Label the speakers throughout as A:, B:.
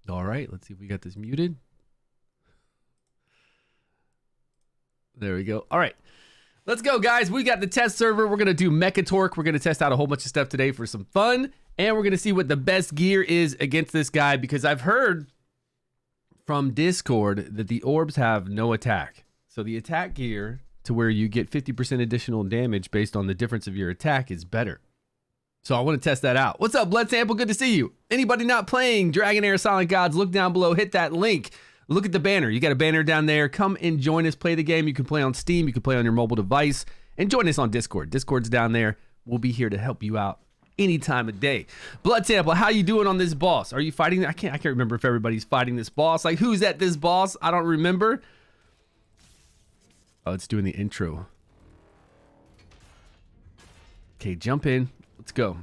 A: All right, let's see if we got this muted. There we go. All right, let's go, guys. We got the test server. We're going to do Mekkatorque. We're going to test out a whole bunch of stuff today for some fun. And we're going to see what the best gear is against this guy, because I've heard from Discord that the orbs have no attack. So the attack gear, to where you get 50% additional damage based on the difference of your attack, is better. So I want to test that out. What's up, Blood Sample? Good to see you. Anybody not playing Dragonheir Silent Gods, look down below, hit that link. Look at the banner. You got a banner down there. Come and join us, play the game. You can play on Steam. You can play on your mobile device. And join us on Discord. Discord's down there. We'll be here to help you out any time of day. Blood Sample, how you doing on this boss? Are you fighting? I can't remember if everybody's fighting this boss. Like, who's at this boss? I don't remember. Oh, it's doing the intro. Okay, jump in. Let's go.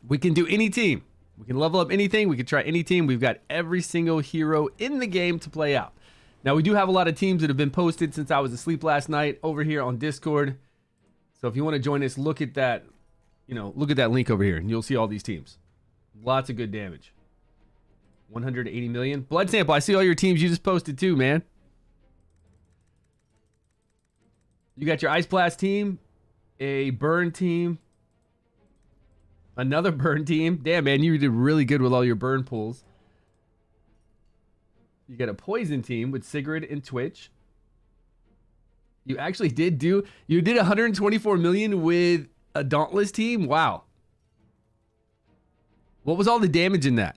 A: We can do any team. We can level up anything. We can try any team. We've got every single hero in the game to play out. Now, we do have a lot of teams that have been posted since I was asleep last night over here on Discord. So if you want to join us, look at that, look at that link over here and you'll see all these teams. Lots of good damage. 180 million. Blood Sample, I see all your teams you just posted too, man. You got your Ice Blast team, a Burn team, another Burn team. Damn, man, you did really good with all your Burn pulls. You got a Poison team with Sigrid and Twitch. You actually did 124 million with a Dauntless team? Wow. What was all the damage in that?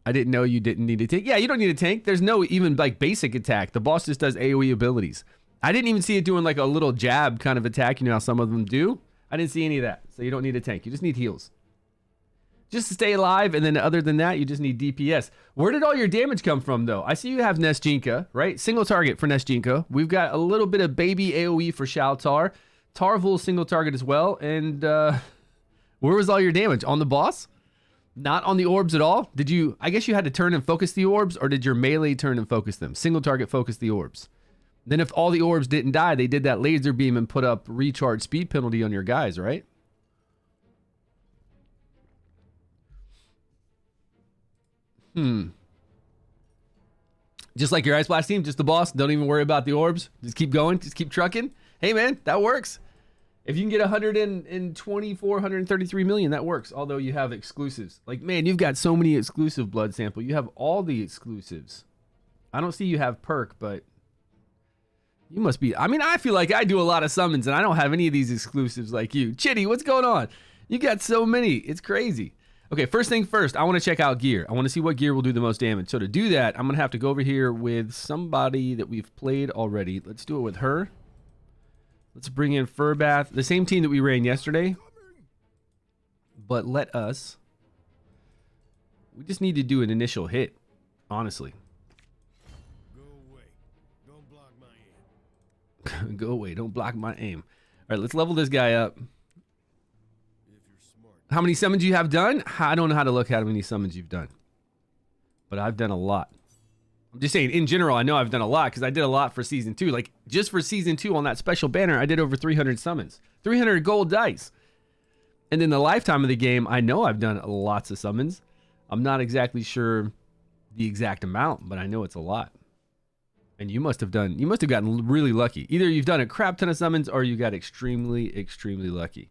A: I didn't know you didn't need a tank. Yeah, you don't need a tank. There's no even like basic attack. The boss just does AoE abilities. I didn't even see it doing like a little jab kind of attack. You know how some of them do? I didn't see any of that. So you don't need a tank. You just need heals. Just to stay alive, and then other than that, you just need DPS. Where did all your damage come from, though? I see you have Nesjinka, right? Single target for Nesjinka. We've got a little bit of baby AoE for Shaltar. Tarvul single target as well. And where was all your damage? On the boss? Not on the orbs at all? Did you, I guess you had to turn and focus the orbs, or did your melee turn and focus them? Single target focus the orbs. Then if all the orbs didn't die, they did that laser beam and put up recharge speed penalty on your guys, right? Just like your Ice Blast team, just the boss. Don't even worry about the orbs. Just keep going. Just keep trucking. Hey, man, that works. If you can get 124, 133 million, that works. Although you have exclusives. Like, man, you've got so many exclusive, Blood Sample. You have all the exclusives. I don't see you have perk, but you must be. I mean, I feel like I do a lot of summons, and I don't have any of these exclusives like you. Chitty, what's going on? You got so many. It's crazy. Okay, first thing first, I want to check out gear. I want to see what gear will do the most damage. So to do that, I'm going to have to go over here with somebody that we've played already. Let's do it with her. Let's bring in Furbath, the same team that we ran yesterday. But we just need to do an initial hit, honestly.
B: Go away. Don't block my aim.
A: Go away, don't block my aim. All right, let's level this guy up. How many summons you have done? I don't know how to look how many summons you've done. But I've done a lot. I'm just saying, in general, I know I've done a lot because I did a lot for Season 2. Like, just for Season 2 on that special banner, I did over 300 summons. 300 gold dice. And in the lifetime of the game, I know I've done lots of summons. I'm not exactly sure the exact amount, but I know it's a lot. And you must have gotten really lucky. Either you've done a crap ton of summons or you got extremely, extremely lucky.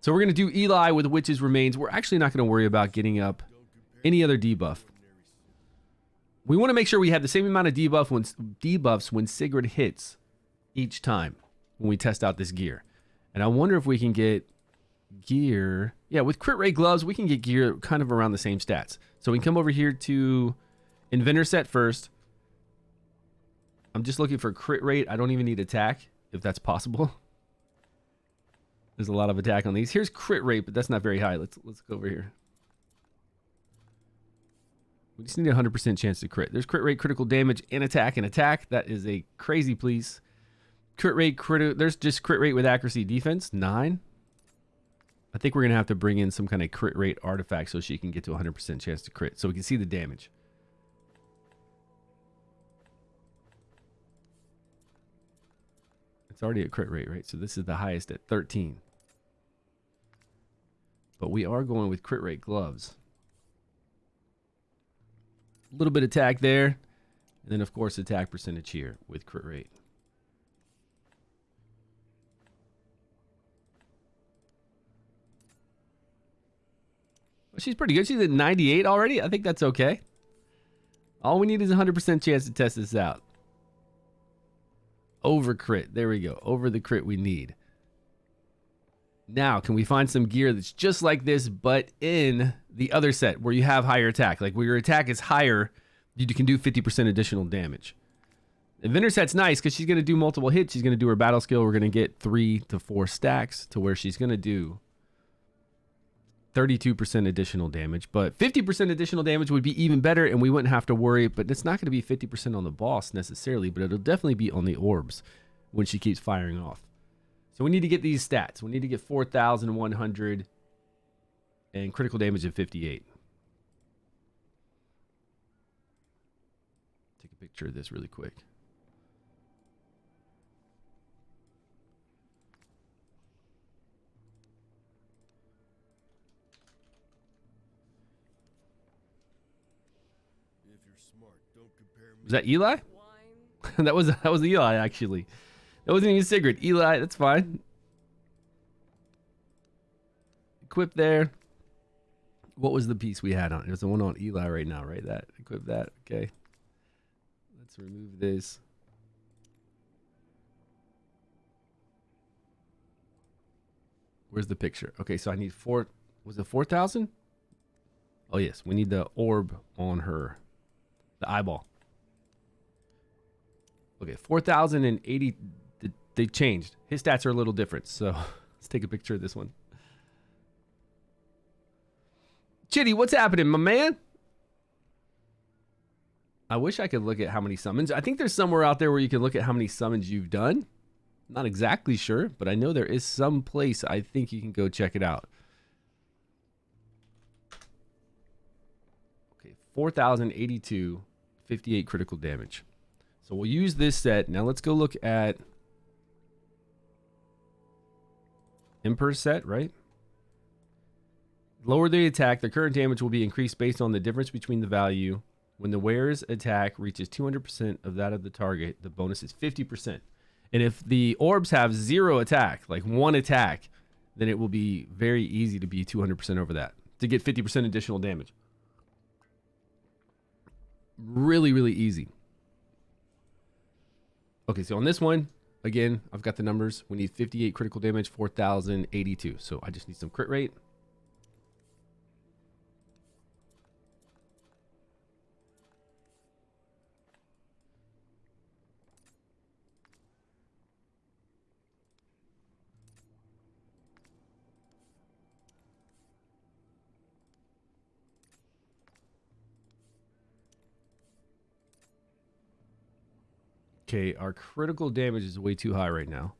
A: So we're going to do Eli with Witch's Remains. We're actually not going to worry about getting up any other debuff. We want to make sure we have the same amount of debuffs when Sigrid hits each time when we test out this gear. And I wonder if we can get gear. Yeah, with crit rate gloves, we can get gear kind of around the same stats. So we can come over here to Inventor set first. I'm just looking for crit rate. I don't even need attack, if that's possible. There's a lot of attack on these. Here's crit rate, but that's not very high. Let's go over here. We just need a 100% chance to crit. There's crit rate, critical damage, and attack. And attack, that is a crazy please. Crit rate, there's just crit rate with accuracy, defense, 9. I think we're going to have to bring in some kind of crit rate artifact so she can get to 100% chance to crit. So we can see the damage. It's already at crit rate, right? So this is the highest at 13. But we are going with crit rate gloves. A little bit of attack there. And then, of course, attack percentage here with crit rate. Well, she's pretty good. She's at 98 already. I think that's okay. All we need is a 100% chance to test this out. Over crit. There we go. Over the crit we need. Now, can we find some gear that's just like this, but in the other set where you have higher attack? Like where your attack is higher, you can do 50% additional damage. Inventor set's nice because she's going to do multiple hits. She's going to do her battle skill. We're going to get 3 to 4 stacks to where she's going to do 32% additional damage. But 50% additional damage would be even better, and we wouldn't have to worry. But it's not going to be 50% on the boss necessarily, but it'll definitely be on the orbs when she keeps firing off. So we need to get these stats. We need to get 4,100 and critical damage of 58. Take a picture of this really quick.
B: If you're smart, don't compare me.
A: Was that Eli? that was Eli actually. That wasn't even Sigrid. Eli, that's fine. Equip there. What was the piece we had on? There's the one on Eli right now, right? That. Equip that. Okay. Let's remove this. Where's the picture? Okay, so I need 4. Was it 4,000? Oh, yes. We need the orb on her. The eyeball. Okay, 4,080. They changed. His stats are a little different, so let's take a picture of this one. Chitty, what's happening, my man? I wish I could look at how many summons. I think there's somewhere out there where you can look at how many summons you've done. Not exactly sure, but I know there is some place I think you can go check it out. Okay, 4,082, 58 critical damage. So we'll use this set. Now let's go look at Emperor set, right? Lower the attack. The current damage will be increased based on the difference between the value. When the wearer's attack reaches 200% of that of the target, the bonus is 50%. And if the orbs have 0 attack, like 1 attack, then it will be very easy to be 200% over that to get 50% additional damage. Really, really easy. Okay, so on this one, again, I've got the numbers. We need 58 critical damage, 4,082. So I just need some crit rate. Okay, our critical damage is way too high right now.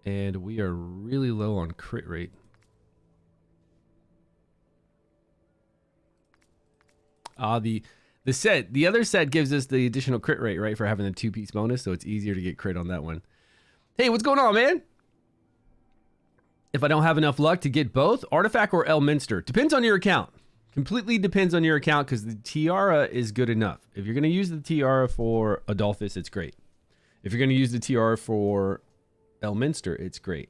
A: And we are really low on crit rate. The other set gives us the additional crit rate, right, for having a 2-piece bonus, so it's easier to get crit on that one. Hey, what's going on, man? If I don't have enough luck to get both, Artifact or Elminster. Depends on your account. Completely depends on your account because the Tiara is good enough. If you're going to use the Tiara for Adolphus, it's great. If you're going to use the Tiara for Elminster, it's great.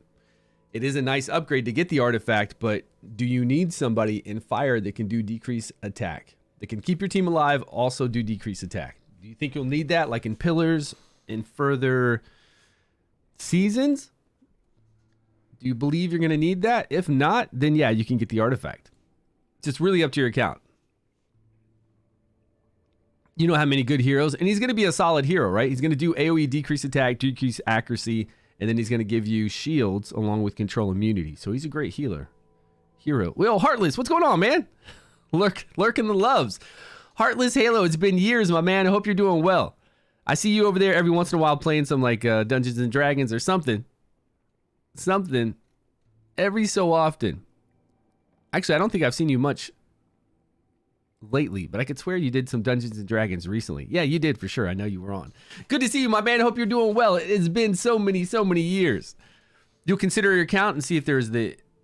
A: It is a nice upgrade to get the artifact, but do you need somebody in fire that can do decrease attack? That can keep your team alive, also do decrease attack. Do you think you'll need that like in Pillars in further seasons? Do you believe you're going to need that? If not, then yeah, you can get the artifact. It's just really up to your account. You don't have many good heroes, and he's going to be a solid hero, right? He's going to do AoE, decrease attack, decrease accuracy, and then he's going to give you shields along with control immunity. So he's a great hero. Well, Heartless, what's going on, man? Lurking the loves. Heartless Halo, it's been years, my man. I hope you're doing well. I see you over there every once in a while playing some like Dungeons and Dragons or something. Every so often. Actually, I don't think I've seen you much lately, but I could swear you did some Dungeons and Dragons recently. Yeah, you did for sure. I know you were on. Good to see you, my man. I hope you're doing well. It's been so many years. You'll consider your account and see if there's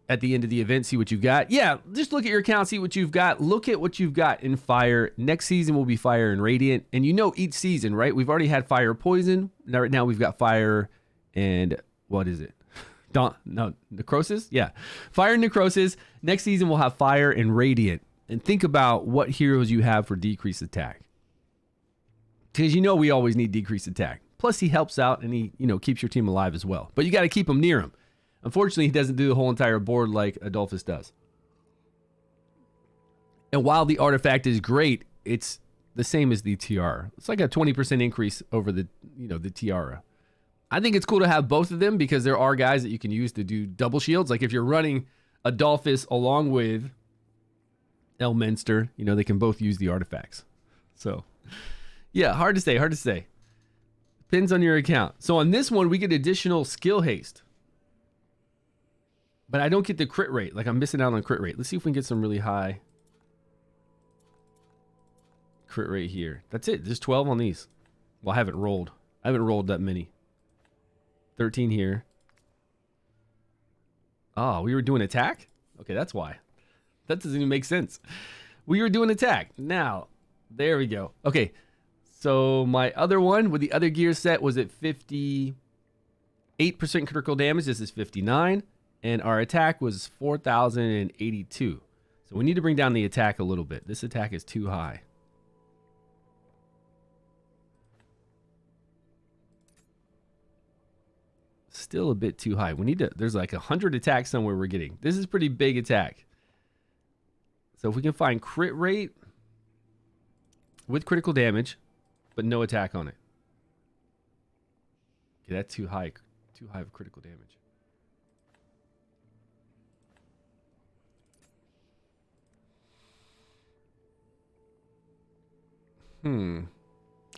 A: at the end of the event, see what you've got. Yeah, just look at your account, see what you've got. Look at what you've got in fire. Next season will be fire and radiant. And you know each season, right? We've already had fire poison. Now, right now we've got fire and what is it? Necrosis? Yeah. Fire and necrosis. Next season we'll have fire and radiant. And think about what heroes you have for decreased attack. Because you know we always need decreased attack. Plus he helps out and he, keeps your team alive as well. But you got to keep him near him. Unfortunately, he doesn't do the whole entire board like Adolphus does. And while the artifact is great, it's the same as the tiara. It's like a 20% increase over the tiara. I think it's cool to have both of them because there are guys that you can use to do double shields. Like if you're running Adolphus along with Elminster, they can both use the artifacts. So, yeah, hard to say. Depends on your account. So on this one, we get additional skill haste. But I don't get the crit rate. Like I'm missing out on crit rate. Let's see if we can get some really high crit rate here. That's it. Just 12 on these. Well, I haven't rolled that many. 13 here. Oh, we were doing attack? Okay, that's why. That doesn't even make sense. We were doing attack. Now, there we go. Okay, so my other one with the other gear set was at 58% critical damage. This is 59. And our attack was 4,082. So we need to bring down the attack a little bit. This attack is too high. Still a bit too high. There's like 100 attacks somewhere we're getting. This is pretty big attack. So if we can find crit rate with critical damage, but no attack on it. Okay, that's too high of critical damage.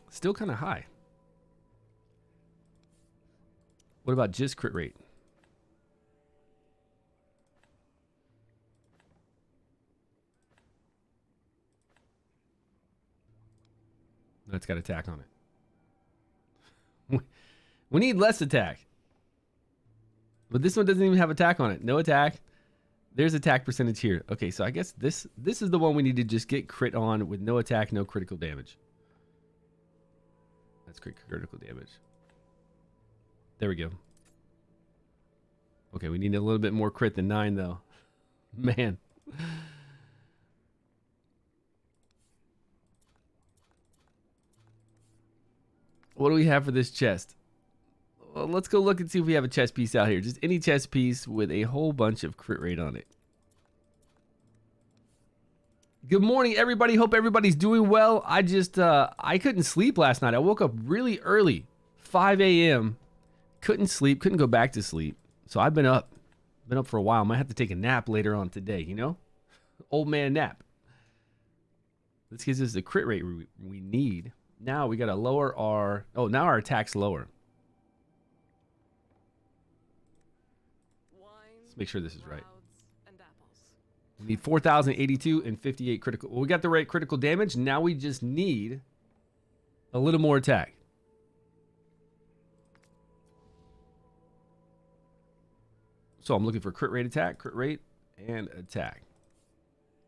A: Still kind of high. What about just crit rate? No, it's got attack on it. We need less attack. But this one doesn't even have attack on it. No attack. There's attack percentage here. Okay, so I guess this is the one we need to just get crit on with no attack, no critical damage. That's critical damage. There we go. Okay, we need a little bit more crit than 9, though. Man. What do we have for this chest? Well, let's go look and see if we have a chest piece out here. Just any chest piece with a whole bunch of crit rate on it. Good morning, everybody. Hope everybody's doing well. I couldn't sleep last night. I woke up really early, 5 a.m. Couldn't sleep, couldn't go back to sleep. So I've been up for a while. Might have to take a nap later on today, Old man nap. This gives us the crit rate we need. Now we got to lower now our attack's lower. Let's make sure this is right. We need 4,082 and 58 critical. Well, we got the right critical damage. Now we just need a little more attack. So I'm looking for crit rate, and attack.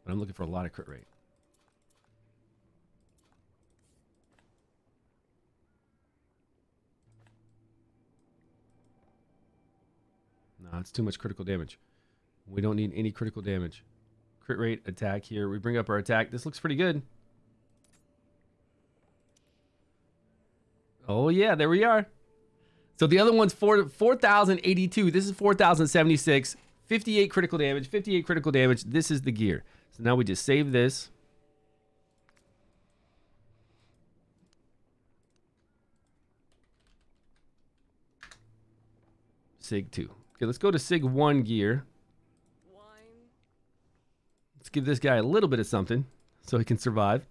A: But I'm looking for a lot of crit rate. No, it's too much critical damage. We don't need any critical damage. Crit rate, attack here. We bring up our attack. This looks pretty good. Oh, yeah, there we are. So the other one's 4,082. This is 4,076. 58 critical damage. 58 critical damage. This is the gear. So now we just save this. Sig 2. Okay, let's go to Sig 1 gear. Let's give this guy a little bit of something so he can survive.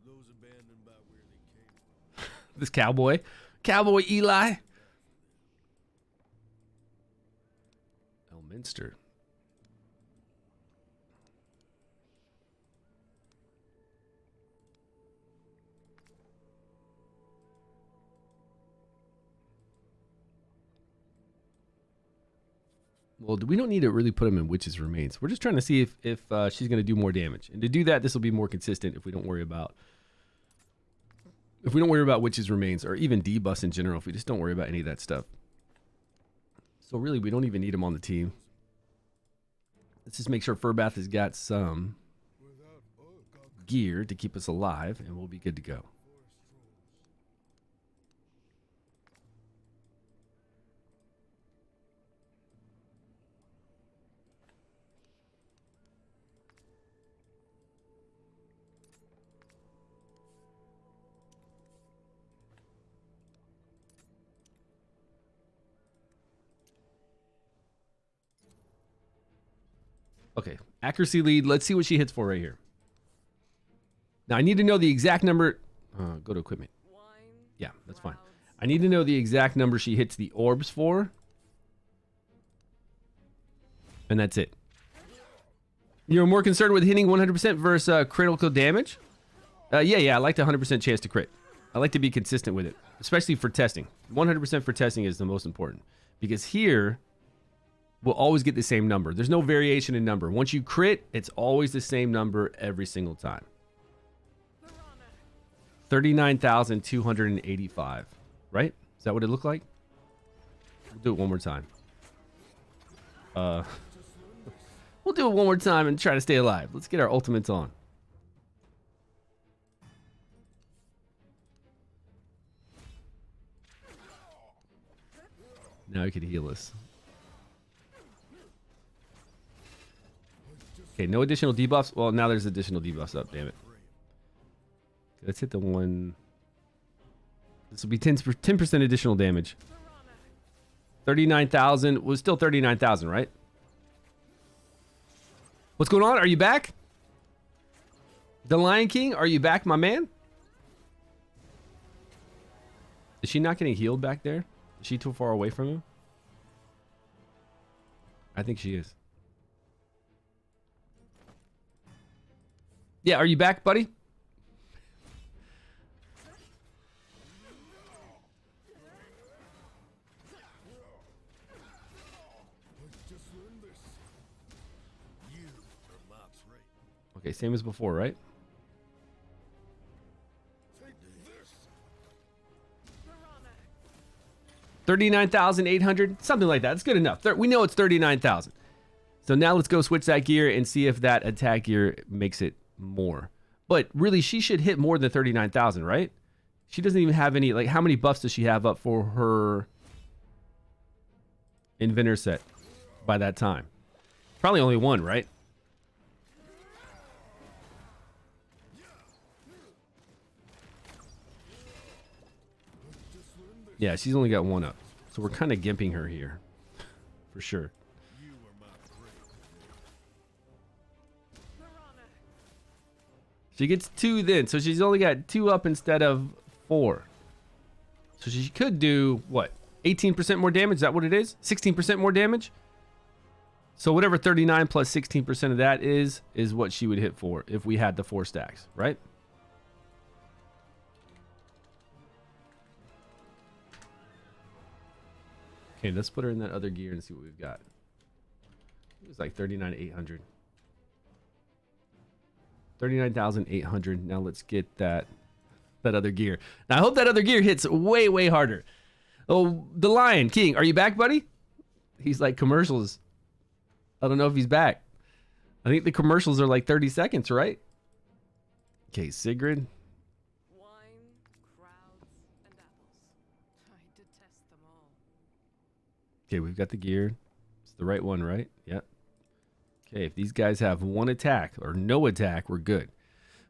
B: Those abandoned by where they came.
A: This cowboy. Cowboy Eli. Elminster. Well, we don't need to really put them in Witch's Remains. We're just trying to see if she's going to do more damage. And to do that, this will be more consistent if we don't worry about Witch's Remains or even debuffs in general, if we just don't worry about any of that stuff. So really, we don't even need him on the team. Let's just make sure Furbath has got some gear to keep us alive, and we'll be good to go. Okay, accuracy lead. Let's see what she hits for right here. Now, I need to know the exact number. Go to equipment. Yeah, that's fine. I need to know the exact number she hits the orbs for. And that's it. You're more concerned with hitting 100% versus critical damage? Yeah, I like the 100% chance to crit. I like to be consistent with it, especially for testing. 100% for testing is the most important. Because here, we'll always get the same number. There's no variation in number. Once you crit, it's always the same number every single time. 39,285, right? Is that what it looked like? We'll do it one more time. We'll do it one more time and try to stay alive. Let's get our ultimates on. Now he could heal us. Okay, no additional debuffs. Well, now there's additional debuffs up, damn it. Let's hit the one. This will be 10% additional damage. 39,000 was still 39,000, right? What's going on? Are you back? The Lion King, are you back, my man? Is she not getting healed back there? Is she too far away from him? I think she is. Yeah, are you back, buddy? Okay, same as before, right? 39,800, something like that. It's good enough. We know it's 39,000. So now let's go switch that gear and see if that attack gear makes it more. But really, she should hit more than 39,000, right? She doesn't even have any, like, how many buffs does she have up for her inventor set by that time? Probably only one, right? Yeah, she's only got one up. So we're kind of gimping her here. For sure. She gets 2 then. So she's only got 2 up instead of 4. So she could do, what? 18% more damage? Is that what it is? 16% more damage? So whatever 39 plus 16% of that is what she would hit for if we had the 4 stacks, right? Okay, let's put her in that other gear and see what we've got. It was like 39,800. 39,800. Now let's get that other gear. Now I hope that other gear hits way, way harder. Oh, the Lion King, are you back, buddy? He's like commercials. I don't know if he's back. I think the commercials are like 30 seconds, right? Okay, Sigrid.
C: Wine, crowds, and apples. I detest them all.
A: Okay, we've got the gear. It's the right one, right? Yep. Okay, if these guys have 1 attack or no attack, we're good.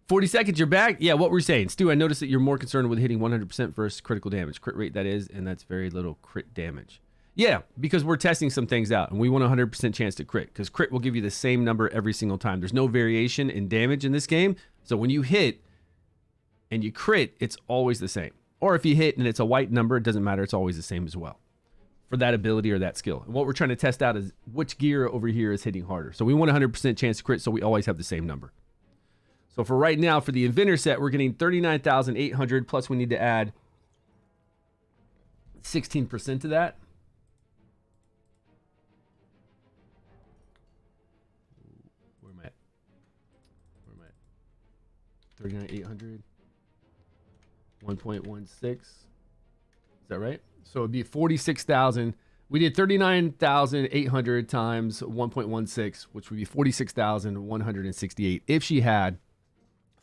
A: 40 seconds, you're back? Yeah, what we're saying. Stu, I noticed that you're more concerned with hitting 100% versus critical damage. Crit rate, that is, and that's very little crit damage. Yeah, because we're testing some things out, and we want a 100% chance to crit, because crit will give you the same number every single time. There's no variation in damage in this game, so when you hit and you crit, it's always the same. Or if you hit and it's a white number, it doesn't matter. It's always the same as well for that ability or that skill. And what we're trying to test out is which gear over here is hitting harder. So we want a 100% chance to crit, so we always have the same number. So for right now, for the inventor set, we're getting 39,800, plus we need to add 16% to that. 39,800. 1.16. Is that right? So it'd be 46,000. We did 39,800 times 1.16, which would be 46,168 if she had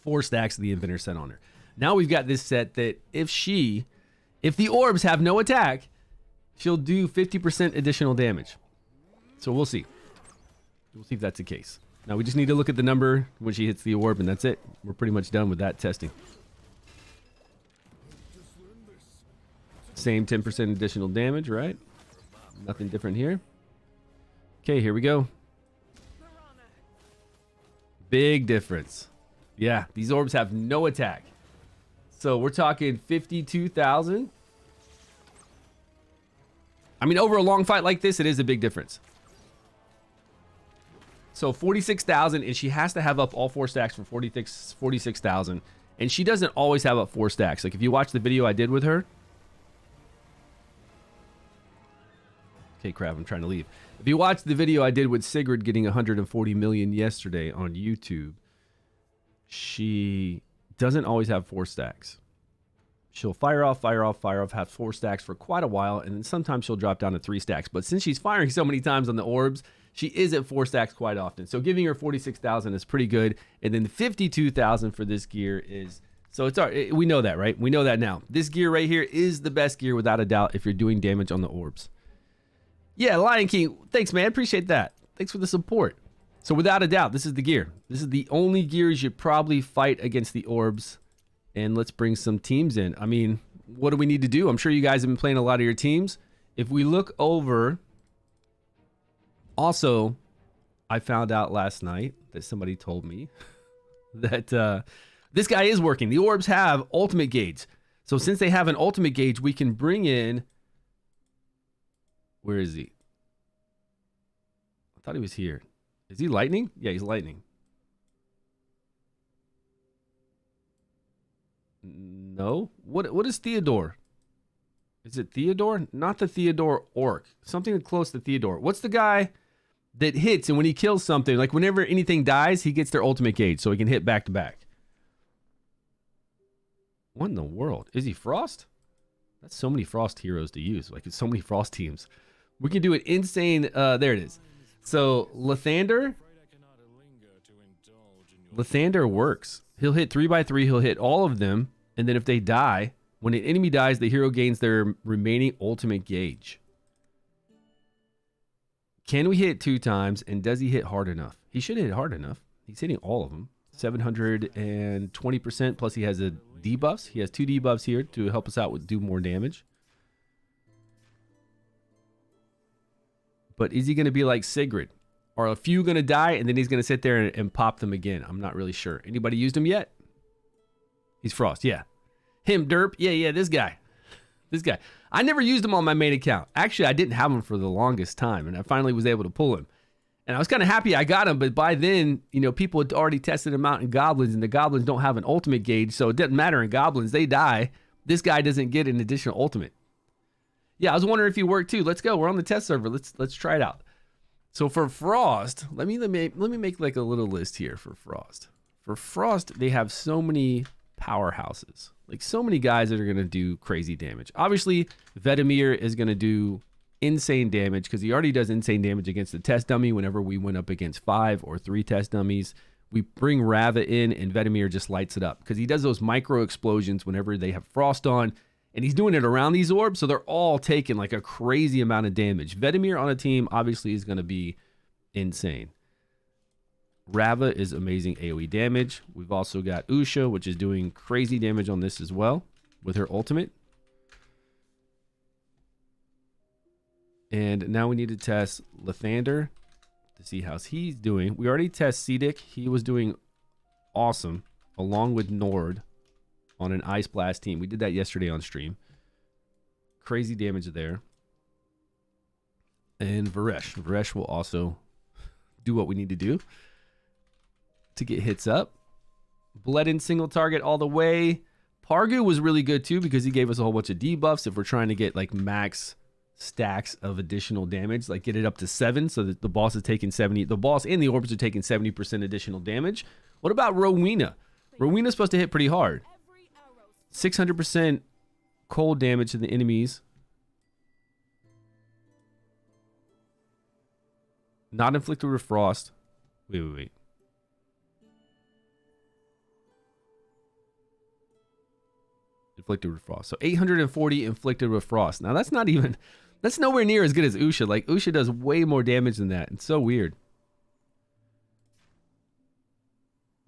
A: 4 stacks of the Inventor set on her. Now we've got this set that if the orbs have no attack, she'll do 50% additional damage. So we'll see. We'll see if that's the case. Now we just need to look at the number when she hits the orb, and that's it. We're pretty much done with that testing. Same 10% additional damage, right? Nothing different here. Okay, here we go. Big difference. Yeah, these orbs have no attack. So we're talking 52,000. I mean, over a long fight like this, it is a big difference. So 46,000, and she has to have up all 4 stacks for 46,000. And she doesn't always have up 4 stacks. Like if you watch the video I did with her. Okay, crap, I'm trying to leave. If you watch the video I did with Sigrid getting 140 million yesterday on YouTube, she doesn't always have 4 stacks. She'll fire off, have 4 stacks for quite a while, and then sometimes she'll drop down to 3 stacks. But since she's firing so many times on the orbs, she is at 4 stacks quite often. So giving her 46,000 is pretty good. And then 52,000 for this gear is... So it's we know that, right? We know that now. This gear right here is the best gear without a doubt if you're doing damage on the orbs. Yeah, Lion King, thanks, man. Appreciate that. Thanks for the support. So without a doubt, this is the gear. This is the only gear you should probably fight against the orbs. And let's bring some teams in. I mean, what do we need to do? I'm sure you guys have been playing a lot of your teams. If we look over... Also, I found out last night that somebody told me that this guy is working. The orbs have ultimate gauge. So since they have an ultimate gauge, we can bring in... Where is he? I thought he was here. Is he lightning? Yeah, he's lightning. No. What is Theodore? Is it Theodore? Not the Theodore Orc. Something close to Theodore. What's the guy that hits and when he kills something, like whenever anything dies, he gets their ultimate gauge so he can hit back to back? What in the world? Is he Frost? That's so many Frost heroes to use. Like it's so many Frost teams. We can do an insane... there it is. So Lathander works. He'll hit 3x3. He'll hit all of them. And then if they die, when an enemy dies, the hero gains their remaining ultimate gauge. Can we hit 2 times? And does he hit hard enough? He should hit hard enough. He's hitting all of them. 720%. Plus he has a debuffs. He has 2 debuffs here to help us out with do more damage. But is he going to be like Sigrid? Are a few going to die and then he's going to sit there and pop them again? I'm not really sure. Anybody used him yet? He's Frost, yeah. Him, Derp. Yeah, this guy. This guy. I never used him on my main account. Actually, I didn't have him for the longest time, and I finally was able to pull him. And I was kind of happy I got him, but by then, you know, people had already tested him out in Goblins, and the Goblins don't have an ultimate gauge, so it doesn't matter in Goblins. They die. This guy doesn't get an additional ultimate. Yeah, I was wondering if he worked too. Let's go. We're on the test server. Let's try it out. So for Frost, let me make like a little list here for Frost. For Frost, they have so many powerhouses. Like so many guys that are going to do crazy damage. Obviously, Vedemir is going to do insane damage because he already does insane damage against the test dummy whenever we went up against 5 or 3 test dummies. We bring Rava in and Vedemir just lights it up because he does those micro explosions whenever they have Frost on. And he's doing it around these orbs, so they're all taking like a crazy amount of damage. Vedemir on a team obviously is going to be insane. Rava is amazing AoE damage. We've also got Usha, which is doing crazy damage on this as well with her ultimate. And now we need to test Lathander to see how he's doing. We already test Cedic. He was doing awesome along with Nord on an Ice Blast team. We did that yesterday on stream. Crazy damage there. And Varesh. Varesh will also do what we need to do to get hits up. Bled in single target all the way. Pargu was really good too because he gave us a whole bunch of debuffs if we're trying to get like max stacks of additional damage, like get it up to 7 so that the boss is taking 70. The boss and the orbs are taking 70% additional damage. What about Rowena? Rowena's supposed to hit pretty hard. 600% cold damage to the enemies. Not inflicted with frost. Wait. Inflicted with frost. So 840 inflicted with frost. Now that's not even, that's nowhere near as good as Usha. Like Usha does way more damage than that. It's so weird.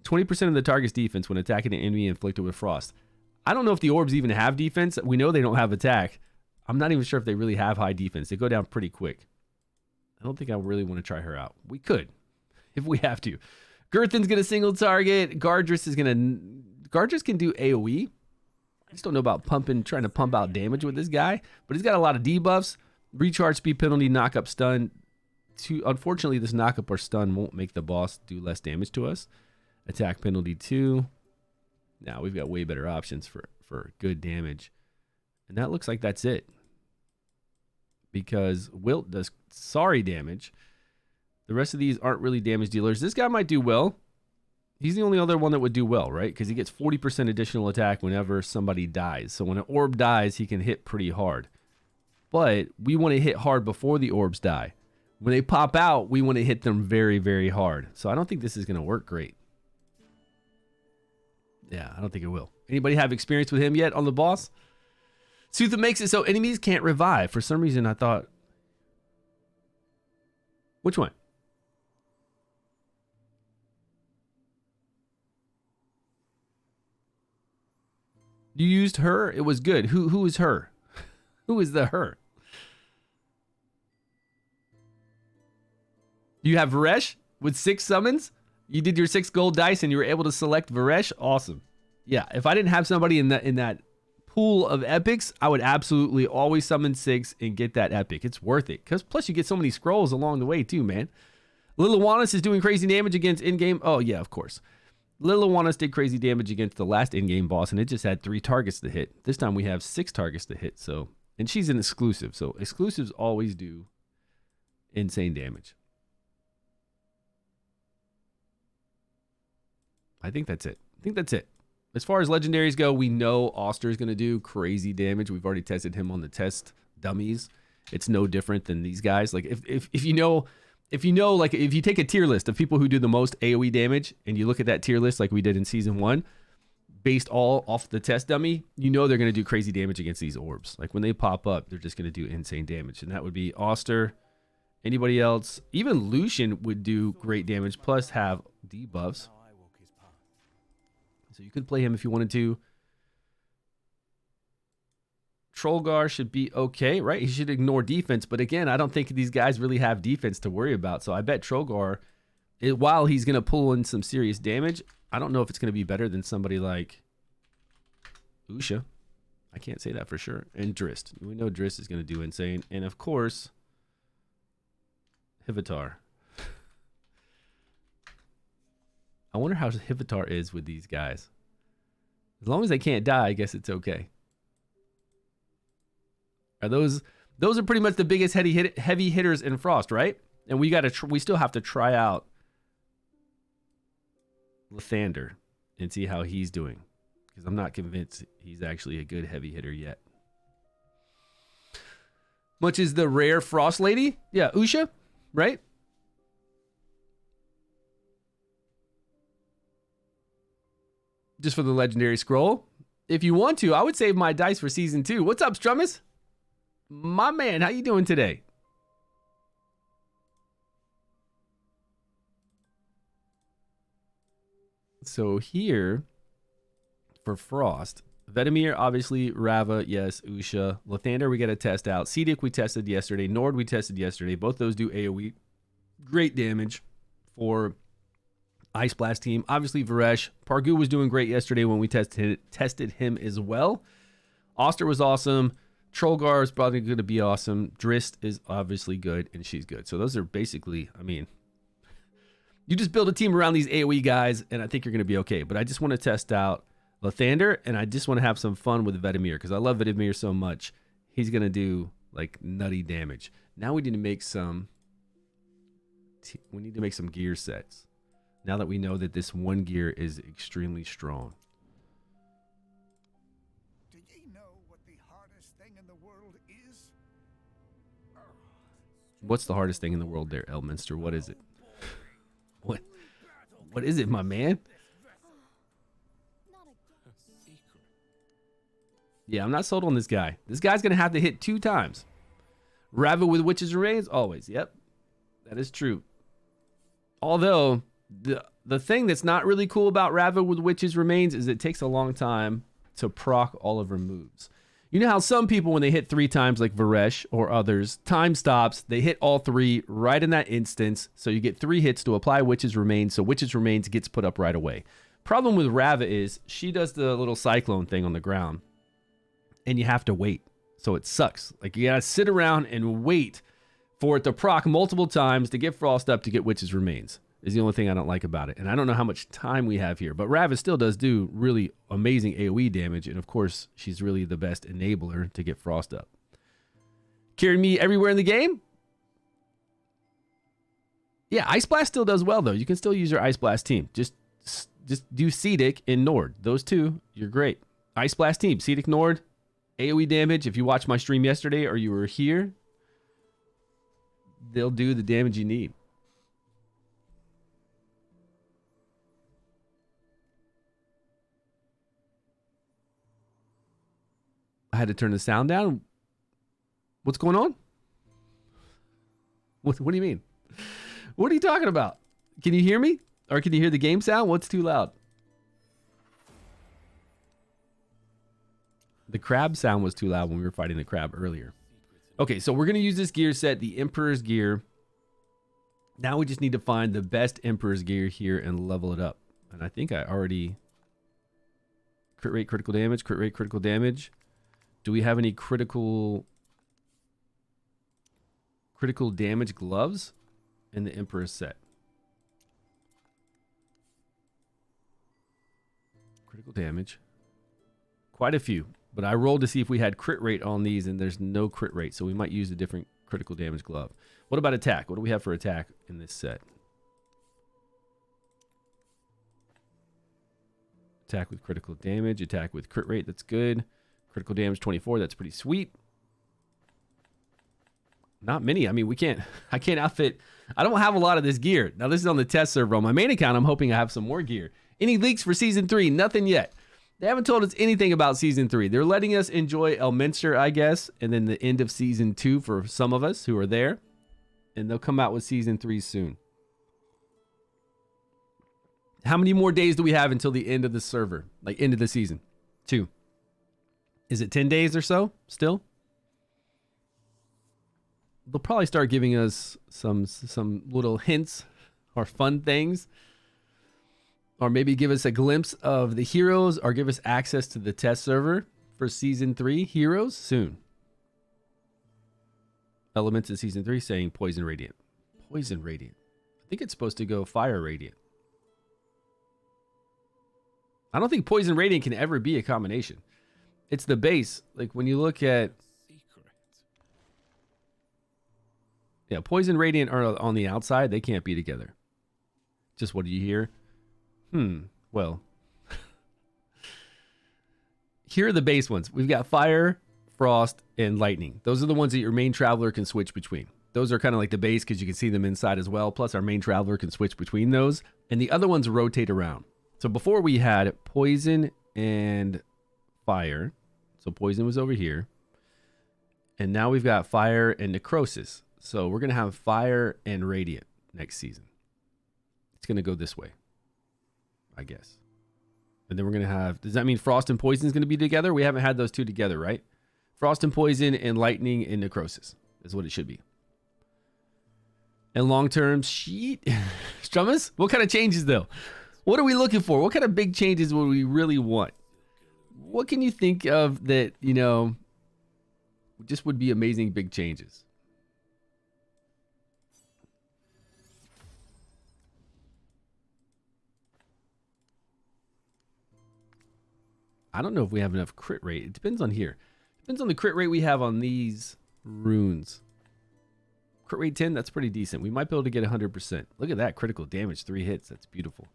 A: 20% of the target's defense when attacking an enemy inflicted with frost. I don't know if the orbs even have defense. We know they don't have attack. I'm not even sure if they really have high defense. They go down pretty quick. I don't think I really want to try her out. We could, if we have to. Girthan's going to single target. Gardress can do AoE. I just don't know about trying to pump out damage with this guy. But he's got a lot of debuffs. Recharge, speed penalty, knock-up, stun. Unfortunately, this knock-up or stun won't make the boss do less damage to us. Attack penalty 2. Now we've got way better options for good damage. And that looks like that's it. Because Wilt does sorry damage. The rest of these aren't really damage dealers. This guy might do well. He's the only other one that would do well, right? Because he gets 40% additional attack whenever somebody dies. So when an orb dies, he can hit pretty hard. But we want to hit hard before the orbs die. When they pop out, we want to hit them very, very hard. So I don't think this is going to work great. Yeah, I don't think it will. Anybody have experience with him yet on the boss? Sutha makes it so enemies can't revive. For some reason, I thought... Which one? You used her? It was good. Who is her? Who is the her? You have Varesh with 6 summons? You did your 6 gold dice and you were able to select Varesh? Awesome. Yeah, if I didn't have somebody in that pool of epics, I would absolutely always summon 6 and get that epic. It's worth it. Because plus you get so many scrolls along the way too, man. Liliwanus is doing crazy damage against in-game. Oh, yeah, of course. Liliwanus did crazy damage against the last in-game boss, and it just had 3 targets to hit. This time we have 6 targets to hit. So, and she's an exclusive. So exclusives always do insane damage. I think that's it. As far as legendaries go, we know Oster is going to do crazy damage. We've already tested him on the test dummies. It's no different than these guys. Like if you know, like if you take a tier list of people who do the most AoE damage and you look at that tier list like we did in season 1, based all off the test dummy, you know they're going to do crazy damage against these orbs. Like when they pop up, they're just going to do insane damage. And that would be Oster. Anybody else? Even Lucian would do great damage, plus have debuffs. So you could play him if you wanted to. Trollgar should be okay, right? He should ignore defense. But again, I don't think these guys really have defense to worry about. So I bet Trollgar, while he's going to pull in some serious damage, I don't know if it's going to be better than somebody like Usha. I can't say that for sure. And Drist. We know Drist is going to do insane. And of course, Hivitar. I wonder how Hivitar is with these guys. As long as they can't die, I guess it's okay. Are those are pretty much the biggest heavy hitters in Frost, right? And we still have to try out Lathander and see how he's doing, because I'm not convinced he's actually a good heavy hitter yet. Much as the rare Frost lady, yeah, Usha, right? Just for the legendary scroll. If you want to, I would save my dice for season 2. What's up, Strummus? My man, how you doing today? So here, for Frost, Vedemir, obviously, Rava, yes, Usha. Lathander, we got to test out. Cedic, we tested yesterday. Nord, we tested yesterday. Both those do AoE. Great damage for Ice Blast team. Obviously, Varesh. Pargu was doing great yesterday when we tested him as well. Oster was awesome. Trollgar is probably going to be awesome. Drist is obviously good, and she's good. So those are basically, I mean, you just build a team around these AoE guys, and I think you're going to be okay. But I just want to test out Lathander, and I just want to have some fun with Vedemir, because I love Vedemir so much. He's going to do, like, nutty damage. Now we need to make some... gear sets. Now that we know that this one gear is extremely strong.
D: Do ye know what the hardest thing in the world is?
A: What's the hardest thing in the world there, Elminster? What is it? What is it, my man? Yeah, I'm not sold on this guy. This guy's going to have to hit 2 times. Rabbit with Witch's Remains? Always. Yep. That is true. Although, the thing that's not really cool about Rabbit with Witch's Remains is it takes a long time to proc all of her moves. You know how some people, when they hit 3 times, like Varesh or others, time stops. They hit all 3 right in that instance. So you get 3 hits to apply Witch's Remains. So Witch's Remains gets put up right away. Problem with Rava is she does the little cyclone thing on the ground. And you have to wait. So it sucks. Like, you gotta sit around and wait for it to proc multiple times to get Frost up to get Witch's Remains. Is the only thing I don't like about it. And I don't know how much time we have here. But Rava still does do really amazing AoE damage. And of course, she's really the best enabler to get Frost up. Carry me everywhere in the game? Yeah, Ice Blast still does well, though. You can still use your Ice Blast team. Just do Cedic and Nord. Those 2, you're great. Ice Blast team, Cedic, Nord. AoE damage, if you watched my stream yesterday or you were here, they'll do the damage you need. I had to turn the sound down. What's going on? What do you mean? What are you talking about? Can you hear me? Or can you hear the game sound? What's too loud? The crab sound was too loud when we were fighting the crab earlier. Okay, so we're going to use this gear set, the Emperor's Gear. Now we just need to find the best Emperor's Gear here and level it up. And I think I already... Crit rate, critical damage, crit rate, critical damage. Do we have any critical damage gloves in the Emperor's set? Critical damage. Quite a few. But I rolled to see if we had crit rate on these, and there's no crit rate, so we might use a different critical damage glove. What about attack? What do we have for attack in this set? Attack with critical damage, attack with crit rate, that's good. Critical damage 24, that's pretty sweet. Not many. I mean, I can't outfit. I don't have a lot of this gear. Now, this is on the test server. On my main account, I'm hoping I have some more gear. Any leaks for Season 3? Nothing yet. They haven't told us anything about Season 3. They're letting us enjoy Elminster, I guess, and then the end of Season 2 for some of us who are there. And they'll come out with Season 3 soon. How many more days do we have until the end of the server? Like, end of the season? 2. Is it 10 days or so still? They'll probably start giving us some little hints or fun things. Or maybe give us a glimpse of the heroes, or give us access to the test server for Season 3 heroes soon. Elements of Season 3 saying Poison Radiant. Poison Radiant. I think it's supposed to go Fire Radiant. I don't think Poison Radiant can ever be a combination. It's the base. Like, when you look at... Yeah, Poison Radiant are on the outside. They can't be together. Just what do you hear? Well. Here are the base ones. We've got Fire, Frost, and Lightning. Those are the ones that your main traveler can switch between. Those are kind of like the base because you can see them inside as well. Plus, our main traveler can switch between those. And the other ones rotate around. So before we had Poison and Fire. So Poison was over here. And now we've got Fire and Necrosis. So we're going to have Fire and Radiant next season. It's going to go this way, I guess. And then we're going to have... Does that mean Frost and Poison is going to be together? We haven't had those two together, right? Frost and Poison and Lightning and Necrosis is what it should be. And long-term, sheet... Strummus? What kind of changes, though? What are we looking for? What kind of big changes would we really want? What can you think of that, you know, just would be amazing big changes? I don't know if we have enough crit rate. It depends on here. Depends on the crit rate we have on these runes. Crit rate 10, that's pretty decent. We might be able to get 100%. Look at that, critical damage, 3 hits. That's beautiful.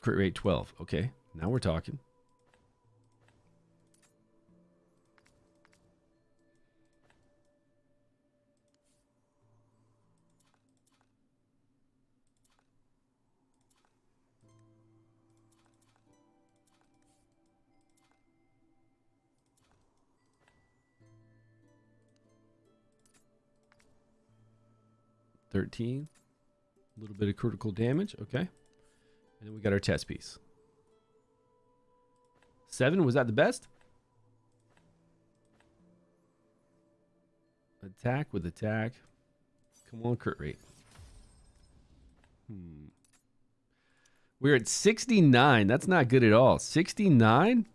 A: Crit rate 12. Okay, now we're talking. A little bit of critical damage. Okay. And then we got our test piece. 7, was that the best? Attack with attack. Come on, crit rate. We're at 69. That's not good at all. 69?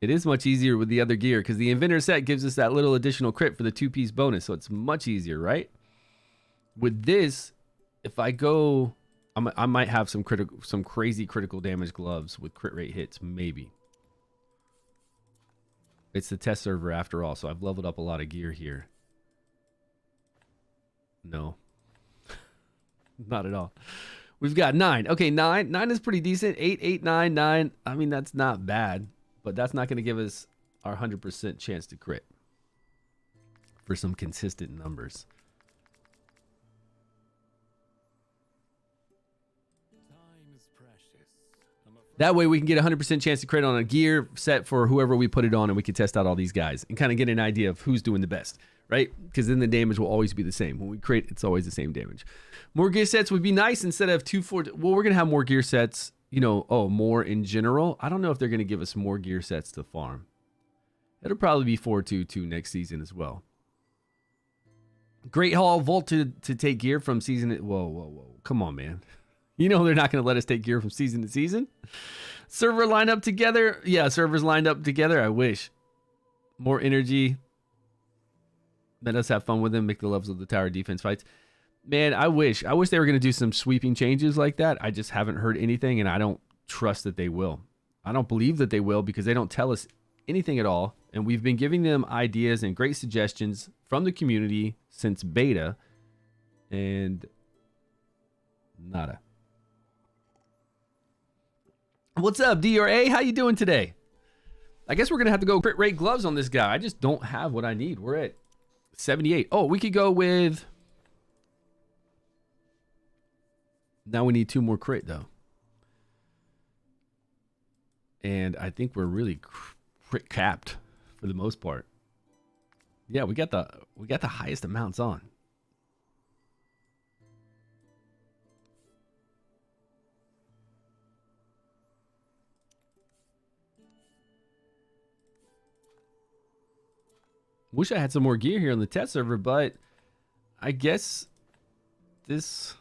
A: It is much easier with the other gear because the Inventor set gives us that little additional crit for the 2-piece bonus, so it's much easier, right? With this, if I go, I might have some crazy critical damage gloves with crit rate hits, maybe. It's the test server after all, so I've leveled up a lot of gear here. No. Not at all. We've got 9. Okay, 9. 9 is pretty decent. 8, 8, 9, 9. I mean, that's not bad. But that's not going to give us our 100% chance to crit for some consistent numbers.
B: Time is precious.
A: That way we can get a 100% chance to crit on a gear set for whoever we put it on, and we can test out all these guys and kind of get an idea of who's doing the best, right? Because then the damage will always be the same. When we crit, it's always the same damage. More gear sets would be nice instead of 2, 4. Well, we're going to have more gear sets. You know, more in general. I don't know if they're going to give us more gear sets to farm. It'll probably be 4-2-2 next season as well. Great Hall Vault to take gear from season. Whoa. Come on, man. You know they're not going to let us take gear from season to season. Server lined up together. Yeah, servers lined up together. I wish. More energy. Let us have fun with them. Make the levels of the tower defense fights. Man, I wish they were going to do some sweeping changes like that. I just haven't heard anything, and I don't trust that they will. I don't believe that they will because they don't tell us anything at all, and we've been giving them ideas and great suggestions from the community since beta, and nada. What's up, DRA? How you doing today? I guess we're going to have to go crit rate gloves on this guy. I just don't have what I need. We're at 78. Oh, we could go with... Now we need 2 more crit though. And I think we're really crit capped for the most part. Yeah, we got the highest amounts on. Wish I had some more gear here on the test server, but I guess this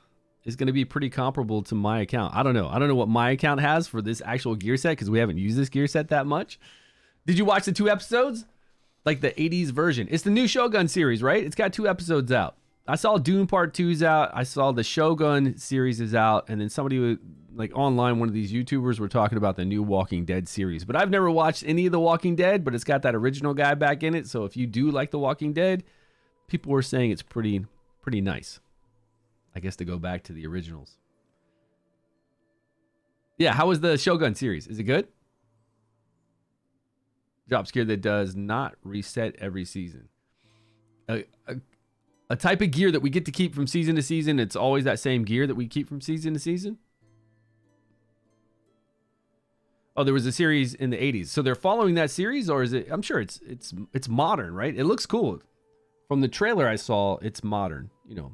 A: is going to be pretty comparable to my account. I don't know. I don't know what my account has for this actual gear set because we haven't used this gear set that much. Did you watch the 2 episodes? Like the 80s version. It's the new Shogun series, right? It's got 2 episodes out. I saw Dune Part 2's out. I saw the Shogun series is out. And then somebody, like online, one of these YouTubers were talking about the new Walking Dead series. But I've never watched any of the Walking Dead, but it's got that original guy back in it. So if you do like the Walking Dead, people were saying it's pretty nice. I guess to go back to the originals. Yeah, how was the Shogun series? Is it good? Job gear that does not reset every season. A type of gear that we get to keep from season to season. It's always that same gear that we keep from season to season. Oh, there was a series in the 80s. So they're following that series, or is it? I'm sure it's modern, right? It looks cool. From the trailer I saw, it's modern. You know.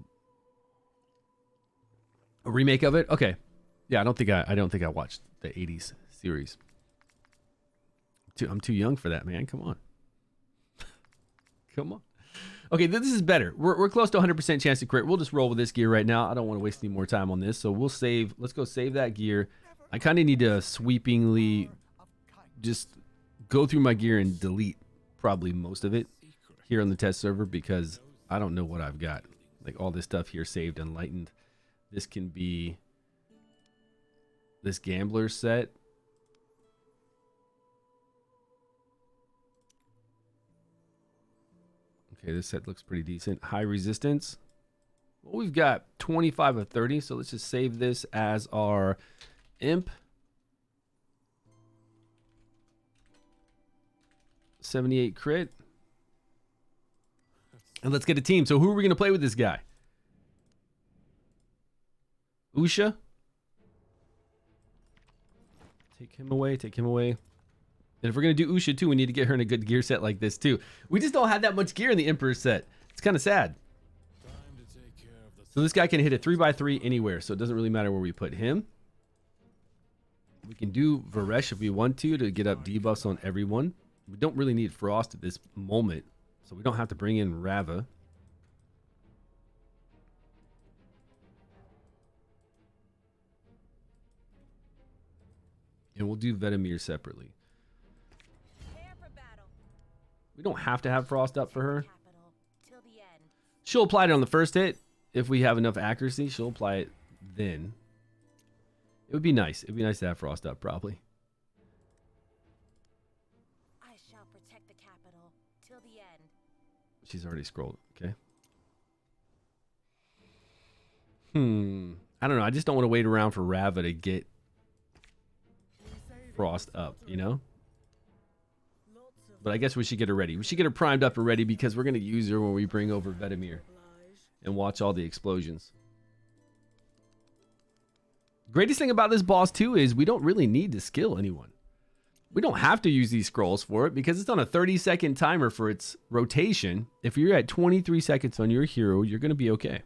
A: A remake of it? Okay. Yeah, I don't think I watched the 80s series. I'm too young for that, man. Come on. Come on. Okay, this is better. We're close to 100% chance to crit. We'll just roll with this gear right now. I don't want to waste any more time on this. So we'll save. Let's go save that gear. I kind of need to sweepingly just go through my gear and delete probably most of it here on the test server because I don't know what I've got. Like all this stuff here saved enlightened. This can be this gambler set. Okay, this set looks pretty decent. High resistance. Well, we've got 25 of 30, so let's just save this as our imp. 78 crit. And let's get a team. So who are we going to play with this guy? Usha. Take him away. Take him away. And if we're going to do Usha too, we need to get her in a good gear set like this too. We just don't have that much gear in the Emperor set. It's kind of sad. So this guy can hit a 3x3 anywhere. So it doesn't really matter where we put him. We can do Varesh if we want to get up debuffs on everyone. We don't really need Frost at this moment. So we don't have to bring in Rava. And we'll do Vetemir separately. We don't have to have Frost up for her. She'll apply it on the first hit. If we have enough accuracy, she'll apply it then. It would be nice. It would be nice to have Frost up, probably.
E: I shall protect the capital till the end.
A: She's already scrolled. Okay. I don't know. I just don't want to wait around for Rava to get Frost up, you know? But I guess we should get her ready. We should get her primed up and ready because we're going to use her when we bring over Vetemir and watch all the explosions. Greatest thing about this boss too is we don't really need to skill anyone. We don't have to use these scrolls for it because it's on a 30-second timer for its rotation. If you're at 23 seconds on your hero, you're going to be okay.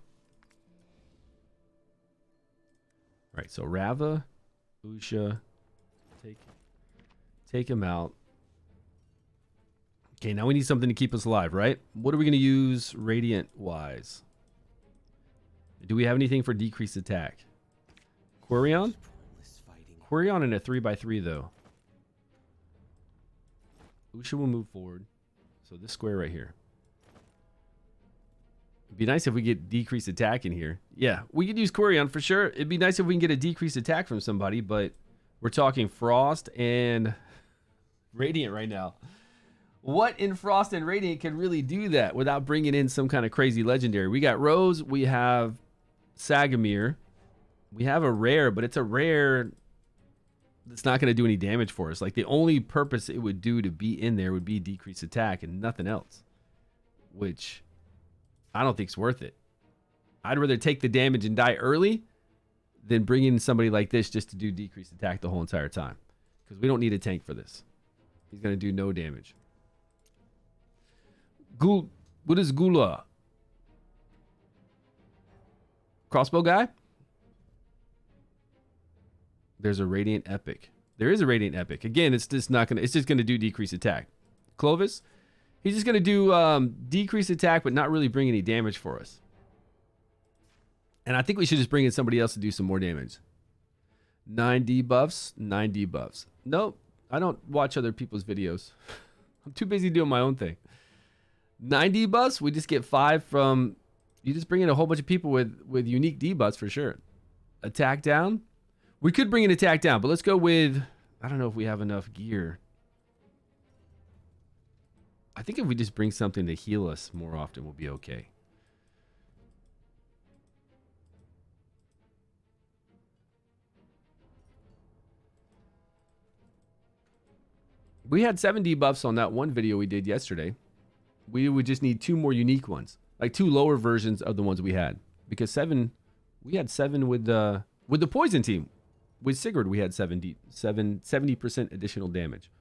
A: All right, so Rava, Usha, take him out. Okay, now we need something to keep us alive, right? What are we going to use Radiant-wise? Do we have anything for decreased attack? Quirion? Quirion in a 3x3, though. Usha will move forward. So this square right here. It'd be nice if we get decreased attack in here. Yeah, we could use Quirion for sure. It'd be nice if we can get a decreased attack from somebody, but we're talking Frost and Radiant right now. What in Frost and Radiant can really do that without bringing in some kind of crazy legendary? We got Rose, we have Sagamir, we have a rare, but it's a rare that's not going to do any damage for us. Like the only purpose it would do to be in there would be decreased attack and nothing else, which I don't think is worth it. I'd rather take the damage and die early than bring in somebody like this just to do decreased attack the whole entire time, because we don't need a tank for this. He's going to do no damage. What is Gula? Crossbow guy? There's a Radiant Epic. There is a Radiant Epic. Again, it's just not gonna. It's just gonna do decreased attack. Clovis, he's just gonna do decreased attack, but not really bring any damage for us. And I think we should just bring in somebody else to do some more damage. 9 debuffs, 9 debuffs. Nope, I don't watch other people's videos. I'm too busy doing my own thing. 9 debuffs, we just get 5 from. You just bring in a whole bunch of people with unique debuffs for sure. Attack down. We could bring an attack down, but let's go with. I don't know if we have enough gear. I think if we just bring something to heal us more often, we'll be okay. We had 7 debuffs on that one video we did yesterday. We would just need 2 more unique ones, like 2 lower versions of the ones we had, because 7. We had 7 with the poison team. With Sigurd, we had 70% additional damage.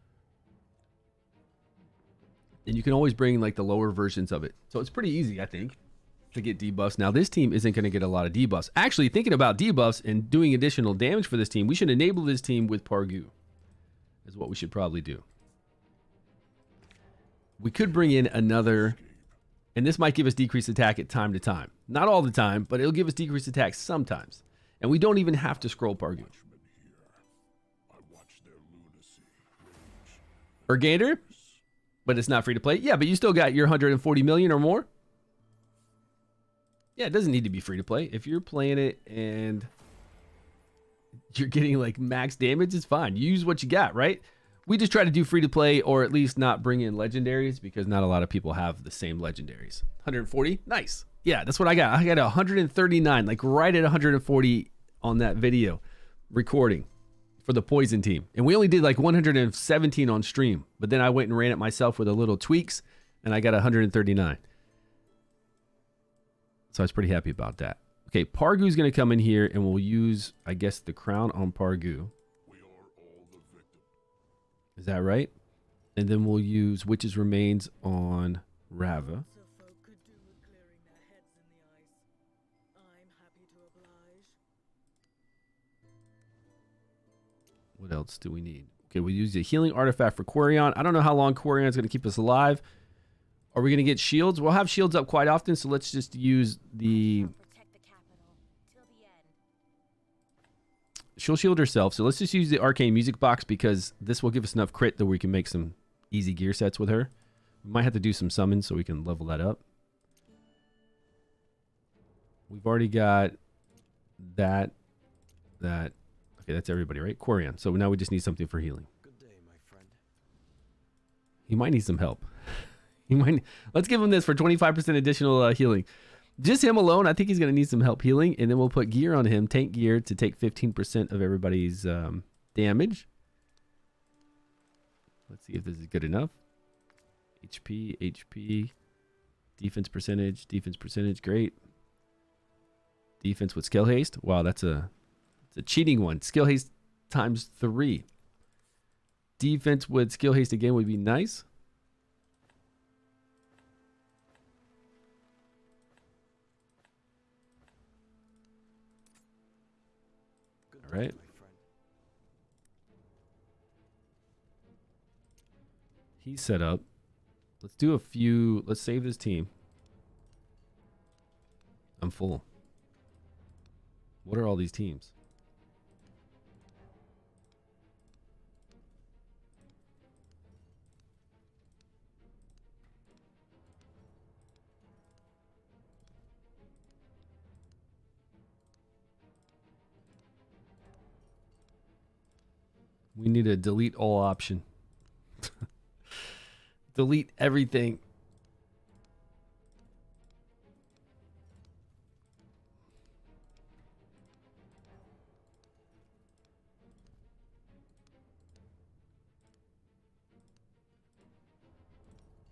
A: And you can always bring like the lower versions of it. So it's pretty easy, I think, to get debuffs. Now, this team isn't going to get a lot of debuffs. Actually, thinking about debuffs and doing additional damage for this team, we should enable this team with Pargu, is what we should probably do. We could bring in another, and this might give us decreased attack at time to time. Not all the time, but it'll give us decreased attack sometimes. And we don't even have to scroll Pargu. Ergander, but it's not free to play. Yeah, but you still got your 140 million or more. Yeah, it doesn't need to be free to play. If you're playing it and you're getting like max damage, it's fine. Use what you got, right? We just try to do free to play, or at least not bring in legendaries, because not a lot of people have the same legendaries. 140, nice. Yeah, that's what I got. I got 139, like right at 140 on that video recording for the Poison team. And we only did like 117 on stream, but then I went and ran it myself with a little tweaks, and I got 139. So I was pretty happy about that. Okay, Pargu's going to come in here, and we'll use, I guess, the crown on Pargu. Is that right? And then we'll use Witch's Remains on Rava. What else do we need? Okay, we'll use the healing artifact for Quarion. I don't know how long Quarion is going to keep us alive. Are we going to get shields? We'll have shields up quite often, so let's just use the... She'll shield herself, so let's just use the arcane music box, because this will give us enough crit that we can make some easy gear sets with her. We might have to do some summons so we can level that up. We've already got that. Okay, that's everybody, right? Quarion. So now we just need something for healing.
B: Good day, my friend.
A: He might need some help. Let's give him this for 25% additional healing. Just him alone, I think he's going to need some help healing. And then we'll put gear on him, tank gear, to take 15% of everybody's damage. Let's see if this is good enough. HP, defense percentage, great. Defense with skill haste. Wow, it's a cheating one. Skill haste times 3. Defense with skill haste again would be nice. All right. He's set up. Let's do a few. Let's save this team. I'm full. What are all these teams? We need a delete all option. Delete everything.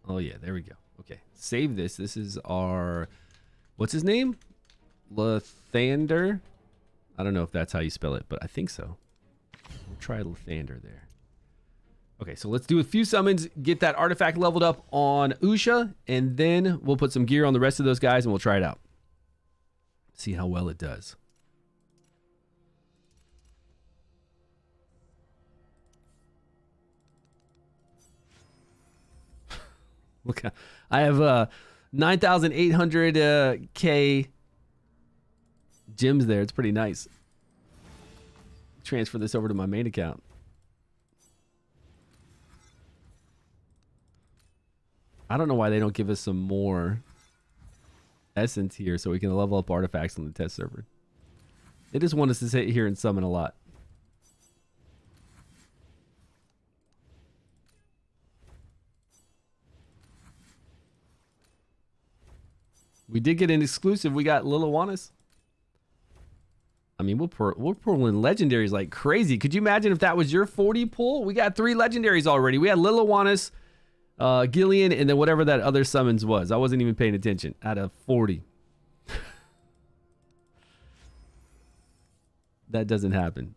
A: Oh yeah, there we go. Okay, save this. This is our, what's his name? Lathander. I don't know if that's how you spell it, but I think so. We'll try Lathander there. Okay, so let's do a few summons, get that artifact leveled up on Usha, and then we'll put some gear on the rest of those guys and we'll try it out. See how well it does. Look, I have 9,800 K gems there. It's pretty nice. Transfer this over to my main account. I don't know why they don't give us some more essence here so we can level up artifacts on the test server. They just want us to sit here and summon a lot. We did get an exclusive. We got Liliwannis. I mean, we're pulling legendaries like crazy. Could you imagine if that was your 40 pull? We got 3 legendaries already. We had Liliwannis, Gillian, and then whatever that other summons was. I wasn't even paying attention. Out of 40. That doesn't happen.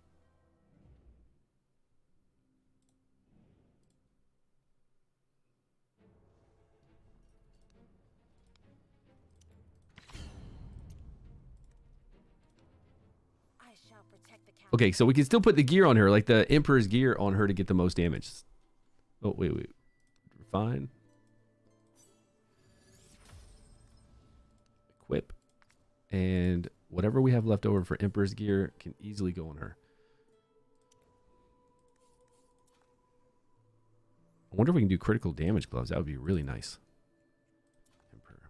A: Okay, so we can still put the gear on her, like the Emperor's gear on her to get the most damage. Oh, wait. Refine. Equip. And whatever we have left over for Emperor's gear can easily go on her. I wonder if we can do critical damage gloves. That would be really nice. Emperor.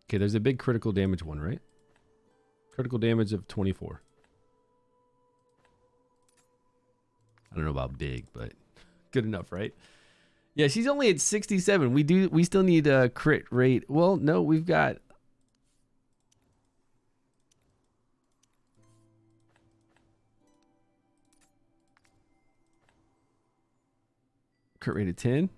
A: Okay, there's a big critical damage one, right? Critical damage of 24. I don't know about big, but good enough, right? Yeah, she's only at 67. We still need a crit rate. Well, no, we've got crit rate of 10.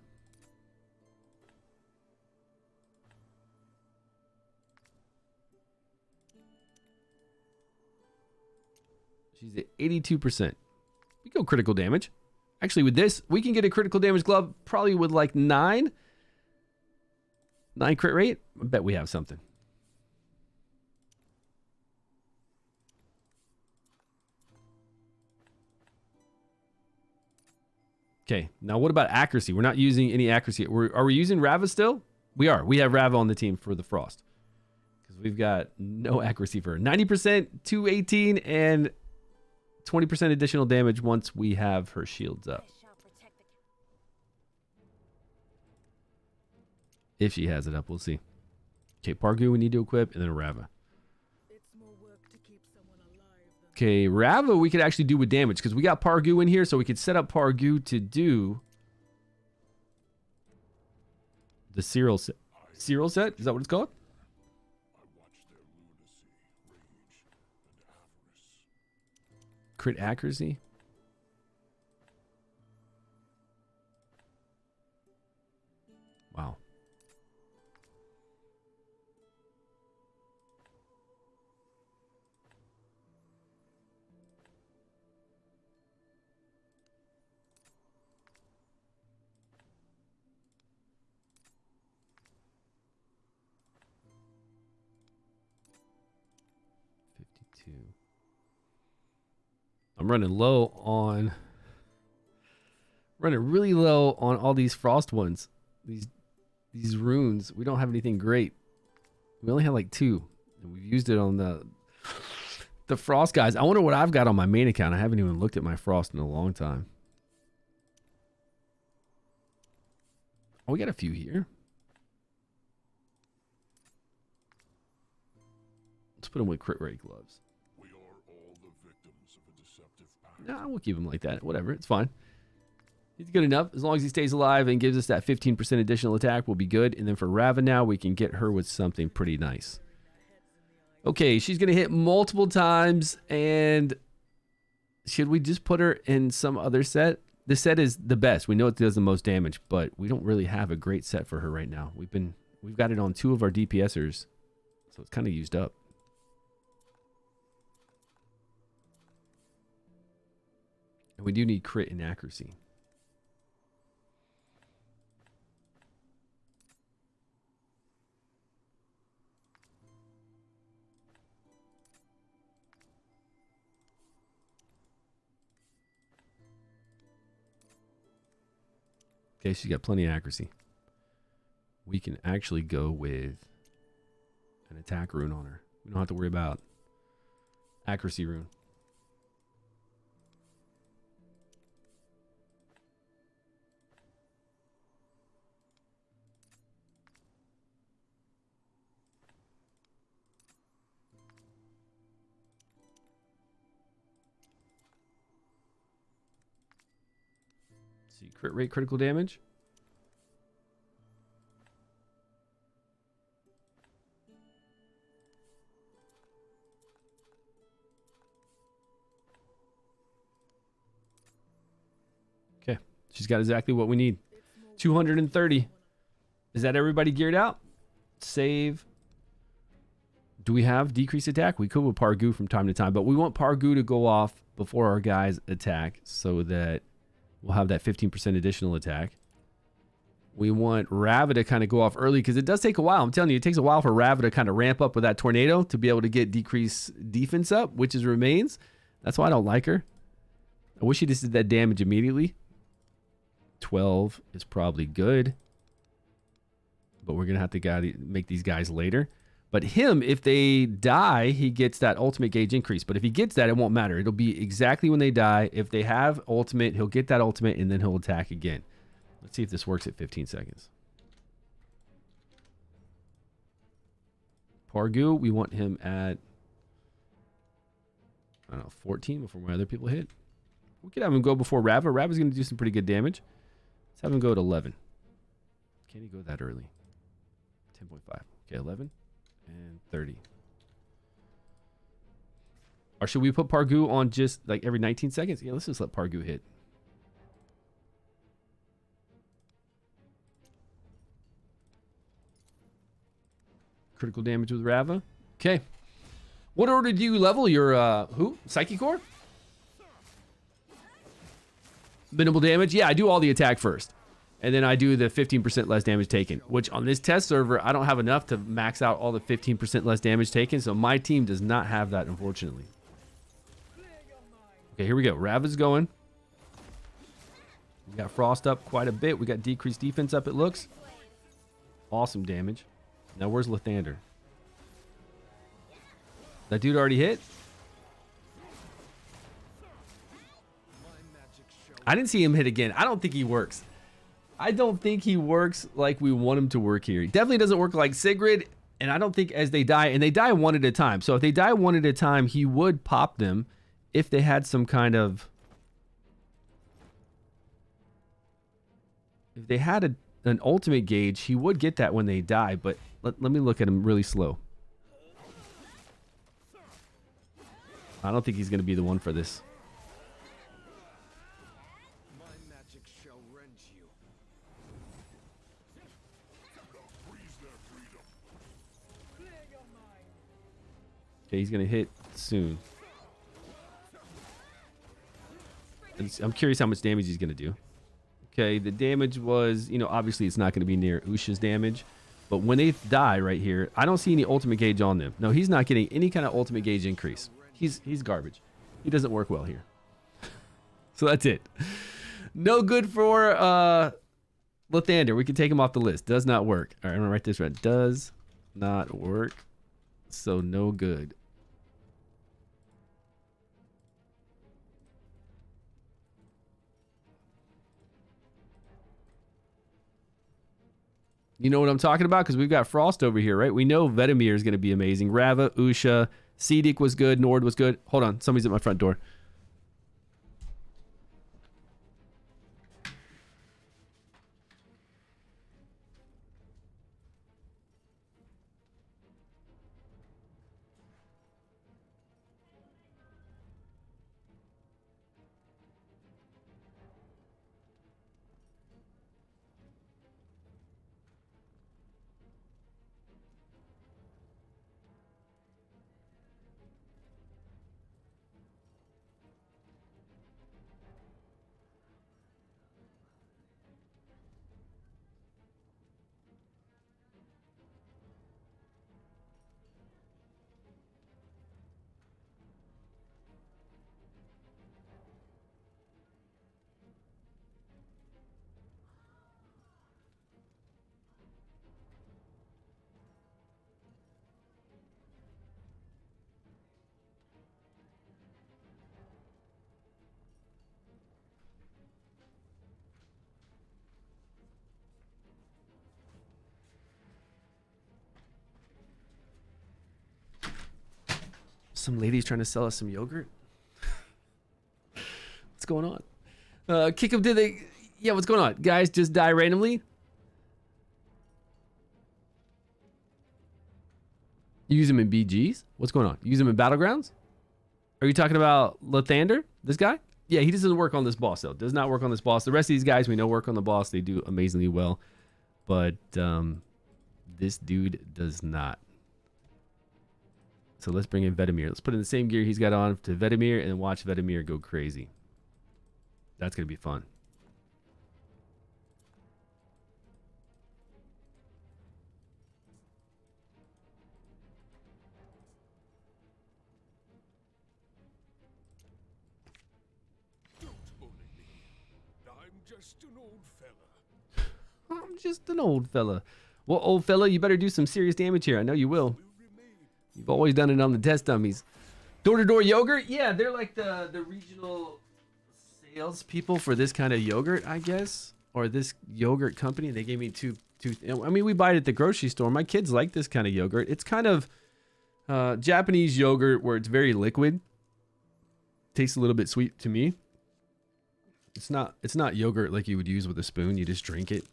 A: She's at 82%. We go critical damage. Actually, with this, we can get a critical damage glove probably with like 9 crit rate. I bet we have something. Okay, now what about accuracy? We're not using any accuracy. Are we using Rava still? We are. We have Rava on the team for the Frost. Because we've got no accuracy for her. 90%, 218, and 20% additional damage once we have her shields up.
E: I shall protect the
A: If she has it up, we'll see. Okay, Pargu we need to equip, and then Rava.
C: It's more work to keep someone alive than
A: Okay, Rava we could actually do with damage, because we got Pargu in here, so we could set up Pargu to do the serial set. Serial set? Is that what it's called?
B: I watch their lunacy, rage, and avarice.
A: Crit accuracy. Wow. I'm running really low on all these frost ones. These runes. We don't have anything great. We only have like 2. And we've used it on the frost guys. I wonder what I've got on my main account. I haven't even looked at my frost in a long time. Oh, we got a few here. Let's put them with crit rate gloves.
B: We are all the victims of a deceptive pattern.
A: Nah, we'll keep him like that. Whatever. It's fine. He's good enough. As long as he stays alive and gives us that 15% additional attack, we'll be good. And then for Rava now, we can get her with something pretty nice. Okay, she's going to hit multiple times. And should we just put her in some other set? This set is the best. We know it does the most damage, but we don't really have a great set for her right now. We've got it on 2 of our DPSers, so it's kind of used up. And we do need crit and accuracy. Okay, she's got plenty of accuracy. We can actually go with an attack rune on her. We don't have to worry about accuracy rune. See, crit rate, critical damage. Okay, she's got exactly what we need. 230. Is that everybody geared out? Save. Do we have decreased attack? We could with Pargu from time to time, but we want Pargu to go off before our guys attack so that we'll have that 15% additional attack. We want Rava to kind of go off early because it does take a while. I'm telling you, it takes a while for Rava to kind of ramp up with that tornado to be able to get decreased defense up, which is remains. That's why I don't like her. I wish she just did that damage immediately. 12 is probably good, but we're going to have to make these guys later. But him, if they die, he gets that ultimate gauge increase. But if he gets that, it won't matter. It'll be exactly when they die. If they have ultimate, he'll get that ultimate, and then he'll attack again. Let's see if this works at 15 seconds. Pargu, we want him at, I don't know, 14 before my other people hit. We could have him go before Rava. Rava's going to do some pretty good damage. Let's have him go at 11. Can't he go that early? 10.5. Okay, 11 and 30. Or should we put Pargu on just like every 19 seconds? Yeah, let's just let Pargu hit. Critical damage with Rava. Okay. What order do you level your, who? Psyche Core? Minimal damage? Yeah, I do all the attack first. And then I do the 15% less damage taken, which on this test server, I don't have enough to max out all the 15% less damage taken. So my team does not have that, unfortunately. Okay, here we go. Rava's going. We got Frost up quite a bit. We got decreased defense up, it looks. Awesome damage. Now, where's Lathander? That dude already hit? I didn't see him hit again. I don't think he works. I don't think he works like we want him to work here. He definitely doesn't work like Sigrid, and I don't think as they die, and they die one at a time. So if they die one at a time, he would pop them if they had some kind of... If they had an ultimate gauge, he would get that when they die, but let me look at him really slow. I don't think he's going to be the one for this. Okay, he's going to hit soon. I'm curious how much damage he's going to do. Okay, the damage was, you know, obviously it's not going to be near Usha's damage. But when they die right here, I don't see any ultimate gauge on them. No, he's not getting any kind of ultimate gauge increase. He's garbage. He doesn't work well here. So that's it. No good for Lathander. We can take him off the list. Does not work. All right, I'm going to write this right. Does not work. So no good. You know what I'm talking about? Because we've got Frost over here, right? We know Vetemir is going to be amazing. Rava, Usha, Seediq was good. Nord was good. Hold on. Somebody's at my front door. Some lady's trying to sell us some yogurt. What's going on? Kick him to the... Yeah, what's going on? Guys just die randomly? You use them in BGs? What's going on? You use them in Battlegrounds? Are you talking about Lathander? This guy? Yeah, he doesn't work on this boss, though. Does not work on this boss. The rest of these guys we know work on the boss. They do amazingly well. But this dude does not. So let's bring in Vetemir. Let's put in the same gear he's got on to Vetemir and watch Vetemir go crazy. That's going to be fun.
B: Don't bully me. I'm just an old fella.
A: I'm just an old fella. Well, old fella, you better do some serious damage here. I know you will. You've always done it on the test dummies. Door-to-door yogurt? Yeah, they're like the regional sales people for this kind of yogurt, I guess. Or this yogurt company. They gave me two I mean, we buy it at the grocery store. My kids like this kind of yogurt. It's kind of Japanese yogurt where it's very liquid. Tastes a little bit sweet to me. It's not yogurt like you would use with a spoon. You just drink it.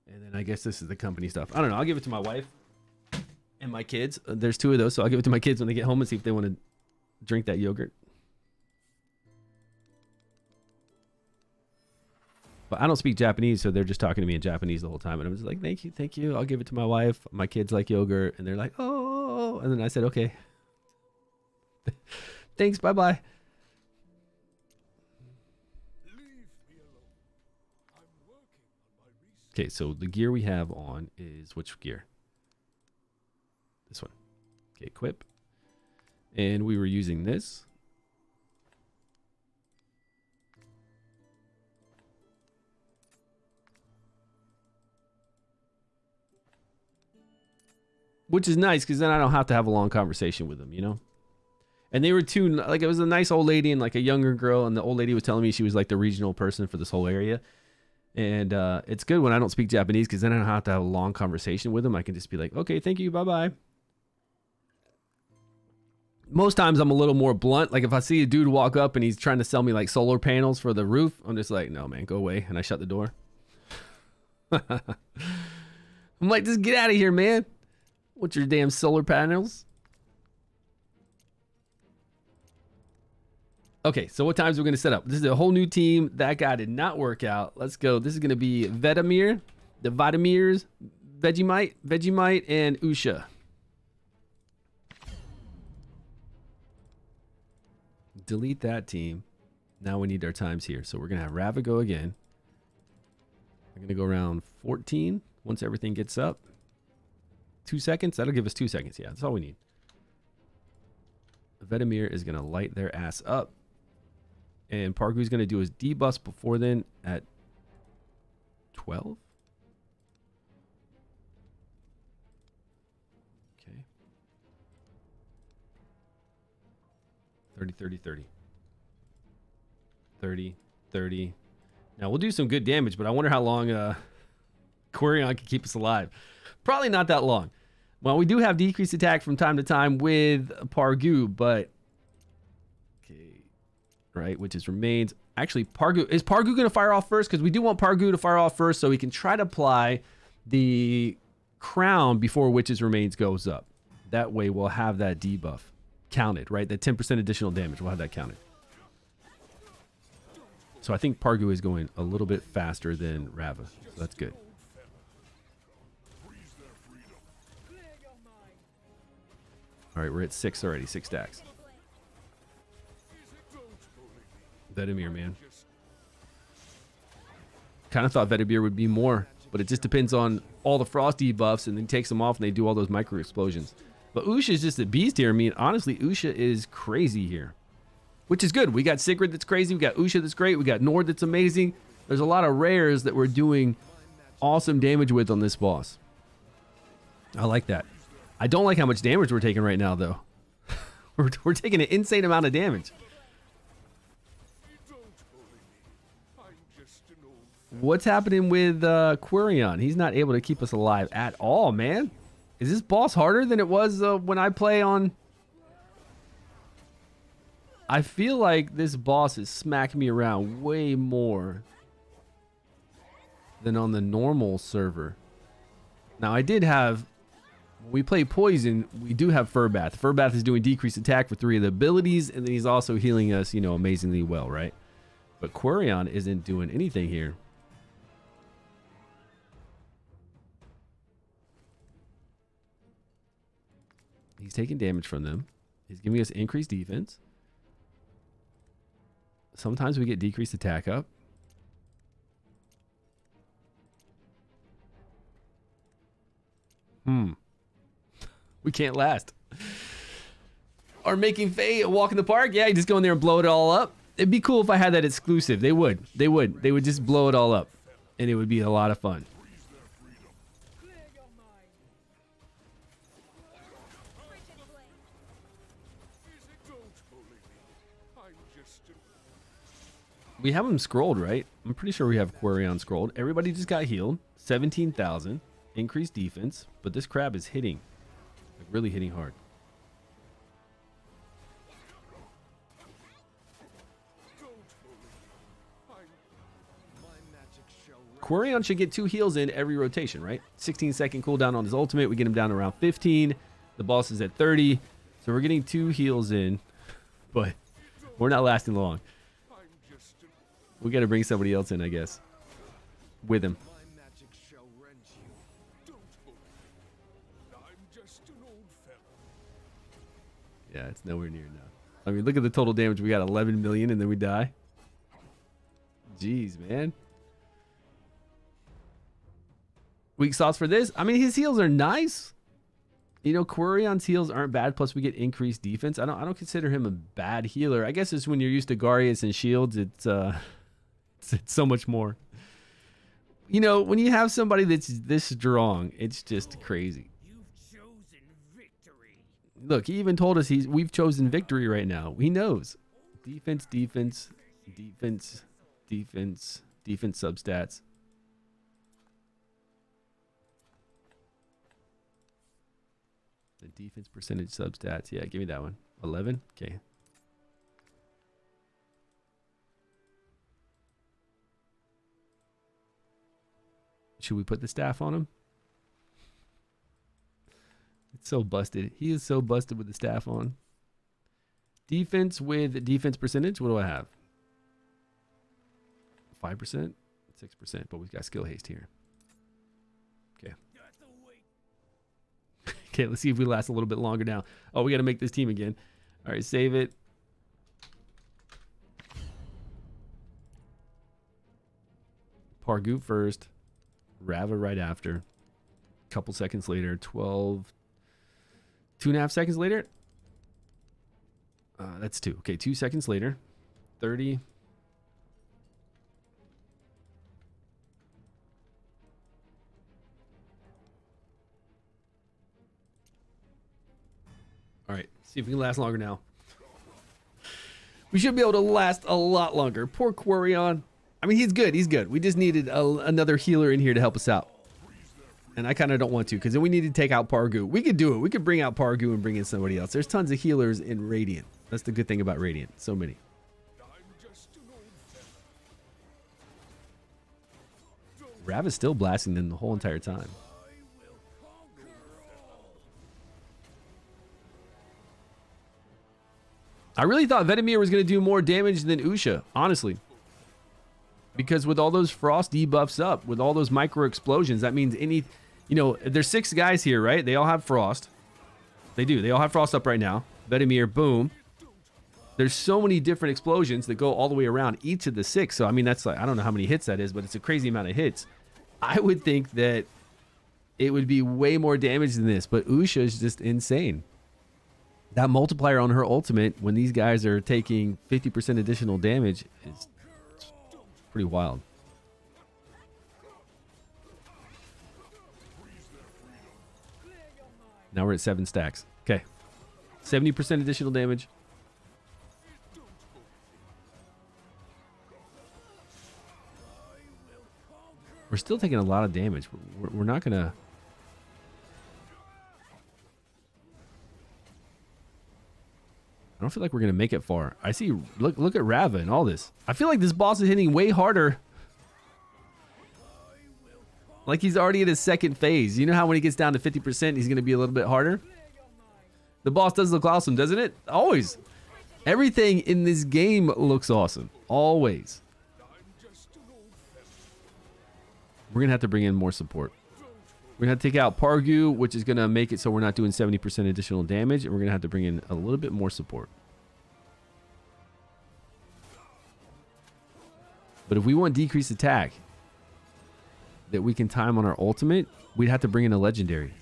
A: And then I guess this is the company stuff. I don't know. I'll give it to my wife and my kids. There's 2 of those, so I'll give it to my kids when they get home and see if they want to drink that yogurt. But I don't speak Japanese, so they're just talking to me in Japanese the whole time. And I'm just like, thank you. I'll give it to my wife. My kids like yogurt. And they're like, oh. And then I said, okay. Thanks, bye-bye. Okay, so the gear we have on is which gear? This one. Okay, equip. And we were using this. Which is nice because then I don't have to have a long conversation with them, you know? And they were two, like it was a nice old lady and like a younger girl. And the old lady was telling me she was like the regional person for this whole area. And it's good when I don't speak Japanese because then I don't have to have a long conversation with them. I can just be like, okay, thank you, bye-bye. Most times I'm a little more blunt. Like if I see a dude walk up and he's trying to sell me like solar panels for the roof, I'm just like, no, man, go away. And I shut the door. I'm like, just get out of here, man. What's your damn solar panels? Okay, so what times are we going to set up? This is a whole new team. That guy did not work out. Let's go. This is going to be Vetemir, the Vitamirs, Vegemite, and Usha. Delete that team. Now we need our times here. So we're going to have Rava go again. We're going to go around 14 once everything gets up. 2 seconds? That'll give us 2 seconds. Yeah, that's all we need. Vetemir is going to light their ass up. And Pargu's going to do his debuffs before then at 12. Okay. 30, 30, 30. 30, 30. Now we'll do some good damage, but I wonder how long Quirion can keep us alive. Probably not that long. Well, we do have decreased attack from time to time with Pargu, but okay, right, which is remains. Actually, is Pargu going to fire off first? Because we do want Pargu to fire off first so we can try to apply the crown before Witch's Remains goes up. That way we'll have that debuff counted, right? That 10% additional damage, we'll have that counted. So I think Pargu is going a little bit faster than Rava, so that's good. All right, we're at 6 already, 6 stacks. Vetemir, man. Kind of thought Vetemir would be more, but it just depends on all the frost debuffs, and then takes them off, and they do all those micro explosions. But Usha is just a beast here. I mean, honestly, Usha is crazy here, which is good. We got Sigrid that's crazy. We got Usha that's great. We got Nord that's amazing. There's a lot of rares that we're doing awesome damage with on this boss. I like that. I don't like how much damage we're taking right now, though. we're taking an insane amount of damage. What's happening with Quirion? He's not able to keep us alive at all, man. Is this boss harder than it was when I play on... I feel like this boss is smacking me around way more than on the normal server. Now, I did have... When we play Poison, we do have Furbath. Furbath is doing decreased attack for 3 of the abilities, and then he's also healing us, you know, amazingly well, right? But Quirion isn't doing anything here. He's taking damage from them. He's giving us increased defense. Sometimes we get decreased attack up. We can't last. Or making Faye a walk in the park. Yeah, you just go in there and blow it all up. It'd be cool if I had that exclusive. They would. They would just blow it all up. And it would be a lot of fun. We have him scrolled, right? I'm pretty sure we have Quarion scrolled. Everybody just got healed. 17,000. Increased defense. But this crab is hitting. Like really hitting hard. Quarion should get 2 heals in every rotation, right? 16-second cooldown on his ultimate. We get him down around 15. The boss is at 30. So we're getting 2 heals in. But we're not lasting long. We got to bring somebody else in, I guess. With him. Yeah, it's nowhere near enough. I mean, look at the total damage. We got 11 million and then we die. Jeez, man. Weak sauce for this. I mean, his heals are nice. You know, Quarion's heals aren't bad. Plus, we get increased defense. I don't consider him a bad healer. I guess it's when you're used to Garius and shields. It's so much more. You know, when you have somebody that's this strong, it's just crazy.
F: You've chosen victory.
A: Look, he even told us we've chosen victory right now. He knows. Defense, defense, defense, defense, defense substats. The defense percentage substats. Yeah, give me that one. 11? Okay. Should we put the staff on him? It's so busted. He is so busted with the staff on. Defense with defense percentage. What do I have? 5%? 6%. But we've got skill haste here. Okay. Okay, let's see if we last a little bit longer now. Oh, we got to make this team again. All right, save it. Pargoop first. Rava right after. Couple seconds later. 12. 2.5 seconds later. That's 2. Okay, 2 seconds later. 30. All right, see if we can last longer now. We should be able to last a lot longer. Poor Quarion. I mean, he's good. He's good. We just needed another healer in here to help us out. And I kind of don't want to because then we need to take out Pargu. We could do it. We could bring out Pargu and bring in somebody else. There's tons of healers in Radiant. That's the good thing about Radiant. So many. Rav is still blasting them the whole entire time. I really thought Vetemir was going to do more damage than Usha, honestly. Because with all those frost debuffs up, with all those micro explosions, that means there's 6 guys here, right? They all have frost. They do. They all have frost up right now. Vetemir, boom. There's so many different explosions that go all the way around each of the 6. So, I mean, that's like, I don't know how many hits that is, but it's a crazy amount of hits. I would think that it would be way more damage than this, but Usha is just insane. That multiplier on her ultimate, when these guys are taking 50% additional damage, is pretty wild. Now we're at 7 stacks. Okay. 70% additional damage. We're still taking a lot of damage. We're not going to... I don't feel like we're going to make it far. I see... Look at Rava and all this. I feel like this boss is hitting way harder. Like he's already in his second phase. You know how when he gets down to 50%, he's going to be a little bit harder? The boss does look awesome, doesn't it? Always. Everything in this game looks awesome. Always. We're going to have to bring in more support. We're going to have to take out Pargu, which is going to make it so we're not doing 70% additional damage. And we're going to have to bring in a little bit more support. But if we want decreased attack that we can time on our ultimate, we'd have to bring in a legendary.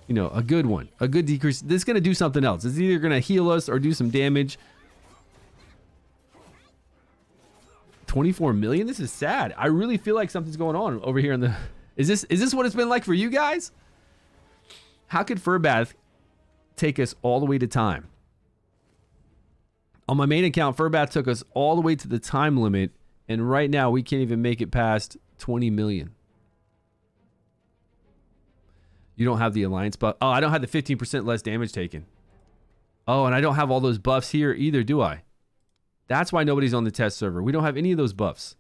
A: You know, a good one. A good decrease. This is going to do something else. It's either going to heal us or do some damage. 24 million? This is sad. I really feel like something's going on over here in the... Is this what it's been like for you guys? How could Furbath take us all the way to time? On my main account, Furbath took us all the way to the time limit, and right now we can't even make it past 20 million. You don't have the alliance buff. Oh, I don't have the 15% less damage taken. Oh, and I don't have all those buffs here either, do I? That's why nobody's on the test server. We don't have any of those buffs.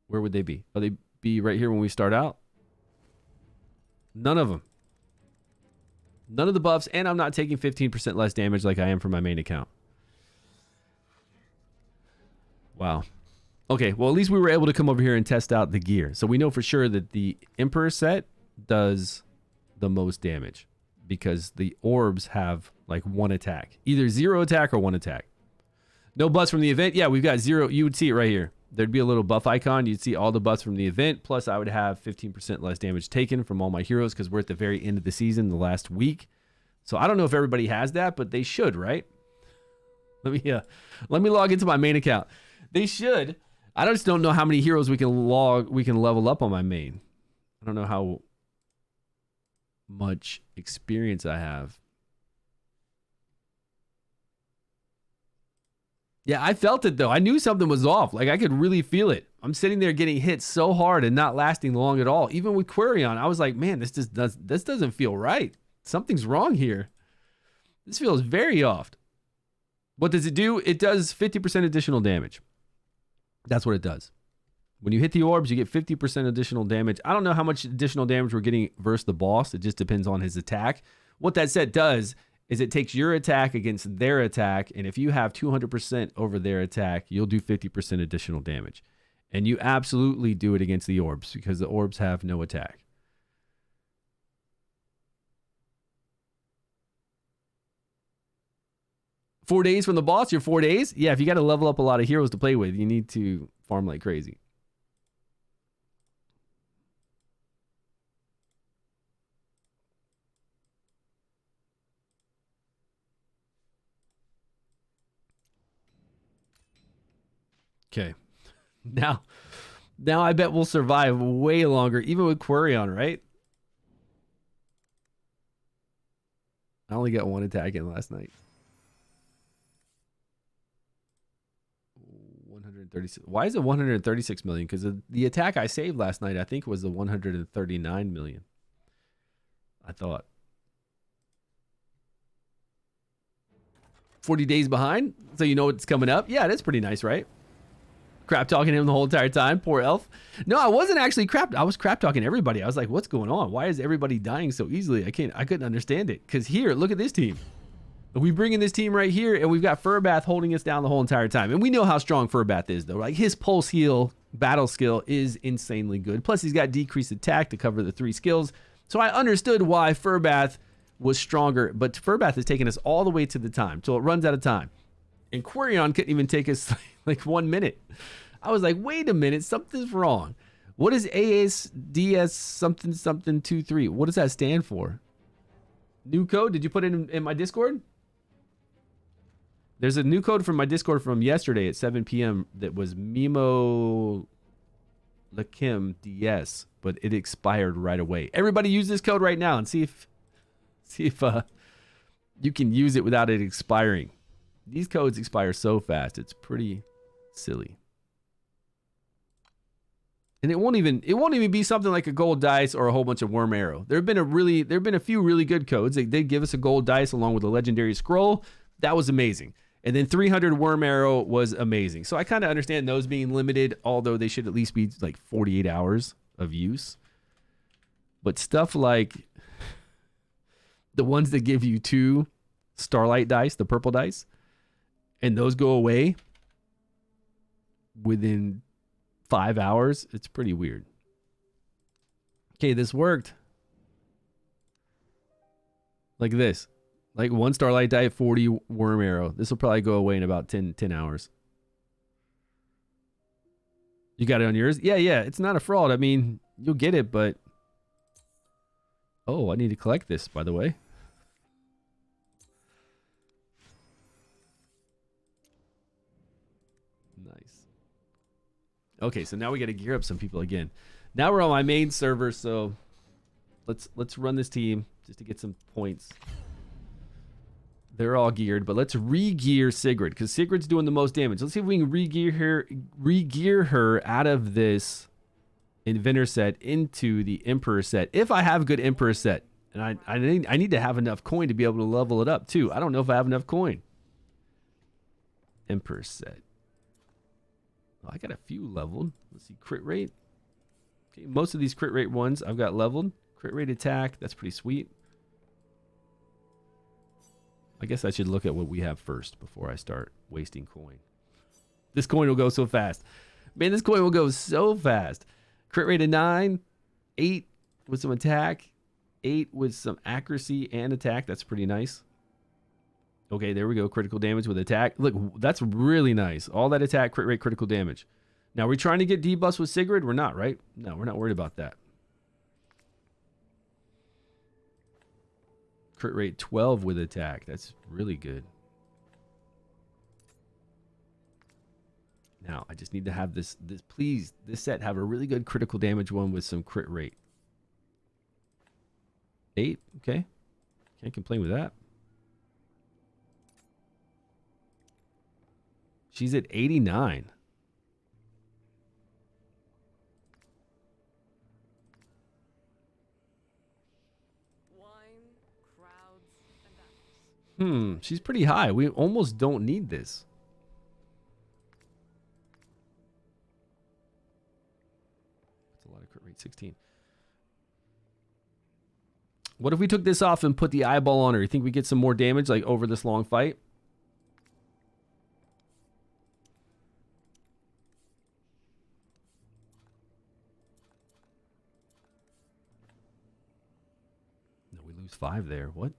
A: Where would they be? Are they be right here when we start out? None of them. None of the buffs, and I'm not taking 15% less damage like I am for my main account. Wow. Okay, well, at least we were able to come over here and test out the gear. So we know for sure that the Emperor set does the most damage because the orbs have like one attack. Either 0 attack or 1 attack. No buffs from the event. Yeah, we've got 0. You would see it right here. There'd be a little buff icon. You'd see all the buffs from the event. Plus, I would have 15% less damage taken from all my heroes because we're at the very end of the season, the last week. So I don't know if everybody has that, but they should, right? Let me log into my main account. They should. I just don't know how many heroes we can level up on my main. I don't know how much experience I have. Yeah, I felt it though. I knew something was off. Like I could really feel it. I'm sitting there getting hit so hard and not lasting long at all. Even with Quarion, I was like, man, this doesn't feel right. Something's wrong here. This feels very off. What does it do? It does 50% additional damage. That's what it does. When you hit the orbs, you get 50% additional damage. I don't know how much additional damage we're getting versus the boss. It just depends on his attack. What that set does is it takes your attack against their attack, and if you have 200% over their attack, you'll do 50% additional damage. And you absolutely do it against the orbs because the orbs have no attack. Four days from the boss, you're 4 days? Yeah, if you got to level up a lot of heroes to play with, you need to farm like crazy. Okay. Now I bet we'll survive way longer, even with Quarion, right? I only got 1 attack in last night. 136. Why is it 136 million? Because the attack I saved last night, I think, was the 139 million. I thought. 40 days behind, so you know what's coming up. Yeah, that's pretty nice, right? Crap talking him the whole entire time. Poor elf. No, I wasn't actually crap. I was crap talking everybody. I was like, what's going on? Why is everybody dying so easily? I couldn't understand it. Because here, look at this team. We bring in this team right here, and we've got Furbath holding us down the whole entire time. And we know how strong Furbath is, though. Like his pulse heal battle skill is insanely good. Plus, he's got decreased attack to cover the 3 skills. So I understood why Furbath was stronger. But Furbath has taken us all the way to the time, till it runs out of time. And Quarion couldn't even take us like 1 minute. I was like, wait a minute, something's wrong. What is ASDS something 23? What does that stand for? New code? Did you put it in my Discord? There's a new code from my Discord from yesterday at 7 p.m. that was Mimo Lakim DS, but it expired right away. Everybody use this code right now and see if you can use it without it expiring. These codes expire so fast. It's pretty silly. And it won't even be something like a gold dice or a whole bunch of worm arrow. There have been a few really good codes. They give us a gold dice along with a legendary scroll. That was amazing. And then 300 worm arrow was amazing. So I kind of understand those being limited, although they should at least be like 48 hours of use. But stuff like the ones that give you 2 starlight dice, the purple dice, and those go away within 5 hours, it's pretty weird. Okay, this worked. Like this. Like 1 starlight die, 40 worm arrow. This will probably go away in about 10 hours. You got it on yours? Yeah. It's not a fraud. I mean, you'll get it, but... Oh, I need to collect this, by the way. Nice. Okay, so now we got to gear up some people again. Now we're on my main server, so Let's run this team just to get some points. They're all geared, but let's re-gear Sigrid because Sigrid's doing the most damage. Let's see if we can re-gear her out of this Inventor set into the Emperor set. If I have a good Emperor set, and I need to have enough coin to be able to level it up too. I don't know if I have enough coin. Emperor set. Oh, I got a few leveled. Let's see, crit rate. Okay, most of these crit rate ones I've got leveled. Crit rate attack, that's pretty sweet. I guess I should look at what we have first before I start wasting coin. This coin will go so fast. Man, this coin will go so fast. Crit rate of 9, 8 with some attack, 8 with some accuracy and attack. That's pretty nice. Okay, there we go. Critical damage with attack. Look, that's really nice. All that attack, crit rate, critical damage. Now, are we trying to get debuffs with Sigrid? We're not, right? No, we're not worried about that. Crit rate 12 with attack. That's really good. Now, I just need to have this please, this set have a really good critical damage one with some crit rate. 8, okay. Can't complain with that. She's at 89. She's pretty high. We almost don't need this. That's a lot of crit rate, 16. What if we took this off and put the eyeball on her? You think we get some more damage like over this long fight? No, we lose 5 there. What?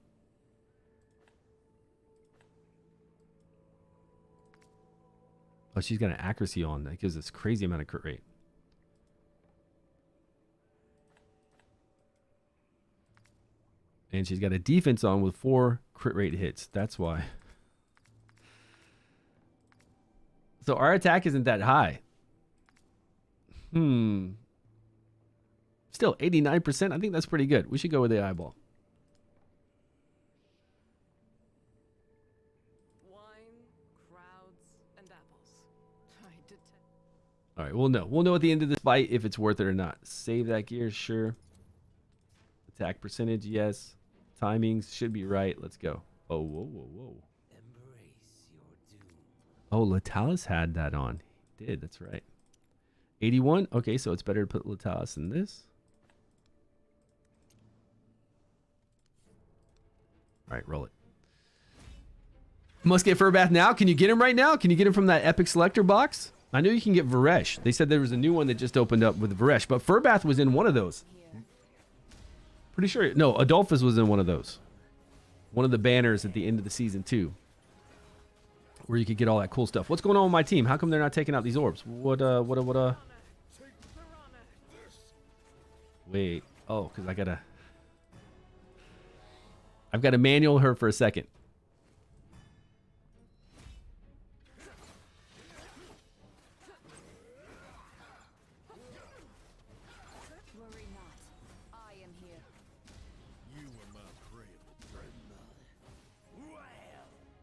A: Oh, she's got an accuracy on. That gives us crazy amount of crit rate. And she's got a defense on with 4 crit rate hits. That's why. So our attack isn't that high. Still 89%. I think that's pretty good. We should go with the eyeball. All right, we'll know. We'll know at the end of this fight if it's worth it or not. Save that gear, sure. Attack percentage, yes. Timings should be right. Let's go. Oh, whoa, whoa, whoa.
F: Embrace your doom.
A: Oh, Latalis had that on. He did, that's right. 81. Okay, so it's better to put Latalis in this. All right, roll it. Must get Furbath now. Can you get him right now? Can you get him from that Epic Selector box? I know you can get Varesh. They said there was a new one that just opened up with Varesh, but Furbath was in one of those. Pretty sure. No, Adolphus was in one of those. One of the banners at the end of the season 2. Where you could get all that cool stuff. What's going on with my team? How come they're not taking out these orbs? What? Wait. Oh, because I've got to manual her for a second.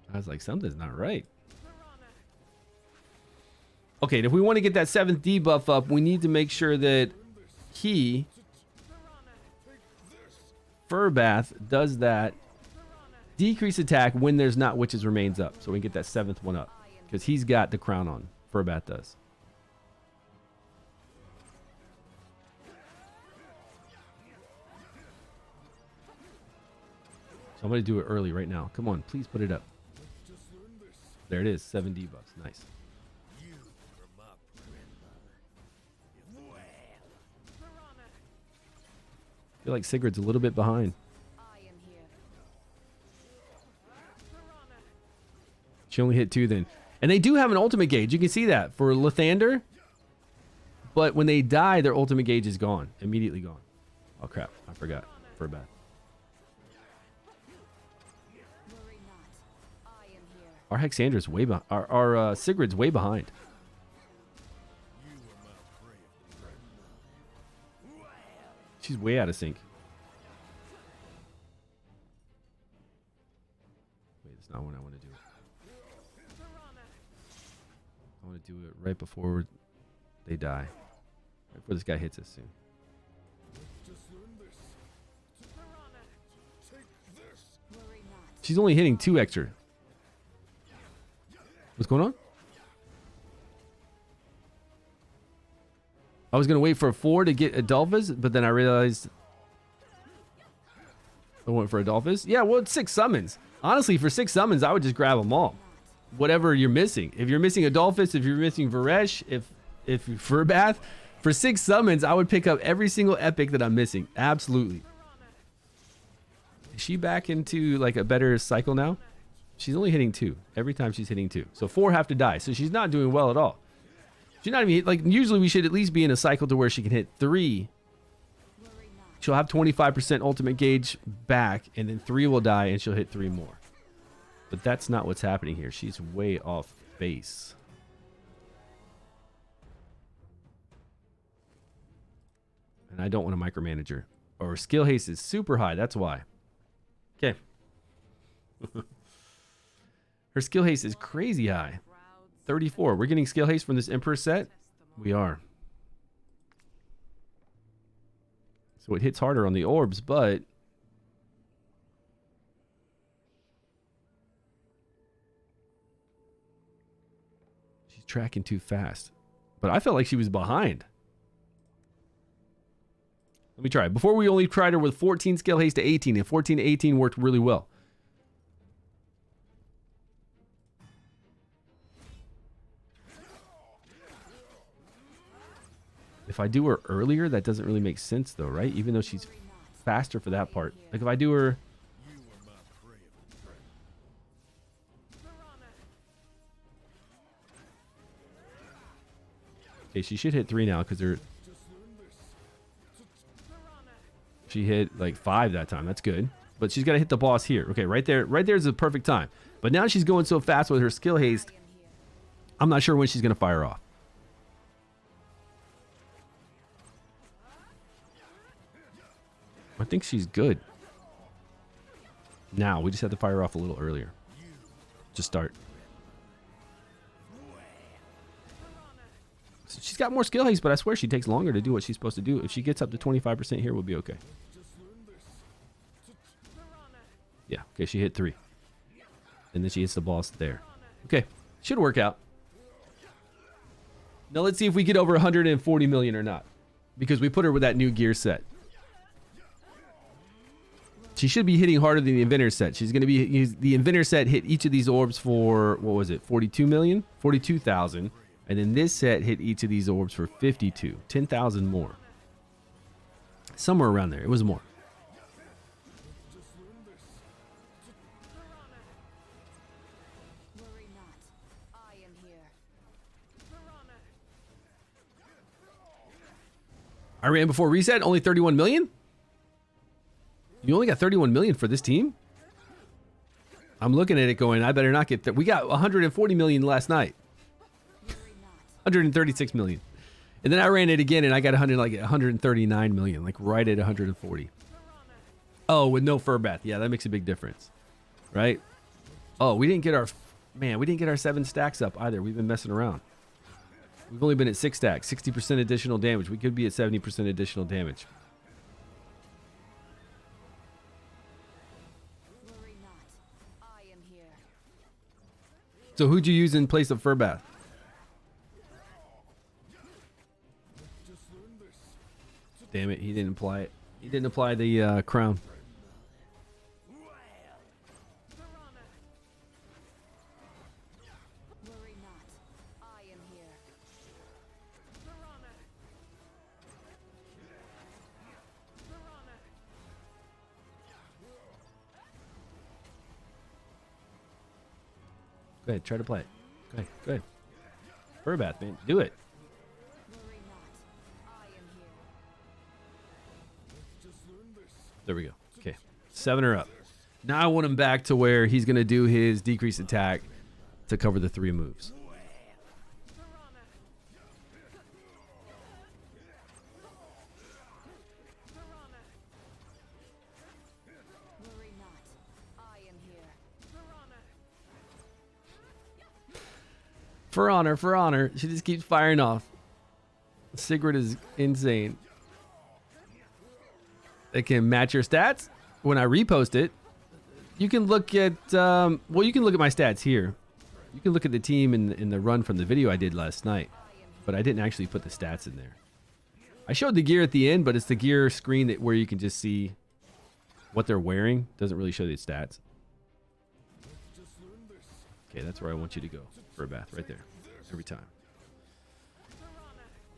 A: I was like, something's not right. Okay, and if we want to get that 7th debuff up, we need to make sure that Furbath does that decrease attack when there's not Witch's Remains up. So we can get that 7th one up. Because he's got the crown on. Furbath does. So I'm going to do it early right now. Come on, please put it up. There it is, 7 debuffs. Nice. I feel like Sigurd's a little bit behind. She only hit 2 then. And they do have an ultimate gauge. You can see that for Lathander. But when they die, their ultimate gauge is gone. Immediately gone. Oh, crap. I forgot. Furbath. Our Hexandra's way behind. Our Sigrid's way behind. She's way out of sync. not when I want to do it. I want to do it right before they die. Right before this guy hits us soon. She's only hitting 2 extra. What's going on? I was going to wait for a 4 to get Adolphus, but then I realized I went for Adolphus. Yeah, well, it's 6 summons. Honestly, for 6 summons, I would just grab them all. Whatever you're missing. If you're missing Adolphus, if you're missing Varesh, if Furbath, for 6 summons, I would pick up every single epic that I'm missing. Absolutely. Is she back into like a better cycle now? She's only hitting 2. Every time she's hitting 2. So 4 have to die. So she's not doing well at all. She's not even like, usually we should at least be in a cycle to where she can hit 3. She'll have 25% ultimate gauge back, and then 3 will die, and she'll hit 3 more. But that's not what's happening here. She's way off base. And I don't want to micromanage her. Or her skill haste is super high. That's why. Okay. Her skill haste is crazy high. 34. We're getting skill haste from this Emperor set? We are. So it hits harder on the orbs, but she's tracking too fast. But I felt like she was behind. Let me try. Before we only tried her with 14 skill haste to 18, and 14 to 18 worked really well. If I do her earlier, that doesn't really make sense though, right? Even though she's faster for that part. Like if I do her... Okay, she should hit 3 now because they're... She hit like 5 that time. That's good. But she's got to hit the boss here. Okay, right there. Right there is the perfect time. But now she's going so fast with her skill haste, I'm not sure when she's going to fire off. I think she's good. Now, we just have to fire off a little earlier. Just start. So she's got more skill haste, but I swear she takes longer to do what she's supposed to do. If she gets up to 25% here, we'll be okay. Yeah, okay, she hit 3. And then she hits the boss there. Okay, should work out. Now let's see if we get over 140 million or not. Because we put her with that new gear set. She should be hitting harder than the Inventor set. She's going to be... The Inventor set hit each of these orbs for... What was it? 42 million? 42,000. And then this set hit each of these orbs for 52. 10,000 more. Somewhere around there. It was more.
E: Worry not. I am here.
A: I ran before reset. Only 31 million? You only got 31 million for this team? I'm looking at it going, I better not get that. We got 140 million last night. 136 million. And then I ran it again and I got 139 million, like right at 140. Oh, with no Furbath. Yeah, that makes a big difference. Right? Oh, we didn't get our... Man, we didn't get our 7 stacks up either. We've been messing around. We've only been at 6 stacks. 60% additional damage. We could be at 70% additional damage. So who'd you use in place of Furbath? Damn it, he didn't apply it. He didn't apply the crown.
E: Worry not. I am here.
A: Go ahead, try to play it. Go ahead, go ahead. Furbath, man, do it.
E: Worry not. I am here.
A: There we go. Okay, 7 are up. Now I want him back to where he's going to do his decreased attack to cover the 3 moves.
E: Worry not. I am here.
A: For honor, for honor. She just keeps firing off. Sigrid is insane. It can match your stats. When I repost it, you can look at, well, you can look at my stats here. You can look at the team in the run from the video I did last night, but I didn't actually put the stats in there. I showed the gear at the end, but it's the gear screen that where you can just see what they're wearing. Doesn't really show the stats. Okay, that's where I want you to go for a bath, right there, every time.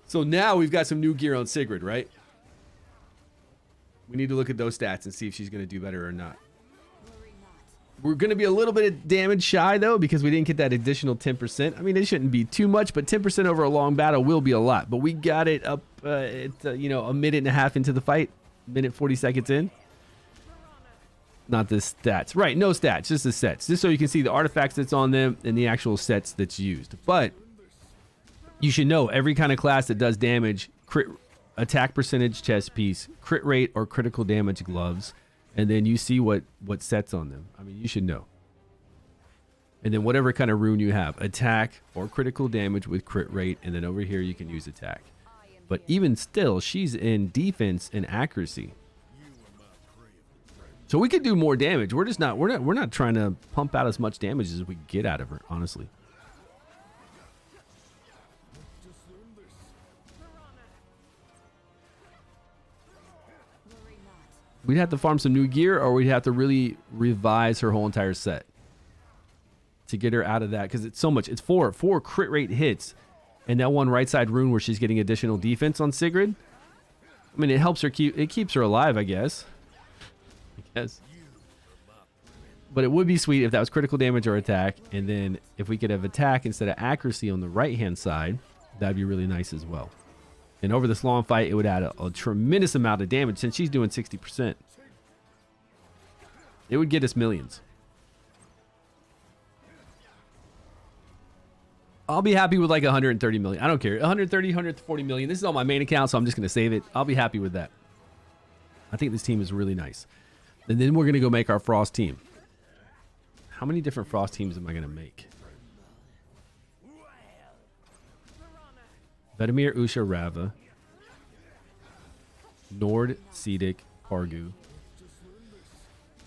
A: So now we've got some new gear on Sigrid, right? We need to look at those stats and see if she's going to do better or not. We're going to be a little bit of damage shy, though, because we didn't get that additional 10%. I mean, it shouldn't be too much, but 10% over a long battle will be a lot. But we got it up at, you know, a minute and a half into the fight. Minute 40 seconds in. Not the stats. Right, no stats, just the sets. Just so you can see the artifacts that's on them and the actual sets that's used. But you should know every kind of class that does damage, crit, attack percentage chest piece, crit rate or critical damage gloves, and then you see what sets on them. I mean, you should know. And then whatever kind of rune you have, attack or critical damage with crit rate, and then over here you can use attack. But even still, she's in defense and accuracy. So we could do more damage. We're not trying to pump out as much damage as we get out of her, honestly. We'd have to farm some new gear, or we'd have to really revise her whole entire set to get her out of that, because it's so much. It's four crit rate hits, and that one right side rune where she's getting additional defense on Sigrid. I mean, it helps her keeps her alive, I guess. But it would be sweet if that was critical damage or attack, and then if we could have attack instead of accuracy on the right hand side, that'd be really nice as well. And over this long fight, it would add a tremendous amount of damage since she's doing 60%. It would get us millions. I'll be happy with like 130 million. I don't care. 130, 140 million. This is on my main account, so I'm just going to save it. I'll be happy with that. I think this team is really nice. And then we're going to go make our Frost team. How many different Frost teams am I going to make? Vedemir, Usha, Rava, Nord, Cedic, Kargu.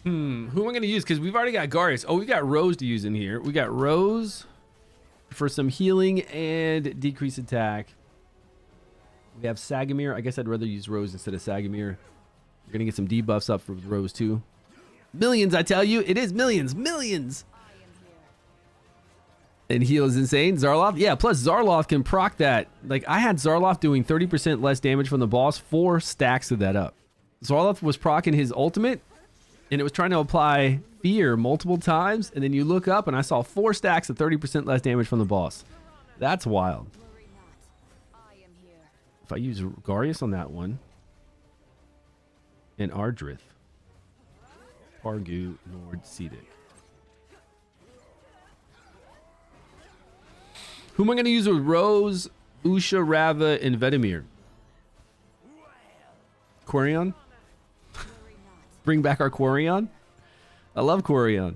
A: Who am I going to use? Because we've already got Garius. Oh, we got Rose to use in here. We got Rose for some healing and decreased attack. We have Sagamir. I guess I'd rather use Rose instead of Sagamir. We're going to get some debuffs up for Rose too. Millions, I tell you. It is millions. Millions. And heal is insane. Zarloth. Yeah, plus Zarloth can proc that. Like, I had Zarloth doing 30% less damage from the boss. 4 stacks of that up. Zarloth was proccing his ultimate, and it was trying to apply fear multiple times. And then you look up, and I saw 4 stacks of 30% less damage from the boss. That's wild. If I use Garius on that one, and Ardrith, Kargu, Nord, Cedic. Who am I going to use with Rose, Usha, Rava, and Vedemir? Quarion? Bring back our Quarion? I love Quarion.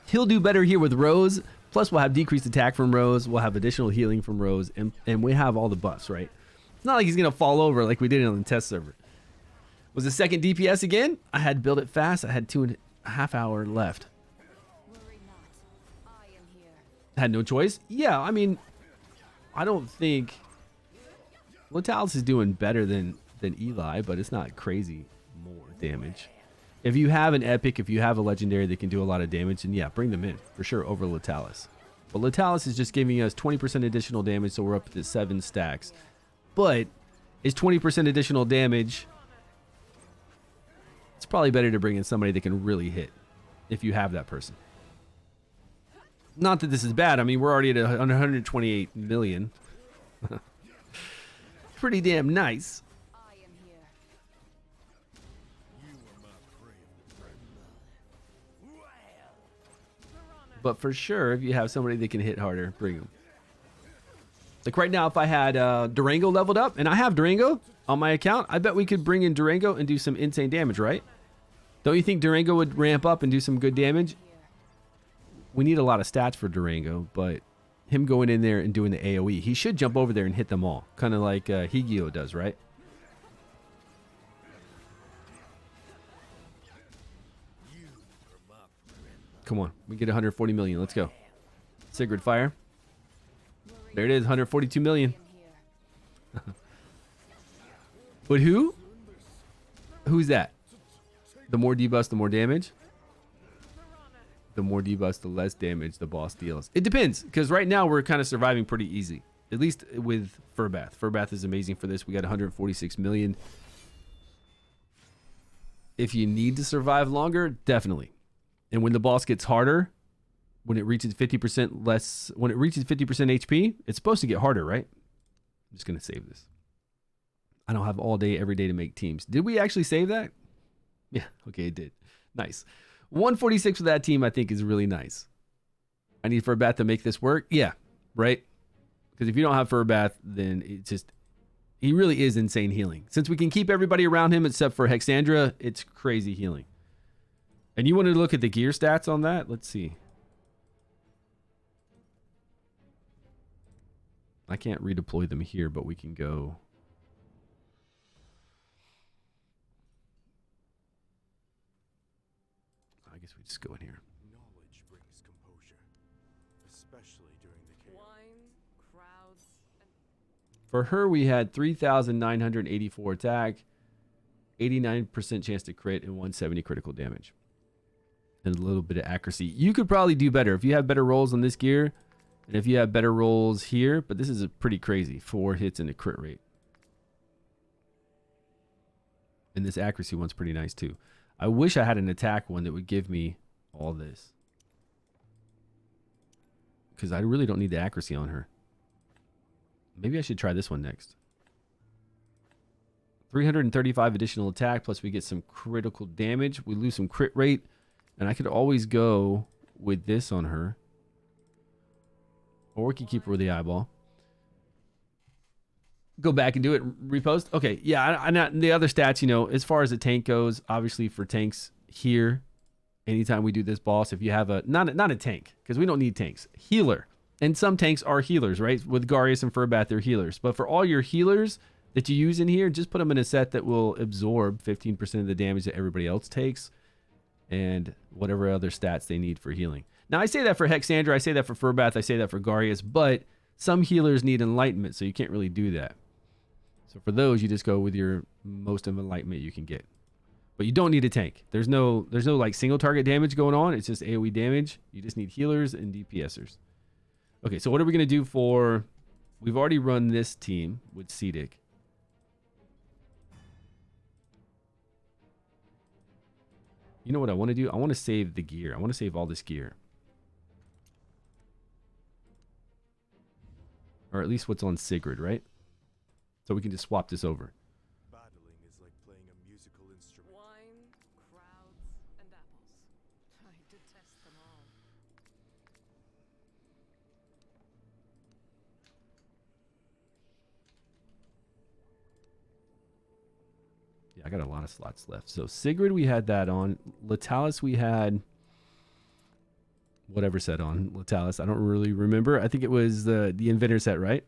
A: He'll do better here with Rose. Plus, we'll have decreased attack from Rose. We'll have additional healing from Rose. And we have all the buffs, right? It's not like he's going to fall over like we did on the test server. Was the second DPS again? I had build it fast. I had 2.5 hours left. Had no choice. Yeah, I mean, I don't think Latalis is doing better than Eli, but it's not crazy more damage. If you have an epic, if you have a legendary that can do a lot of damage, then yeah, bring them in for sure over Latalis. But Latalis is just giving us 20% additional damage, so we're up to 7 stacks. But is 20% additional damage? It's probably better to bring in somebody that can really hit if you have that person. Not that this is bad. I mean, we're already at 128 million. Pretty damn nice. But for sure, if you have somebody that can hit harder, bring them. Like right now, if I had Durango leveled up, and I have Durango on my account, I bet we could bring in Durango and do some insane damage, right? Don't you think Durango would ramp up and do some good damage? We need a lot of stats for Durango, but him going in there and doing the AoE. He should jump over there and hit them all, kind of like Higio does, right? Come on, we get 140 million. Let's go. Sigrid fire. There it is, 142 million. But who? Who's that? The more debuffs, the more damage. The more debuffs, the less damage the boss deals. It depends, because right now we're kind of surviving pretty easy. At least with Furbath. Furbath is amazing for this. We got 146 million. If you need to survive longer, definitely. And when the boss gets harder, when it reaches 50% less, when it reaches 50% HP, it's supposed to get harder, right? I'm just going to save this. I don't have all day, every day to make teams. Did we actually save that? Yeah, okay, it did. Nice. 146 for that team, I think, is really nice. I need Furbath to make this work. Yeah, right? Because if you don't have Furbath, then it's just, he really is insane healing. Since we can keep everybody around him except for Hexandra, it's crazy healing. And you want to look at the gear stats on that? Let's see. I can't redeploy them here, but we can go. I guess we just go in here.
B: Knowledge brings composure, especially during the chaos.
C: Wine, crowds, and
A: For her, we had 3,984 attack, 89% chance to crit, and 170 critical damage. And a little bit of accuracy. You could probably do better if you have better rolls on this gear, and if you have better rolls here, but this is a pretty crazy. 4 hits and a crit rate. And this accuracy one's pretty nice too. I wish I had an attack one that would give me all this. Because I really don't need the accuracy on her. Maybe I should try this one next. 335 additional attack, plus we get some critical damage. We lose some crit rate. And I could always go with this on her. Or we could keep her with the eyeball. Go back and do it. Repost. Okay, yeah. And the other stats, you know, as far as the tank goes, obviously for tanks here, anytime we do this boss, if you have a, not a tank, because we don't need tanks, healer. And some tanks are healers, right? With Garius and Furbath, they're healers. But for all your healers that you use in here, just put them in a set that will absorb 15% of the damage that everybody else takes. And whatever other stats they need for healing. Now, I say that for Hexandra, I say that for Furbath, I say that for Garius, but some healers need enlightenment, so you can't really do that. So for those, you just go with your most of enlightenment you can get. But you don't need a tank. There's no like single target damage going on. It's just AoE damage. You just need healers and DPSers. Okay, so what are we going to do for... We've already run this team with Cedic. You know what I want to do? I want to save the gear. I want to save all this gear. Or at least what's on Sigrid, right? So we can just swap this over.
B: Battling is like playing a musical instrument.
C: wine, crowds, and apples. I detest them all.
A: Yeah, I got a lot of slots left. So Sigrid, we had that on. Latalis, we had whatever set on Latalis. I don't really remember. I think it was the Inventor set, right?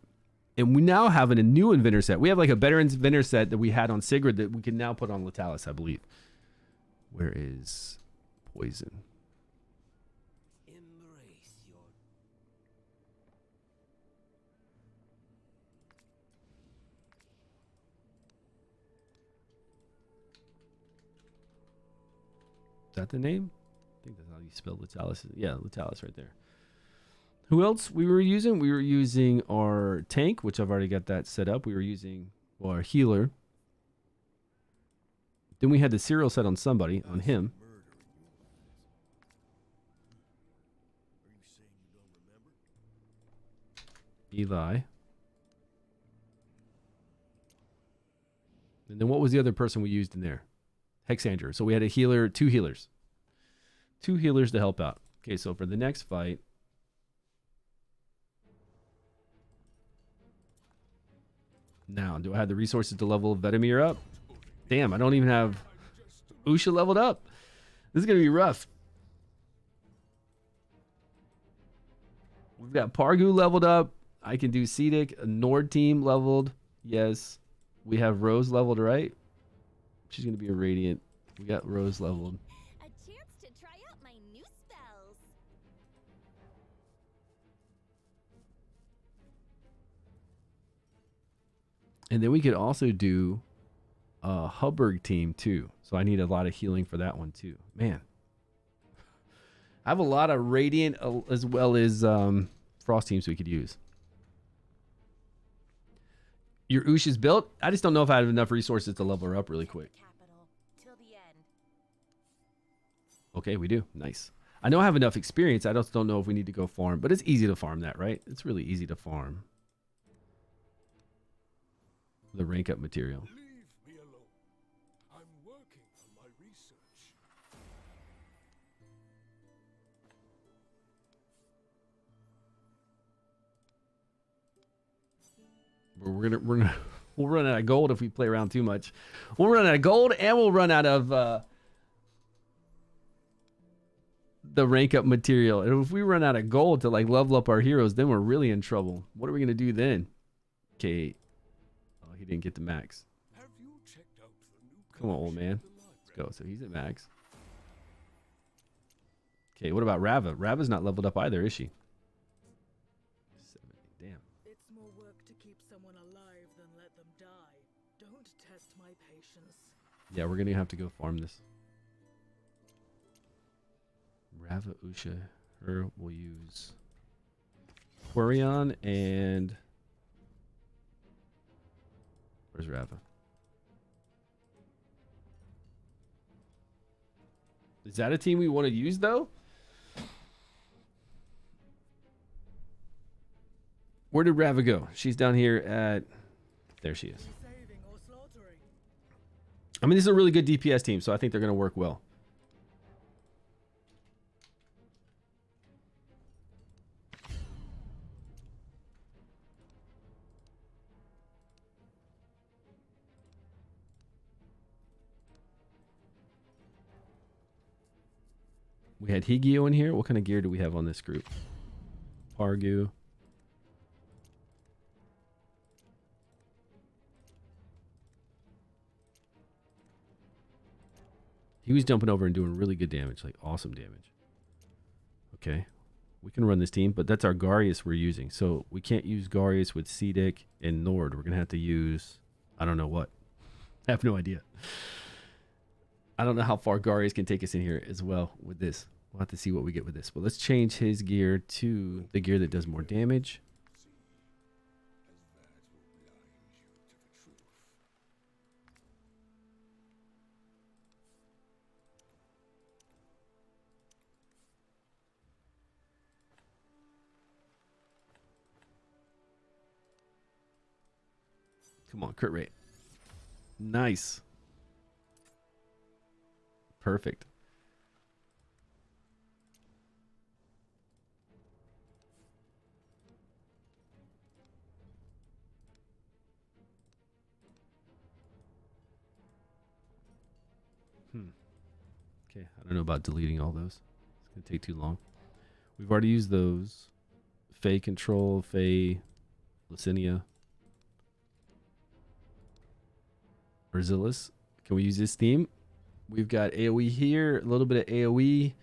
A: And we now have a new Inventor set. We have like a better Inventor set that we had on Sigrid that we can now put on Latalis, I believe. Where is Poison?
F: Embrace your
A: Is that the name? I think that's how you spell Latalis. Yeah, Latalis right there. Who else we were using? We were using our tank, which I've already got that set up. We were using our healer. Then we had the serial set on somebody, on him. Eli. And then what was the other person we used in there? Hexandra. So we had a healer, 2 healers. 2 healers to help out. Okay, so for the next fight. Now, do I have the resources to level Vetemir up? Damn, I don't even have Usha leveled up. This is going to be rough. We've got Pargu leveled up. I can do Cedic. A Nord team leveled. Yes. We have Rose leveled, right? She's going to be a Radiant. We got Rose leveled.
E: A chance to try out my new spells.
A: And then we could also do a Hubberg team too. So I need a lot of healing for that one too. Man. I have a lot of Radiant as well as Frost teams we could use. Your Oosh is built. I just don't know if I have enough resources to level her up really quick.
E: Capital till the end.
A: Okay, we do. Nice. I know I have enough experience. I just don't know if we need to go farm. But it's easy to farm that, right? It's really easy to farm. The rank up material.
B: Leave me alone. I'm working on my research.
A: We'll run out of gold if we play around too much. We'll run out of gold and we'll run out of the rank up material. And if we run out of gold to like level up our heroes, then we're really in trouble. What are we gonna do then? Okay. Oh, he didn't get the max.
B: Have you checked out the new
A: Come on, old
B: collection
A: man.
B: at the
A: Let's go.
B: library?
A: So he's at max. Okay, what about Rava? Rava's not leveled up either, is she? 70. Damn.
C: It's more work to keep someone alive than let them die. Don't test my patience.
A: Yeah, we're gonna have to go farm this. Rava Usha. Her will use Quarion and where's Rava? Is that a team we want to use though? Where did Rava go? She's down here at there she is.
C: Saving or slaughtering.
A: I mean, this is a really good DPS team, so I think they're going to work well. We had Higio in here. What kind of gear do we have on this group? Pargu. He was jumping over and doing really good damage, like awesome damage. Okay. We can run this team, but that's our Garius we're using. So we can't use Garius with Cedic and Nord. We're going to have to use, I don't know what. I have no idea. I don't know how far Garius can take us in here as well with this. We'll have to see what we get with this. But let's change his gear to the gear that does more damage. Come on, crit rate. Nice. Perfect. Okay, I don't know about deleting all those. It's going to take too long. We've already used those. Fey Control, Fey, Licinia. Brazillus. Can we use this theme? We've got AoE here, a little bit of AoE,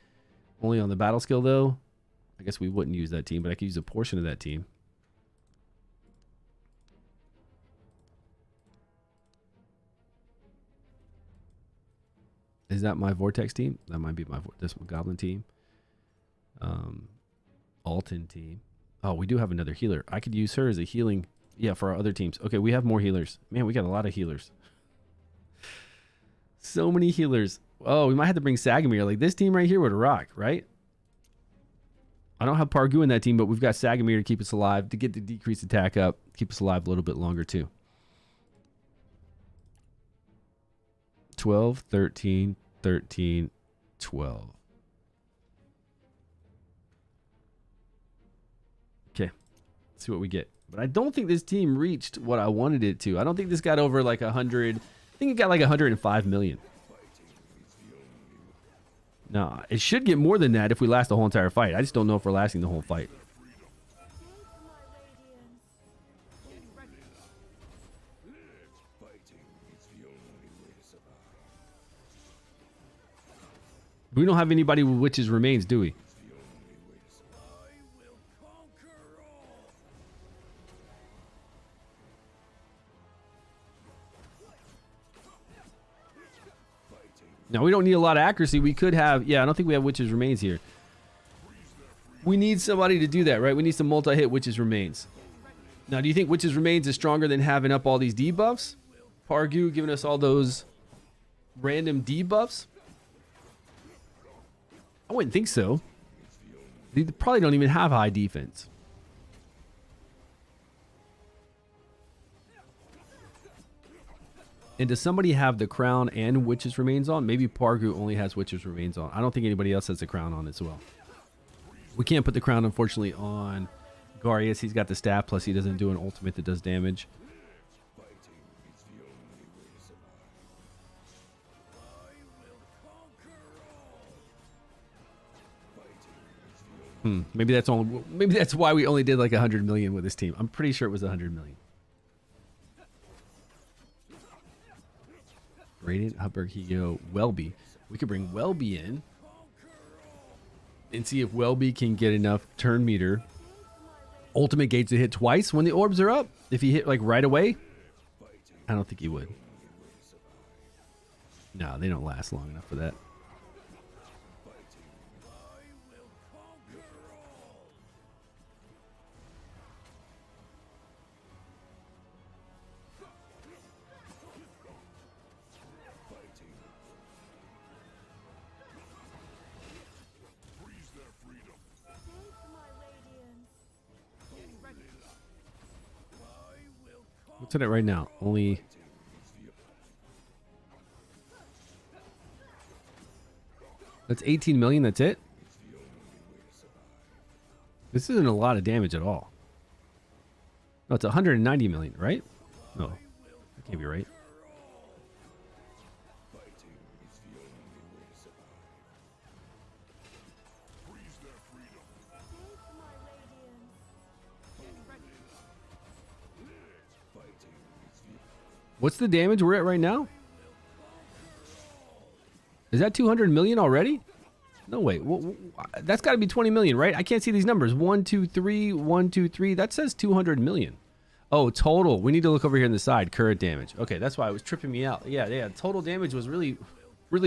A: only on the battle skill though. I guess we wouldn't use that team, but I could use a portion of that team. Is that my Vortex team? That might be my this Goblin team. Alton team. Oh, we do have another healer. I could use her as a healing. Yeah, for our other teams. Okay, we have more healers. Man, we got a lot of healers. So many healers. Oh, we might have to bring Sagamir. Like this team right here would rock, right? I don't have Pargu in that team, but we've got Sagamir to keep us alive, to get the decreased attack up, keep us alive a little bit longer too. 12, 13, 13, 12. Okay, let's see what we get. But I don't think this team reached what I wanted it to. I don't think this got over like 100. I think it got like 105 million. No, it should get more than that if we last the whole entire fight. I just don't know if we're lasting the whole fight. We don't have anybody with Witch's Remains, do we? Now, we don't need a lot of accuracy. We could have... Yeah, I don't think we have Witch's Remains here. We need somebody to do that, right? We need some multi-hit Witch's Remains. Now, do you think Witch's Remains is stronger than having up all these debuffs? Pargu giving us all those random debuffs? I wouldn't think so. They probably don't even have high defense. And does somebody have the crown and Witch's Remains on? Maybe Pargu only has Witch's Remains on. I don't think anybody else has the crown on as well. We can't put the crown, unfortunately, on Garius. He's got the staff, plus he doesn't do an ultimate that does damage. Maybe that's why we only did like 100 million with this team. I'm pretty sure it was 100 million. Radiant, Hubberg, Higo, Welby. We could bring Welby in and see if Welby can get enough turn meter. Ultimate gates to hit twice when the orbs are up. If he hit like right away, I don't think he would. No, they don't last long enough for that. What's in it right now? Only... That's 18 million, that's it? This isn't a lot of damage at all. No, it's 190 million, right? No, that can't be right. What's the damage we're at right now? Is that 200 million already? No, wait. That's got to be 20 million, right? I can't see these numbers. 1, 2, 3, 1, 2, 3. That says 200 million. Oh, total. We need to look over here on the side. Current damage. Okay, that's why it was tripping me out. Yeah. Total damage was really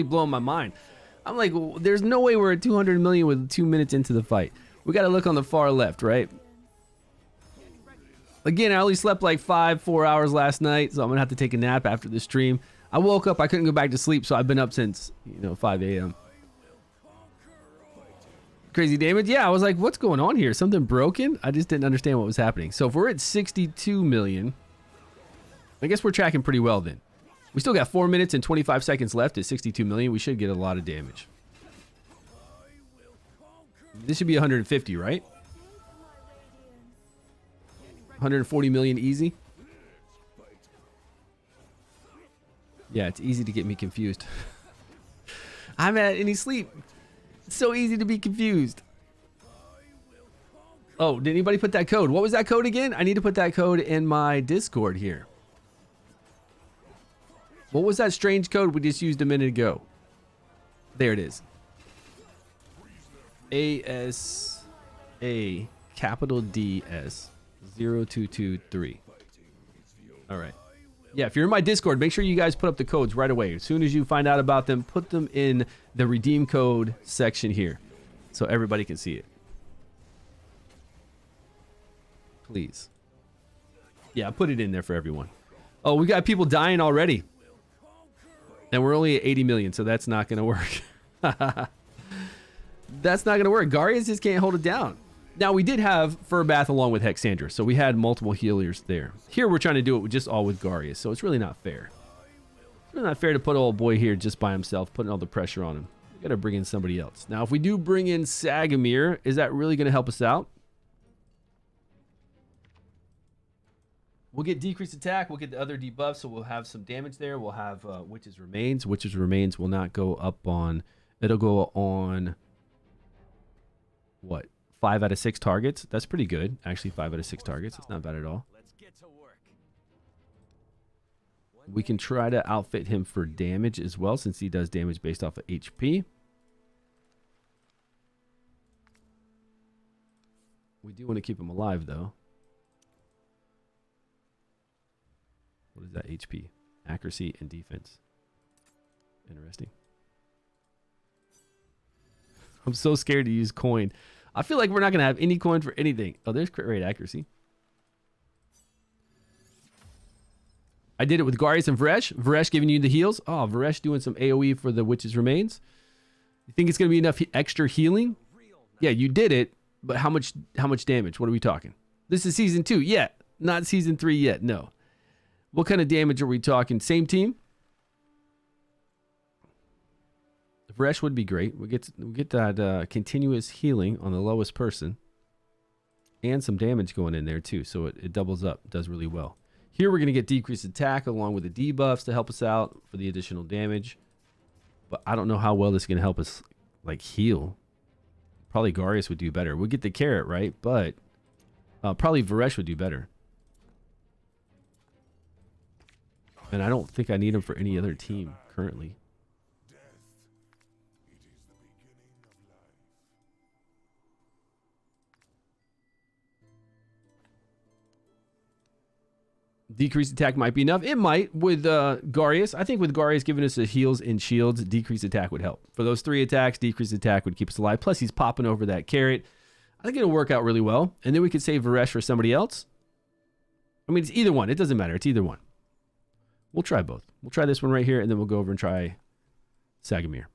A: blowing my mind. I'm like, there's no way we're at 200 million with 2 minutes into the fight. We got to look on the far left, right? Again, I only slept like 4 hours last night, so I'm going to have to take a nap after the stream. I woke up, I couldn't go back to sleep, so I've been up since, 5 a.m. Crazy damage? Yeah, I was like, what's going on here? Something broken? I just didn't understand what was happening. So if we're at 62 million, I guess we're tracking pretty well then. We still got 4 minutes and 25 seconds left at 62 million. We should get a lot of damage. This should be 150, right? 140 million easy. Yeah, it's easy to get me confused. I haven't had any sleep. It's so easy to be confused. Oh, did anybody put that code? What was that code again? I need to put that code in my Discord here. What was that strange code we just used a minute ago? There it is. ASA capital DS 0223. All right. Yeah, if you're in my Discord, make sure you guys put up the codes right away. As soon as you find out about them, put them in the redeem code section here so everybody can see it. Please. Yeah, put it in there for everyone. Oh, we got people dying already. And we're only at 80 million, so that's not going to work. That's not going to work. Garius just can't hold it down. Now, we did have Furbath along with Hexandra, so we had multiple healers there. Here, we're trying to do it with just all with Garius, so it's really not fair. It's really not fair to put old boy here just by himself, putting all the pressure on him. We got to bring in somebody else. Now, if we do bring in Sagamir, is that really going to help us out? We'll get decreased attack. We'll get the other debuffs, so we'll have some damage there. We'll have Witch's Remains. Witch's Remains will not go up on... It'll go on... What? 5 out of 6 targets. That's pretty good. Actually, 5 out of 6 targets. It's not bad at all.
F: Let's get to work.
A: We can try to outfit him for damage as well, since he does damage based off of HP. We do want to keep him alive, though. What is that? HP. Accuracy and defense. Interesting. I'm so scared to use coin. I feel like we're not going to have any coin for anything. Oh, there's crit rate accuracy. I did it with Garius and Varesh. Varesh giving you the heals. Oh, Varesh doing some AoE for the Witch's Remains. You think it's going to be enough extra healing? Yeah, you did it, but how much damage? What are we talking? This is season 2 yet. Not season 3 yet. No. What kind of damage are we talking? Same team? Varesh would be great. We get that continuous healing on the lowest person. And some damage going in there too. So it doubles up. Does really well. Here we're going to get decreased attack along with the debuffs to help us out for the additional damage. But I don't know how well this is going to help us like heal. Probably Garius would do better. We'll get the carrot, right? But probably Varesh would do better. And I don't think I need him for any other team currently. Decreased attack might be enough. It might with Garius. I think with Garius giving us the heals and shields, decreased attack would help. For those 3 attacks, decreased attack would keep us alive. Plus, he's popping over that carrot. I think it'll work out really well. And then we could save Varesh for somebody else. I mean, it's either one. It doesn't matter. It's either one. We'll try both. We'll try this one right here, and then we'll go over and try Sagamir.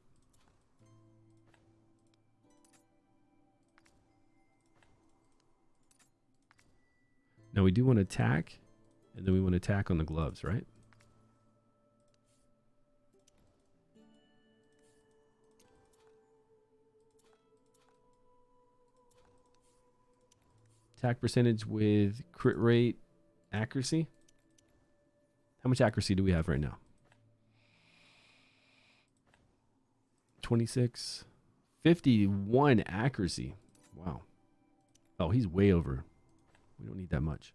A: Now, we do want to attack. And then we want to attack on the gloves, right? Attack percentage with crit rate accuracy. How much accuracy do we have right now? 26. 51 accuracy. Wow. Oh, he's way over. We don't need that much.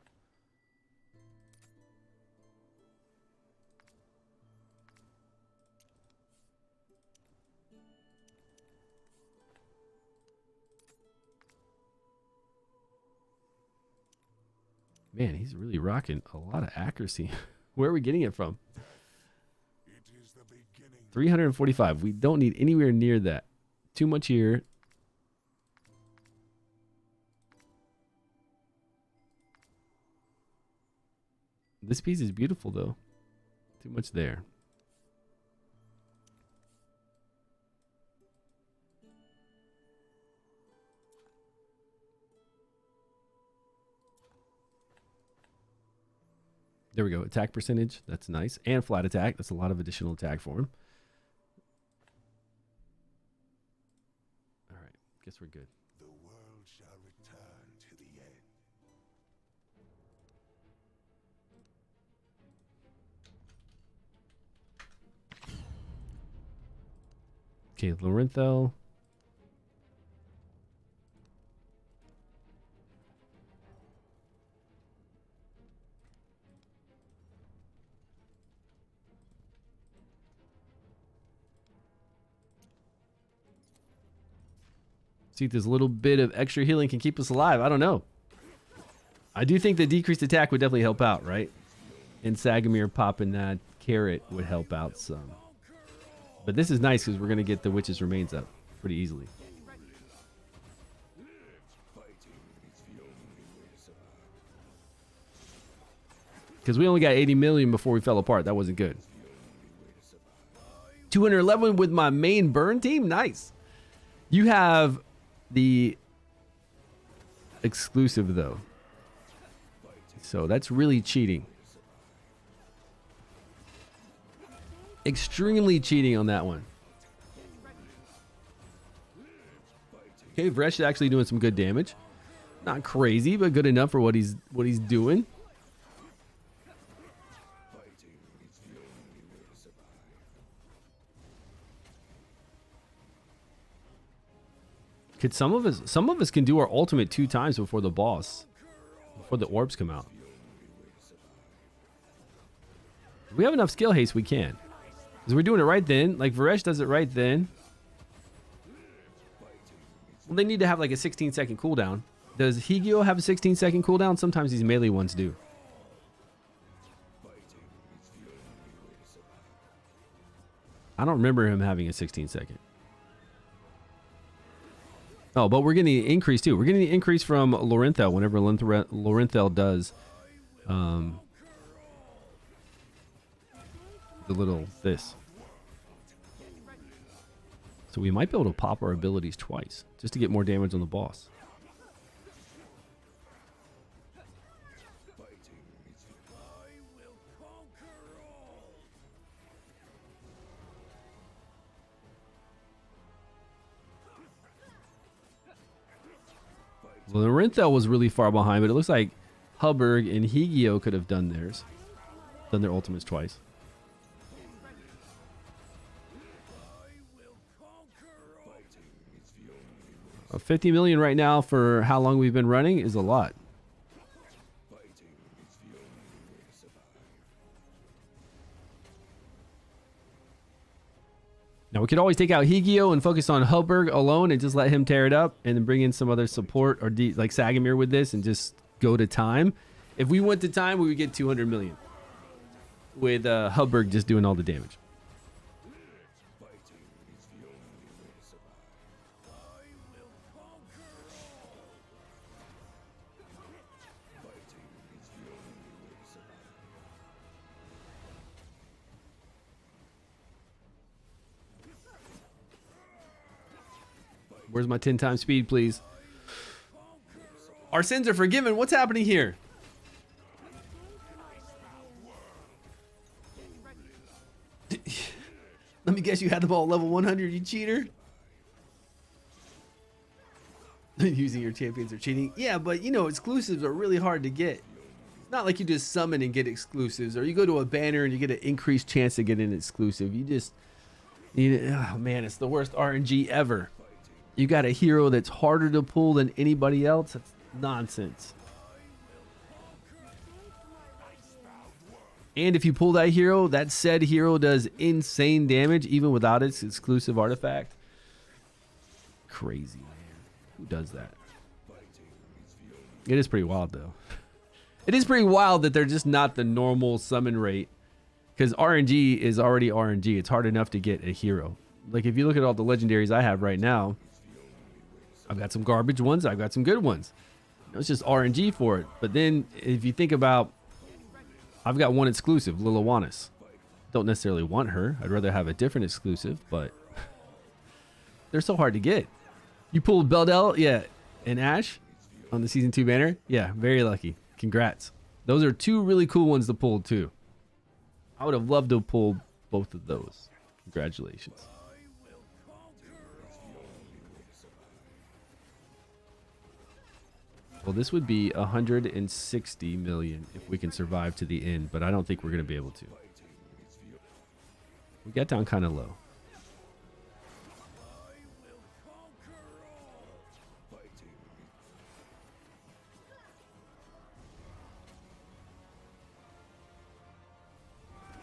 A: Man, he's really rocking a lot of accuracy. Where are we getting it from? 345. We don't need anywhere near that. Too much here. This piece is beautiful, though. Too much there. There we go. Attack percentage. That's nice. And flat attack. That's a lot of additional attack for him. All right. Guess we're good.
B: The world shall return to the end.
A: Okay, Lorenthal. See if this little bit of extra healing can keep us alive. I don't know. I do think the decreased attack would definitely help out, right? And Sagamir popping that carrot would help out some. But this is nice because we're going to get the Witch's Remains up pretty easily. Because we only got 80 million before we fell apart. That wasn't good. 211 with my main burn team. Nice. You have the exclusive, though. So that's really cheating. Extremely cheating on that one. Okay, Varesh is actually doing some good damage. Not crazy, but good enough for what he's doing. Could some of us can do our ultimate 2 times before the boss, before the orbs come out. If we have enough skill haste, we can. Because we're doing it right then. Like Varesh does it right then. Well, they need to have like a 16-second cooldown. Does Higio have a 16-second cooldown? Sometimes these melee ones do. I don't remember him having a 16-second. Oh, but we're getting the increase too. We're getting the increase from Lorenthal whenever Lorenthal does the little this. So we might be able to pop our abilities twice just to get more damage on the boss. Well, Lorenthal was really far behind, but it looks like Hubbard and Higio could have done theirs. Done their ultimates twice. 50 million right now for how long we've been running is a lot. Now we could always take out Higio and focus on Hubbard alone and just let him tear it up and then bring in some other support or like Sagamir with this and just go to time. If we went to time, we would get 200 million with Hubbard just doing all the damage. Where's my 10 times speed, please? Our sins are forgiven. What's happening here? Let me guess you had the ball at level 100, you cheater. Using your champions are cheating. Yeah, but you know, exclusives are really hard to get. It's not like you just summon and get exclusives, or you go to a banner and you get an increased chance to get an exclusive. You just need it. Oh man, it's the worst RNG ever. You got a hero that's harder to pull than anybody else. That's nonsense. And if you pull that hero, that said hero does insane damage even without its exclusive artifact. Crazy, man. Who does that? It is pretty wild, though. It is pretty wild that they're just not the normal summon rate. Because RNG is already RNG. It's hard enough to get a hero. Like, if you look at all the legendaries I have right now, I've got some garbage ones. I've got some good ones. It's just RNG for it. But then if you think about, I've got one exclusive, Liliwanis. Don't necessarily want her. I'd rather have a different exclusive, but they're so hard to get. You pulled Beldel, yeah, and Ash on the Season 2 banner. Yeah, very lucky. Congrats. Those are two really cool ones to pull, too. I would have loved to pull both of those. Congratulations. Well, this would be 160 million if we can survive to the end, but I don't think we're going to be able to. We got down kind of low.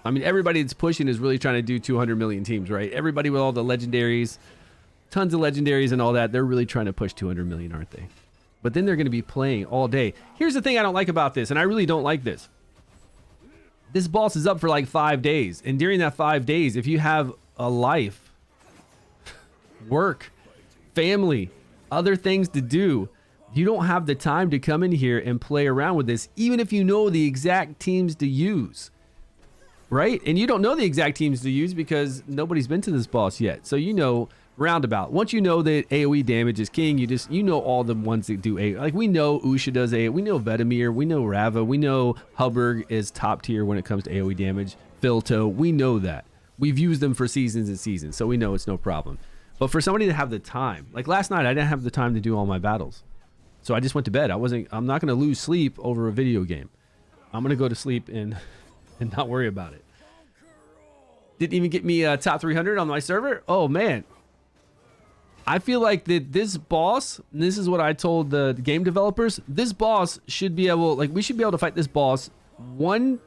A: I mean, everybody that's pushing is really trying to do 200 million teams, right? Everybody with all the legendaries, tons of legendaries and all that, they're really trying to push 200 million, aren't they? But then they're going to be playing all day. Here's the thing I don't like about this, and I really don't like this. This boss is up for like 5 days. And during that 5 days, if you have a life, work, family, other things to do, you don't have the time to come in here and play around with this, even if you know the exact teams to use. Right? And you don't know the exact teams to use because nobody's been to this boss yet. So you know roundabout. Once you know that AoE damage is king, you know all the ones that do AoE. Like we know Usha does AoE, we know Vetemir, we know Rava, we know Hubbard is top tier when it comes to AoE damage. Filto, we know that. We've used them for seasons and seasons, so we know it's no problem. But for somebody to have the time, like last night, I didn't have the time to do all my battles. So I just went to bed. I'm not gonna lose sleep over a video game. I'm gonna go to sleep and not worry about it. Didn't even get me top 300 on my server. Oh man. I feel like that this boss, and this is what I told the game developers, this boss should be able, like we should be able to fight this boss one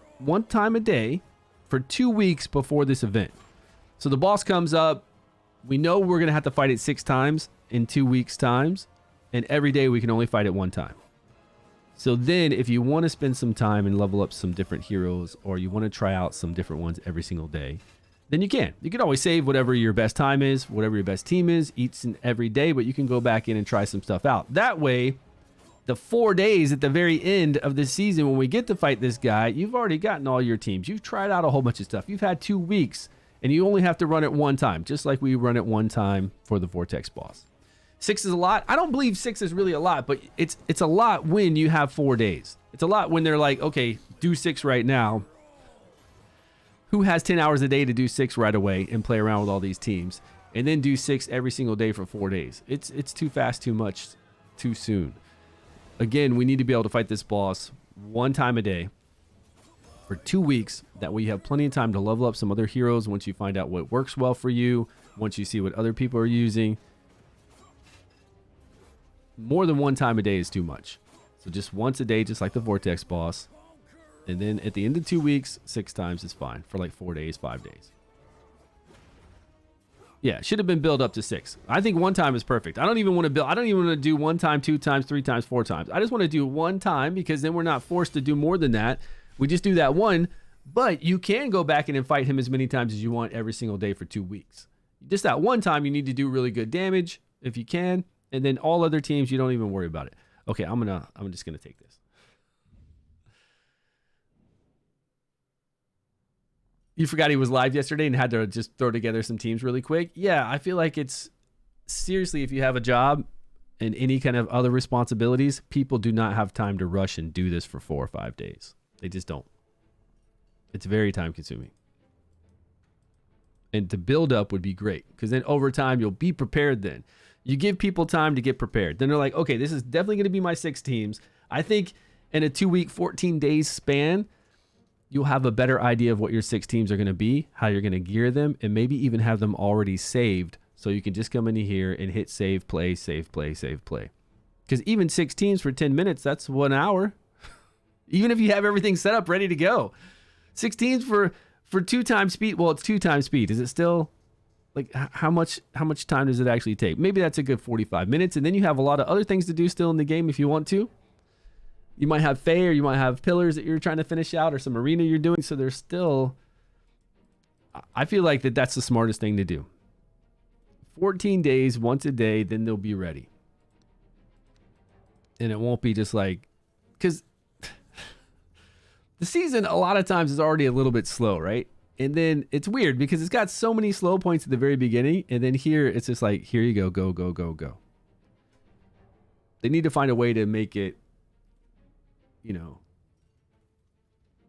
A: time a day for 2 weeks before this event. So the boss comes up, we know we're going to have to fight it 6 times in 2 weeks times. and every day we can only fight it one time. So then if you want to spend some time and level up some different heroes, or you want to try out some different ones every single day, then you can. You can always save whatever your best time is, whatever your best team is, each and every day, but you can go back in and try some stuff out. That way, the 4 days at the very end of the season when we get to fight this guy, you've already gotten all your teams. You've tried out a whole bunch of stuff. You've had 2 weeks, and you only have to run it one time, just like we run it one time for the Vortex boss. 6 is a lot. I don't believe 6 is really a lot, but it's a lot when you have 4 days. It's a lot when they're like, okay, do 6 right now. Who has 10 hours a day to do 6 right away and play around with all these teams, and then do 6 every single day for 4 days? It's too fast, too much, too soon. Again, we need to be able to fight this boss one time a day for 2 weeks. That way you have plenty of time to level up some other heroes once you find out what works well for you, once you see what other people are using. More than one time a day is too much. So just once a day, just like the Vortex boss. And then at the end of 2 weeks, 6 times is fine for like 4 days, 5 days. Yeah, should have been built up to 6. I think 1 time is perfect. I don't even want to build. I don't even want to do 1 time, 2 times, 3 times, 4 times. I just want to do 1 time, because then we're not forced to do more than that. We just do that 1, but you can go back in and fight him as many times as you want every single day for 2 weeks. Just that 1 time, you need to do really good damage if you can. And then all other teams, you don't even worry about it. Okay, I'm just gonna take this. You forgot he was live yesterday and had to just throw together some teams really quick. Yeah, I feel like it's seriously, if you have a job and any kind of other responsibilities, people do not have time to rush and do this for 4 or 5 days. They just don't. It's very time consuming. And to build up would be great, because then over time you'll be prepared then. You give people time to get prepared. Then they're like, okay, this is definitely going to be my 6 teams. I think in a 2-week, 14 days span, you'll have a better idea of what your 6 teams are going to be, how you're going to gear them, and maybe even have them already saved. So you can just come in here and hit save, play, save, play, save, play. Because even 6 teams for 10 minutes, that's 1 hour. Even if you have everything set up, ready to go. 6 teams for 2 times speed. Well, it's 2 times speed. Is it still... like how much time does it actually take? Maybe that's a good 45 minutes, and then you have a lot of other things to do still in the game if you want to. You might have Fae, or you might have pillars that you're trying to finish out, or some arena you're doing. So there's still, I feel like that's the smartest thing to do. 14 days, once a day, then they'll be ready. And it won't be just like, because the season a lot of times is already a little bit slow, right? And then it's weird because it's got so many slow points at the very beginning. And then here, it's just like, here you go, go, go, go, go. They need to find a way to make it, you know,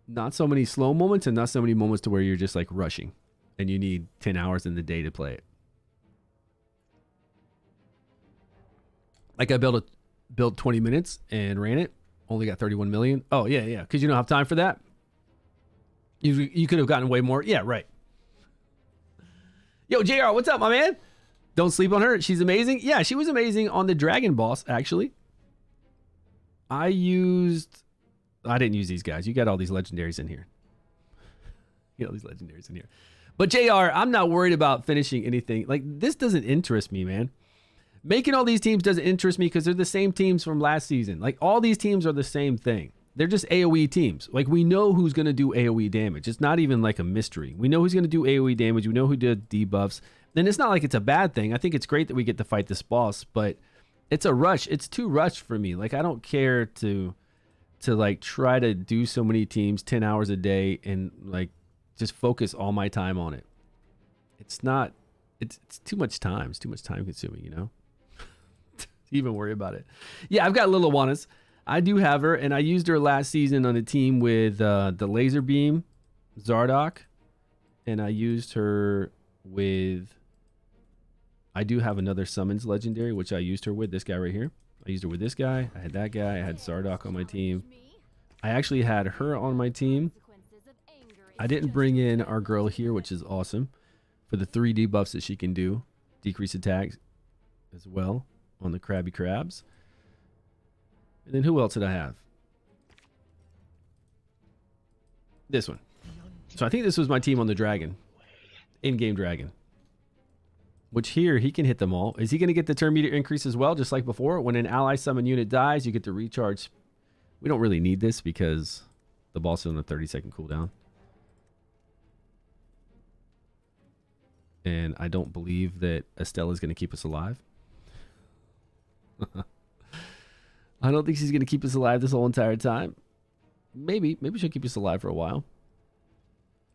A: not so many slow moments and not so many moments to where you're just like rushing and you need 10 hours in the day to play it. Like I built 20 minutes and ran it. Only got 31 million. Oh, yeah, yeah. Because you don't have time for that. You could have gotten way more. Yeah, right. Yo, JR, what's up, my man? Don't sleep on her. She's amazing. Yeah, she was amazing on the Dragon Boss, actually. I didn't use these guys. You got all these legendaries in here. You got all these legendaries in here. But JR, I'm not worried about finishing anything. Like, this doesn't interest me, man. Making all these teams doesn't interest me because they're the same teams from last season. Like, all these teams are the same thing. They're just AoE teams. Like, we know who's going to do AoE damage. It's not even like a mystery. We know who's going to do AoE damage. We know who did debuffs. And it's not like it's a bad thing. I think it's great that we get to fight this boss, but it's a rush. It's too rushed for me. Like, I don't care to like try to do so many teams 10 hours a day and like just focus all my time on it. It's not, it's too much time. It's too much time consuming, you know? To even worry about it. Yeah, I've got Little Juanas. I do have her, and I used her last season on a team with the Laser Beam, Zardoc, and I used her with... I do have another Summons Legendary, which I used her with, this guy right here. I used her with this guy. I had that guy. I had Zardoc on my team. I actually had her on my team. I didn't bring in our girl here, which is awesome, for the 3 debuffs that she can do. Decrease attacks as well on the Krabby Crabs. And then who else did I have? This one. So I think this was my team on the Dragon. In-game Dragon. Which here, he can hit them all. Is he going to get the turn meter increase as well, just like before? When an ally summon unit dies, you get to recharge. We don't really need this because the boss is on a 30-second cooldown. And I don't believe that Estella is going to keep us alive. I don't think she's going to keep us alive this whole entire time. Maybe she'll keep us alive for a while.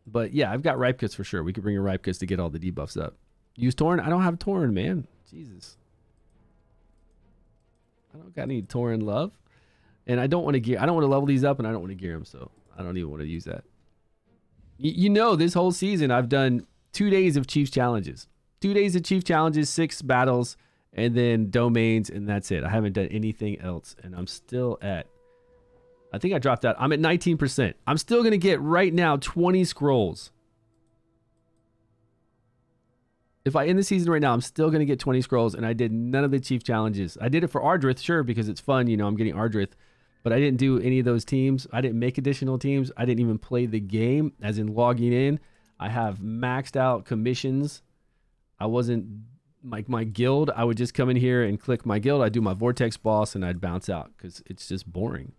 A: But yeah, I've got Ripe Kits for sure. We could bring a Ripe Kits to get all the debuffs up. Use Tauren? I don't have Tauren, man. Jesus. I don't got any Tauren love. And I don't want to gear. I don't want to level these up, and I don't want to gear them, so I don't even want to use that. You know, this whole season, I've done 2 days of Chiefs Challenges. 2 days of Chief Challenges, 6 battles, and then domains, and that's it. I haven't done anything else, and I'm still at... I think I dropped out. I'm at 19%. I'm still going to get, right now, 20 scrolls. If I end the season right now, I'm still going to get 20 scrolls, and I did none of the Chief Challenges. I did it for Ardrith, sure, because it's fun. You know, I'm getting Ardrith. But I didn't do any of those teams. I didn't make additional teams. I didn't even play the game, as in logging in. I have maxed out commissions. I wasn't, like my guild, I would just come in here and click my guild. I'd do my Vortex boss, and I'd bounce out, because it's just boring.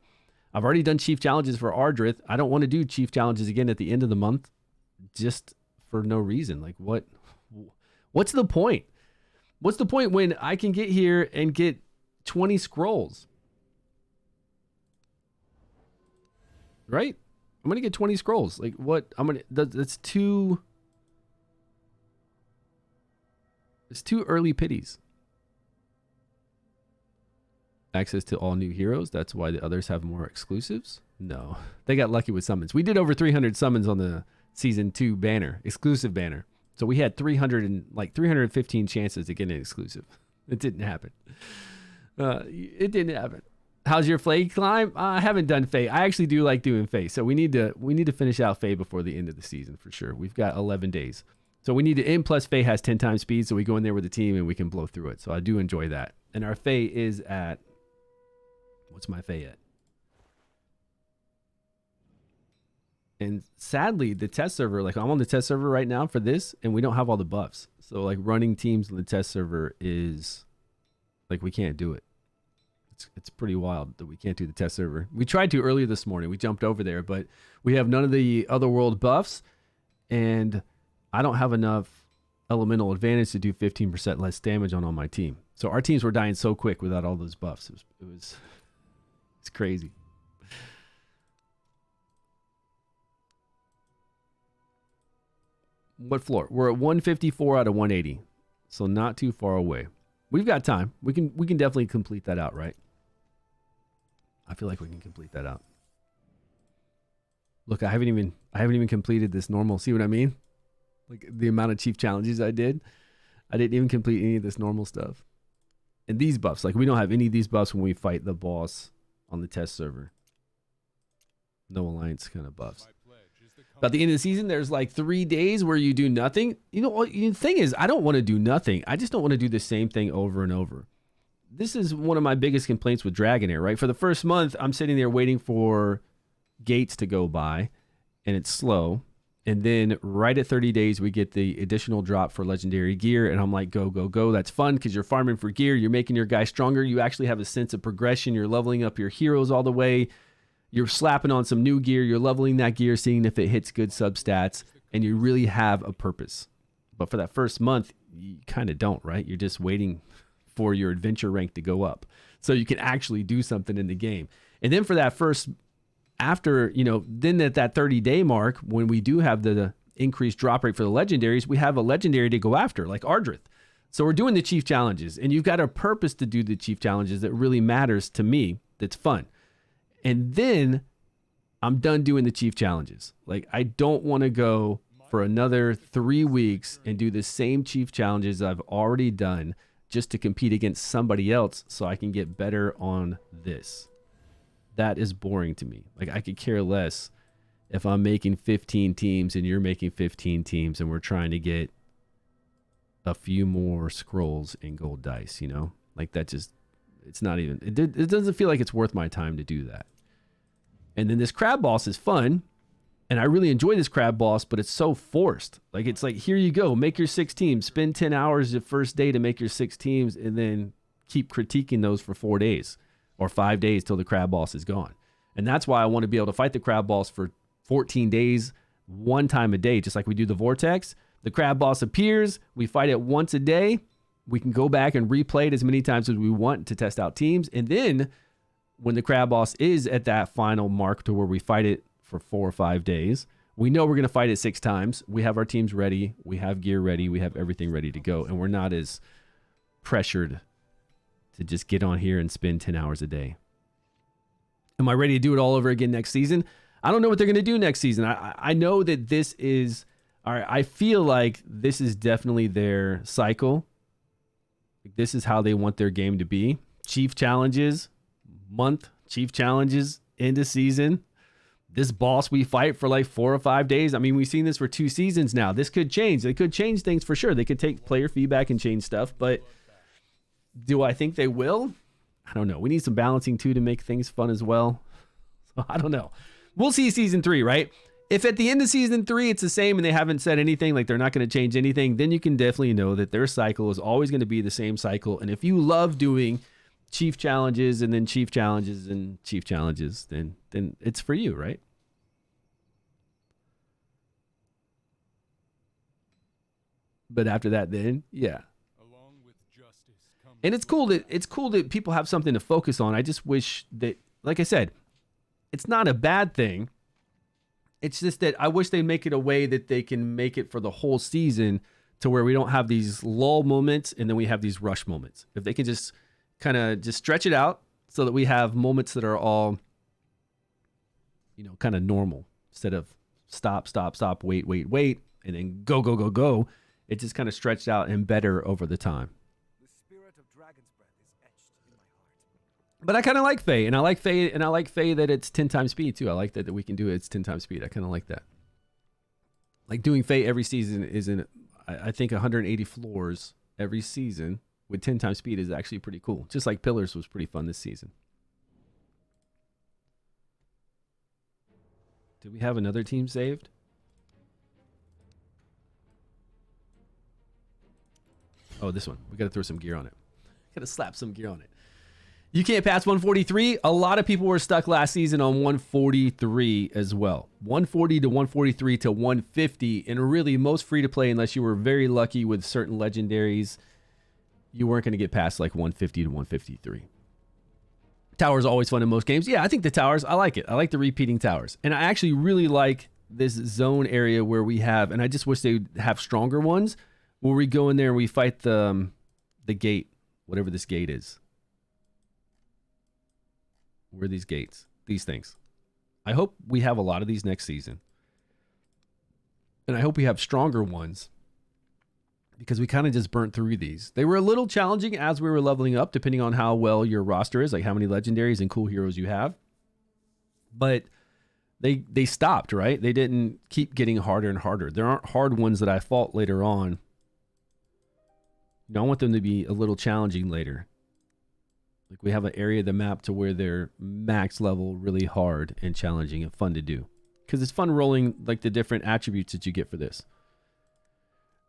A: I've already done Chief Challenges for Ardrith. I don't want to do Chief Challenges again at the end of the month, just for no reason. Like, what's the point? What's the point when I can get here and get 20 scrolls? Right? I'm going to get 20 scrolls. Like, what? That's too... It's too early pities. Access to all new heroes. That's why the others have more exclusives? No. They got lucky with summons. We did over 300 summons on the Season 2 banner, exclusive banner. So we had 315 chances to get an exclusive. It didn't happen. It didn't happen. How's your Fae climb? I haven't done Fae. I actually do like doing Fae. So we need to finish out Fae before the end of the season for sure. We've got 11 days. So we need to end, plus Fae has 10 times speed, so we go in there with the team and we can blow through it. So I do enjoy that. And our Fae is at... What's my Fae at? And sadly, the test server, like I'm on the test server right now for this, and we don't have all the buffs. So like running teams on the test server is like, we can't do it. It's pretty wild that we can't do the test server. We tried to earlier this morning. We jumped over there, but we have none of the otherworld buffs, and I don't have enough elemental advantage to do 15% less damage on all my team. So our teams were dying so quick without all those buffs. It's crazy. What floor? We're at 154 out of 180, so not too far away. We've got time. We can definitely complete that out, right? I feel like we can complete that out. Look, I haven't even completed this normal. See what I mean? Like the amount of Chief Challenges I did. I didn't even complete any of this normal stuff. And these buffs, like we don't have any of these buffs when we fight the boss on the test server. No alliance kind of buffs. But at the end of the season, there's like 3 days where you do nothing. You know, the thing is, I don't want to do nothing. I just don't want to do the same thing over and over. This is one of my biggest complaints with Dragonheir, right? For the first month, I'm sitting there waiting for gates to go by, and it's slow. And then right at 30 days, we get the additional drop for legendary gear. And I'm like, go, go, go. That's fun because you're farming for gear. You're making your guy stronger. You actually have a sense of progression. You're leveling up your heroes all the way. You're slapping on some new gear. You're leveling that gear, seeing if it hits good substats. And you really have a purpose. But for that first month, you kind of don't, right? You're just waiting for your adventure rank to go up so you can actually do something in the game. And then for that first... After, you know, then at that 30-day mark, when we do have the increased drop rate for the legendaries, we have a legendary to go after, like Ardrith. So we're doing the Chief Challenges, and you've got a purpose to do the Chief Challenges that really matters to me, that's fun. And then I'm done doing the Chief Challenges. Like, I don't want to go for another 3 weeks and do the same Chief Challenges I've already done just to compete against somebody else so I can get better on this. That is boring to me. Like, I could care less if I'm making 15 teams and you're making 15 teams and we're trying to get a few more scrolls and gold dice, you know? Like, that just, it's not even, it doesn't feel like it's worth my time to do that. And then this crab boss is fun, And I really enjoy this crab boss, but it's so forced. Like, it's like, here you go, make your 6 teams, spend 10 hours the first day to make your 6 teams, and then keep critiquing those for 4 days or 5 days till the crab boss is gone. And that's why I want to be able to fight the crab boss for 14 days, 1 time a day, just like we do the vortex. The crab boss appears, we fight it once a day. We can go back and replay it as many times as we want to test out teams. And then when the crab boss is at that final mark to where we fight it for 4 or 5 days, we know we're going to fight it 6 times. We have our teams ready. We have gear ready. We have everything ready to go. And we're not as pressured to just get on here and spend 10 hours a day. Am I ready to do it all over again next season? I don't know what they're going to do next season. I know that this is, I feel like this is definitely their cycle. This is how they want their game to be. Chief challenges, month, chief challenges, end of season. This boss we fight for like 4 or 5 days. I mean, we've seen this for 2 seasons now. This could change. They could change things for sure. They could take player feedback and change stuff, but do I think they will? I don't know. We need some balancing too to make things fun as well. So I don't know. We'll see season 3, right? If at the end of season 3 it's the same and they haven't said anything, like they're not going to change anything, then you can definitely know that their cycle is always going to be the same cycle. And if you love doing chief challenges and then chief challenges and chief challenges, then it's for you, right? But after that, then yeah. And it's cool that people have something to focus on. I just wish that, like I said, it's not a bad thing. It's just that I wish they make it a way that they can make it for the whole season to where we don't have these lull moments and then we have these rush moments. If they can just kind of just stretch it out so that we have moments that are all, kind of normal instead of stop, wait, and then go. It just kind of stretched out and better over the time.
D: The spirit of Dragon's Breath is etched in my heart.
A: But I kind of like Faye, and I like Faye that it's 10 times speed too. I like that we can do it. It's 10 times speed. I kind of like that. Like doing Faye every season isn't, I think 180 floors every season with 10 times speed is actually pretty cool. Just like Pillars was pretty fun this season. Did we have another team saved? Oh, this one. We got to throw some gear on it. Got to slap some gear on it. You can't pass 143. A lot of people were stuck last season on 143 as well. 140 to 143 to 150. And really, most free to play, unless you were very lucky with certain legendaries, you weren't going to get past like 150 to 153. Towers always fun in most games. Yeah, I think the towers, I like it. I like the repeating towers. And I actually really like this zone area where we have, and I just wish they would have stronger ones, where we go in there and we fight the gate, whatever this gate is. Where are these gates? These things. I hope we have a lot of these next season. And I hope we have stronger ones, because we kind of just burnt through these. They were a little challenging as we were leveling up, depending on how well your roster is, like how many legendaries and cool heroes you have. But they stopped, right? They didn't keep getting harder and harder. There aren't hard ones that I fought later on. I want them to be a little challenging later. Like we have an area of the map to where they're max level, really hard and challenging and fun to do. Because it's fun rolling like the different attributes that you get for this.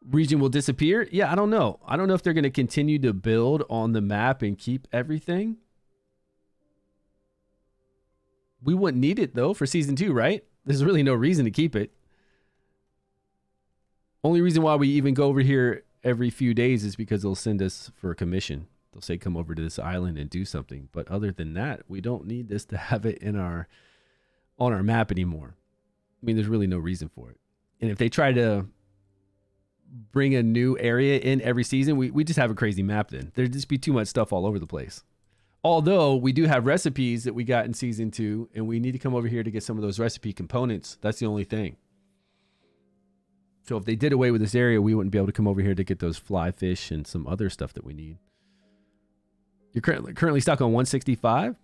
A: Region will disappear? Yeah, I don't know. I don't know if they're going to continue to build on the map and keep everything. We wouldn't need it though for season 2, right? There's really no reason to keep it. Only reason why we even go over here every few days is because they'll send us for a commission. They'll say, come over to this island and do something. But other than that, we don't need this to have it on our map anymore. I mean, there's really no reason for it. And if they try to bring a new area in every season, we just have a crazy map then. There'd just be too much stuff all over the place. Although we do have recipes that we got in season 2, and we need to come over here to get some of those recipe components. That's the only thing. So if they did away with this area, we wouldn't be able to come over here to get those fly fish and some other stuff that we need. You're currently stuck on 165?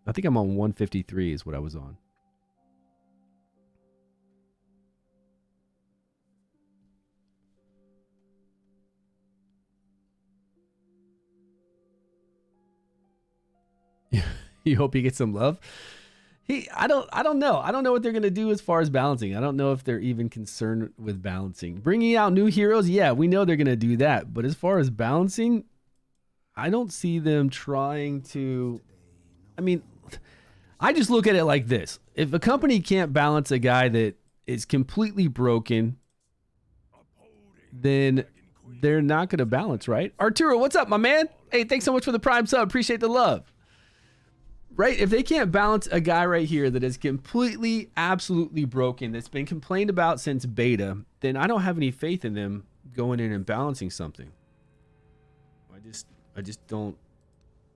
A: I think I'm on 153 is what I was on. You hope he gets some love? I don't know. I don't know what they're gonna do as far as balancing. I don't know if they're even concerned with balancing. Bringing out new heroes, yeah, we know they're gonna do that. But as far as balancing, I don't see them trying to. I mean, I just look at it like this: if a company can't balance a guy that is completely broken, then they're not gonna balance, right? Arturo, what's up, my man? Hey, thanks so much for the Prime sub. Appreciate the love. Right? If they can't balance a guy right here that is completely, absolutely broken, that's been complained about since beta, then I don't have any faith in them going in and balancing something. I just don't.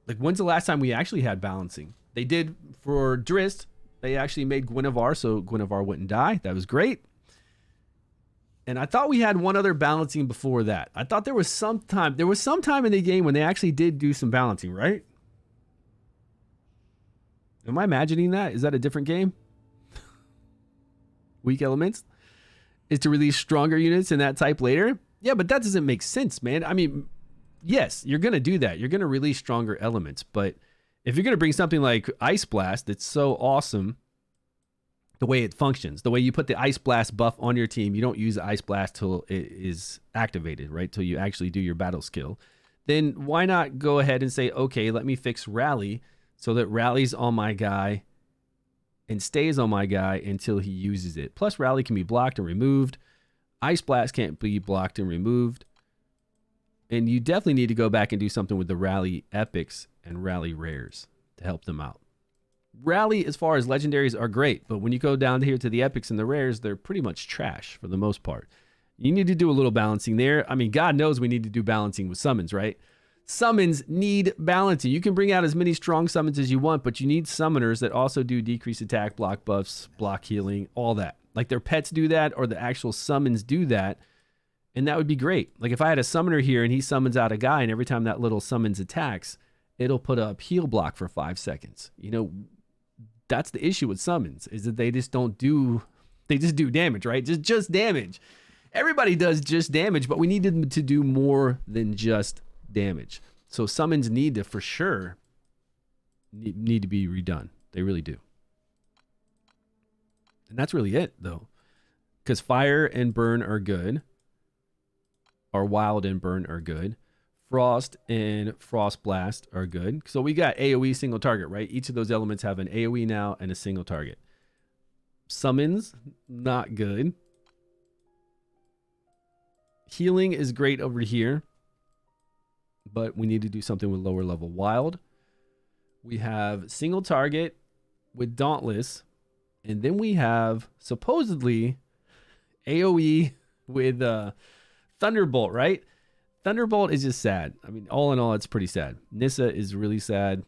A: Like, when's the last time we actually had balancing? They did for Drist. They actually made Guinevere so Guinevere wouldn't die. That was great. And I thought we had one other balancing before that. I thought there was some time in the game when they actually did do some balancing, right? Am I imagining that? Is that a different game? Weak elements is to release stronger units in that type later. Yeah, but that doesn't make sense, man. I mean, yes, you're going to do that. You're going to release stronger elements. But if you're going to bring something like Ice Blast, that's so awesome, the way it functions, the way you put the Ice Blast buff on your team, you don't use the Ice Blast till it is activated, right? Till you actually do your battle skill. Then why not go ahead and say, okay, let me fix Rally so that Rally's on my guy and stays on my guy until he uses it. Plus, Rally can be blocked and removed. Ice Blast can't be blocked and removed. And you definitely need to go back and do something with the Rally Epics and Rally Rares to help them out. Rally, as far as legendaries, are great, but when you go down here to the Epics and the Rares, they're pretty much trash for the most part. You need to do a little balancing there. I mean, God knows we need to do balancing with summons, right? Summons need balancing. You can bring out as many strong summons as you want, but you need summoners that also do decreased attack, block buffs, block healing, all that. Like their pets do that, or the actual summons do that, and that would be great. Like if I had a summoner here and he summons out a guy, and every time that little summons attacks, it'll put up heal block for 5 seconds. You know, that's the issue with summons, is that they just do damage, right? Just damage. Everybody does just damage, but we need them to do more than just damage. So summons need to, for sure, need to be redone. They really do. And that's really it, though. Because fire and burn are good. Or wild and burn are good. Frost and frost blast are good. So we got AoE single target, right? Each of those elements have an AoE now and a single target. Summons, not good. Healing is great over here, but we need to do something with lower level wild. We have single target with Dauntless, and then we have supposedly AoE with Thunderbolt, right? Thunderbolt is just sad. I mean, all in all, it's pretty sad. Nissa is really sad.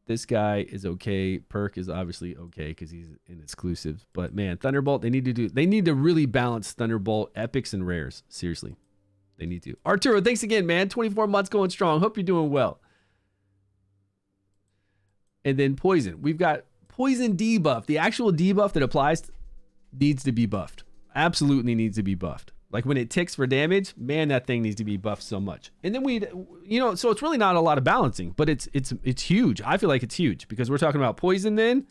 A: This guy is okay. Perk is obviously okay because he's an exclusive. But man, Thunderbolt, they need to really balance Thunderbolt, epics, and rares. Seriously. They need to. Arturo, thanks again, man. 24 months going strong. Hope you're doing well. And then poison. We've got poison debuff. The actual debuff that applies needs to be buffed. Absolutely needs to be buffed. Like when it ticks for damage, man, that thing needs to be buffed so much. And then so it's really not a lot of balancing, but it's huge. I feel like it's huge because we're talking about poison then,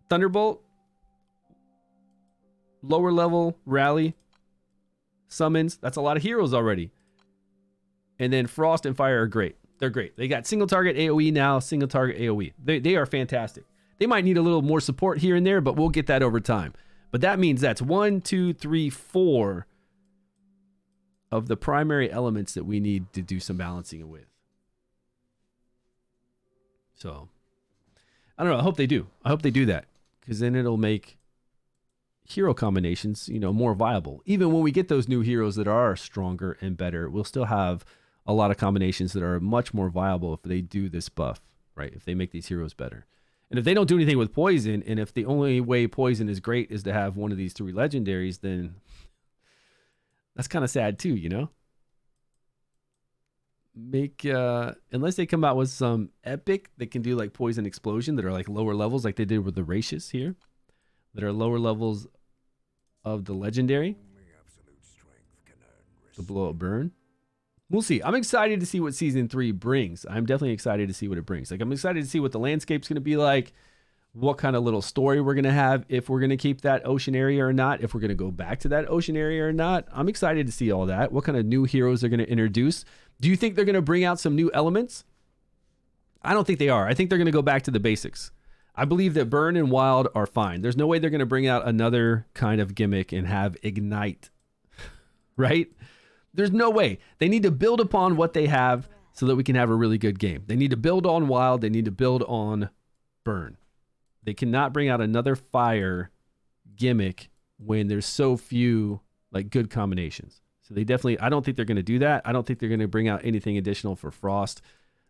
A: Thunderbolt, lower level rally, summons. That's a lot of heroes already. And then frost and fire are great. They're great. They got single target AoE now, single target AoE. They are fantastic. They might need a little more support here and there, but we'll get that over time. But that means that's 1, 2, 3, 4 of the primary elements that we need to do some balancing with. So, I don't know. I hope they do. I hope they do that because then it'll make hero combinations, more viable. Even when we get those new heroes that are stronger and better, we'll still have a lot of combinations that are much more viable if they do this buff, right? If they make these heroes better. And if they don't do anything with poison, and if the only way poison is great is to have one of these 3 legendaries, then that's kind of sad too, unless they come out with some epic that can do like poison explosion that are like lower levels, like they did with the Racious here, that are lower levels of the legendary. The blow up burn. We'll see. I'm excited to see what season 3 brings. I'm definitely excited to see what it brings. Like, I'm excited to see what the landscape's going to be like. what kind of little story we're going to have, if we're going to keep that ocean area or not, if we're going to go back to that ocean area or not. I'm excited to see all that. What kind of new heroes they're going to introduce. Do you think they're going to bring out some new elements? I don't think they are. I think they're going to go back to the basics. I believe that Burn and Wild are fine. There's no way they're going to bring out another kind of gimmick and have Ignite, right? There's no way. They need to build upon what they have so that we can have a really good game. They need to build on Wild. They need to build on Burn. They cannot bring out another fire gimmick when there's so few like good combinations. So they definitely, I don't think they're going to do that. I don't think they're going to bring out anything additional for Frost.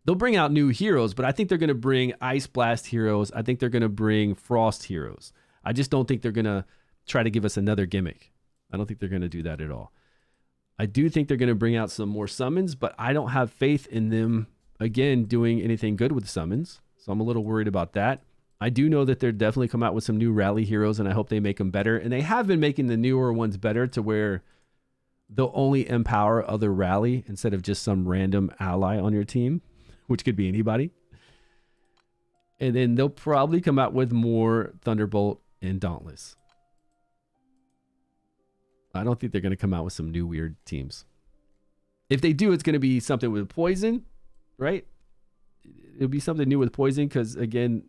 A: They'll bring out new heroes, but I think they're going to bring Ice Blast heroes. I think they're going to bring Frost heroes. I just don't think they're going to try to give us another gimmick. I don't think they're going to do that at all. I do think they're going to bring out some more summons, but I don't have faith in them, again, doing anything good with summons. So I'm a little worried about that. I do know that they're definitely come out with some new rally heroes, and I hope they make them better. And they have been making the newer ones better to where they'll only empower other rally instead of just some random ally on your team, which could be anybody. And then they'll probably come out with more Thunderbolt and Dauntless. I don't think they're going to come out with some new weird teams. If they do, it's going to be something with poison, right? It'll be something new with poison because, again,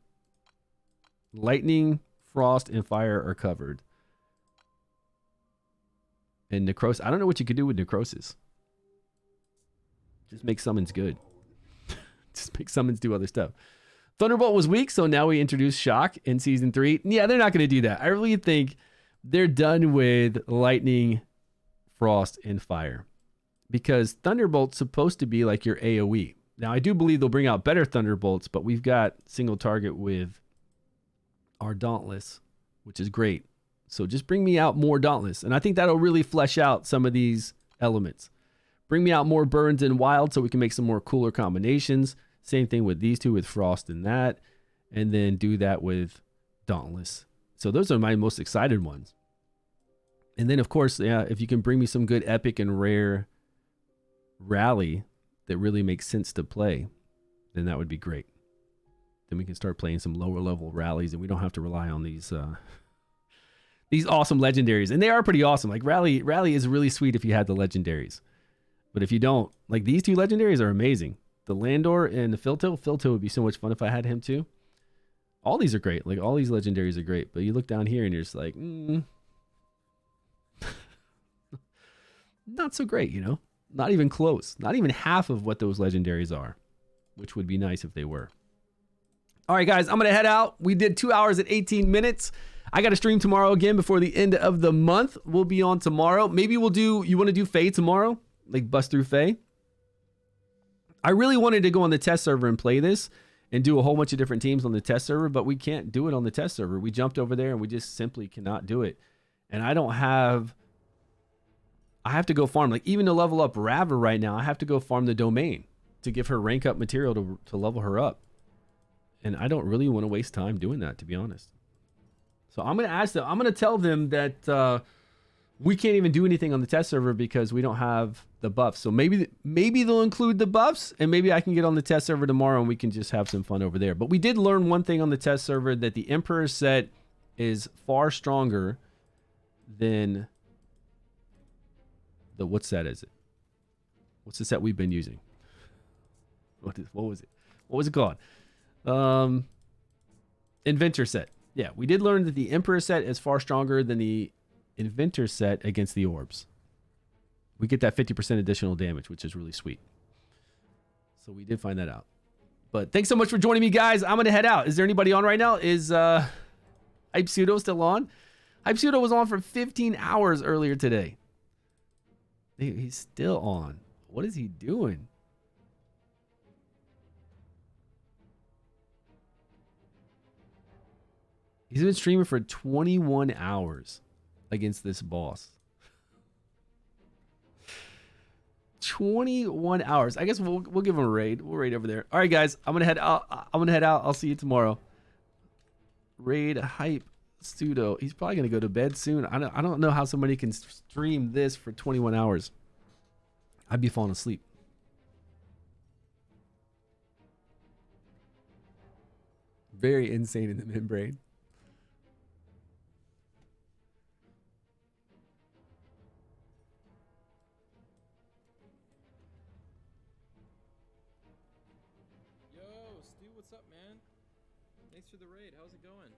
A: lightning, frost, and fire are covered. And necrosis, I don't know what you could do with necrosis. Just make summons good. Just make summons do other stuff. Thunderbolt was weak, so now we introduce Shock in Season 3. Yeah, they're not going to do that. I really think they're done with lightning, frost, and fire. Because Thunderbolt's supposed to be like your AoE. Now, I do believe they'll bring out better Thunderbolts, but we've got single target with our Dauntless, which is great. So just bring me out more Dauntless. And I think that'll really flesh out some of these elements. Bring me out more Burns and Wild so we can make some more cooler combinations. Same thing with these two with Frost and that. And then do that with Dauntless. So those are my most excited ones. And then, of course, yeah, if you can bring me some good epic and rare rally that really makes sense to play, then that would be great. Then we can start playing some lower level rallies and we don't have to rely on these awesome legendaries. And they are pretty awesome. Like Rally is really sweet if you had the legendaries. But if you don't, like these two legendaries are amazing. The Landor and the Filto. Filto would be so much fun if I had him too. All these are great. Like all these legendaries are great. But you look down here and you're just like, not so great, you know? Not even close. Not even half of what those legendaries are. Which would be nice if they were. All right, guys, I'm going to head out. We did 2 hours and 18 minutes. I got to stream tomorrow again before the end of the month. We'll be on tomorrow. Maybe we'll do, you want to do Fae tomorrow? Like bust through Fae? I really wanted to go on the test server and play this and do a whole bunch of different teams on the test server, but we can't do it on the test server. We jumped over there and we just simply cannot do it. And I have to go farm. Like even to level up Rava right now, I have to go farm the domain to give her rank up material to level her up. And I don't really want to waste time doing that, to be honest. So I'm going to ask them, I'm going to tell them that we can't even do anything on the test server because we don't have the buffs. So maybe they'll include the buffs and maybe I can get on the test server tomorrow and we can just have some fun over there. But we did learn one thing on the test server, that the Emperor set is far stronger than the, what set is it? What's the set we've been using? What was it? What was it called? Inventor set. Yeah, we did learn that the Emperor set is far stronger than the Inventor set against the orbs. We get that 50% additional damage, which is really sweet. So we did find that out. But thanks so much for joining me, guys. I'm going to head out. Is there anybody on right now? Is Hype Pseudo still on? Hype Pseudo was on for 15 hours earlier today. He's still on. What is he doing? He's been streaming for 21 hours against this boss. 21 hours. I guess we'll give him a raid. We'll raid over there. All right, guys. I'm gonna head out. I'll see you tomorrow. Raid Hype Pseudo. He's probably gonna go to bed soon. I don't know how somebody can stream this for 21 hours. I'd be falling asleep. Very insane in the membrane.
G: Yo, Stu, what's up, man? Thanks for the raid. How's it going?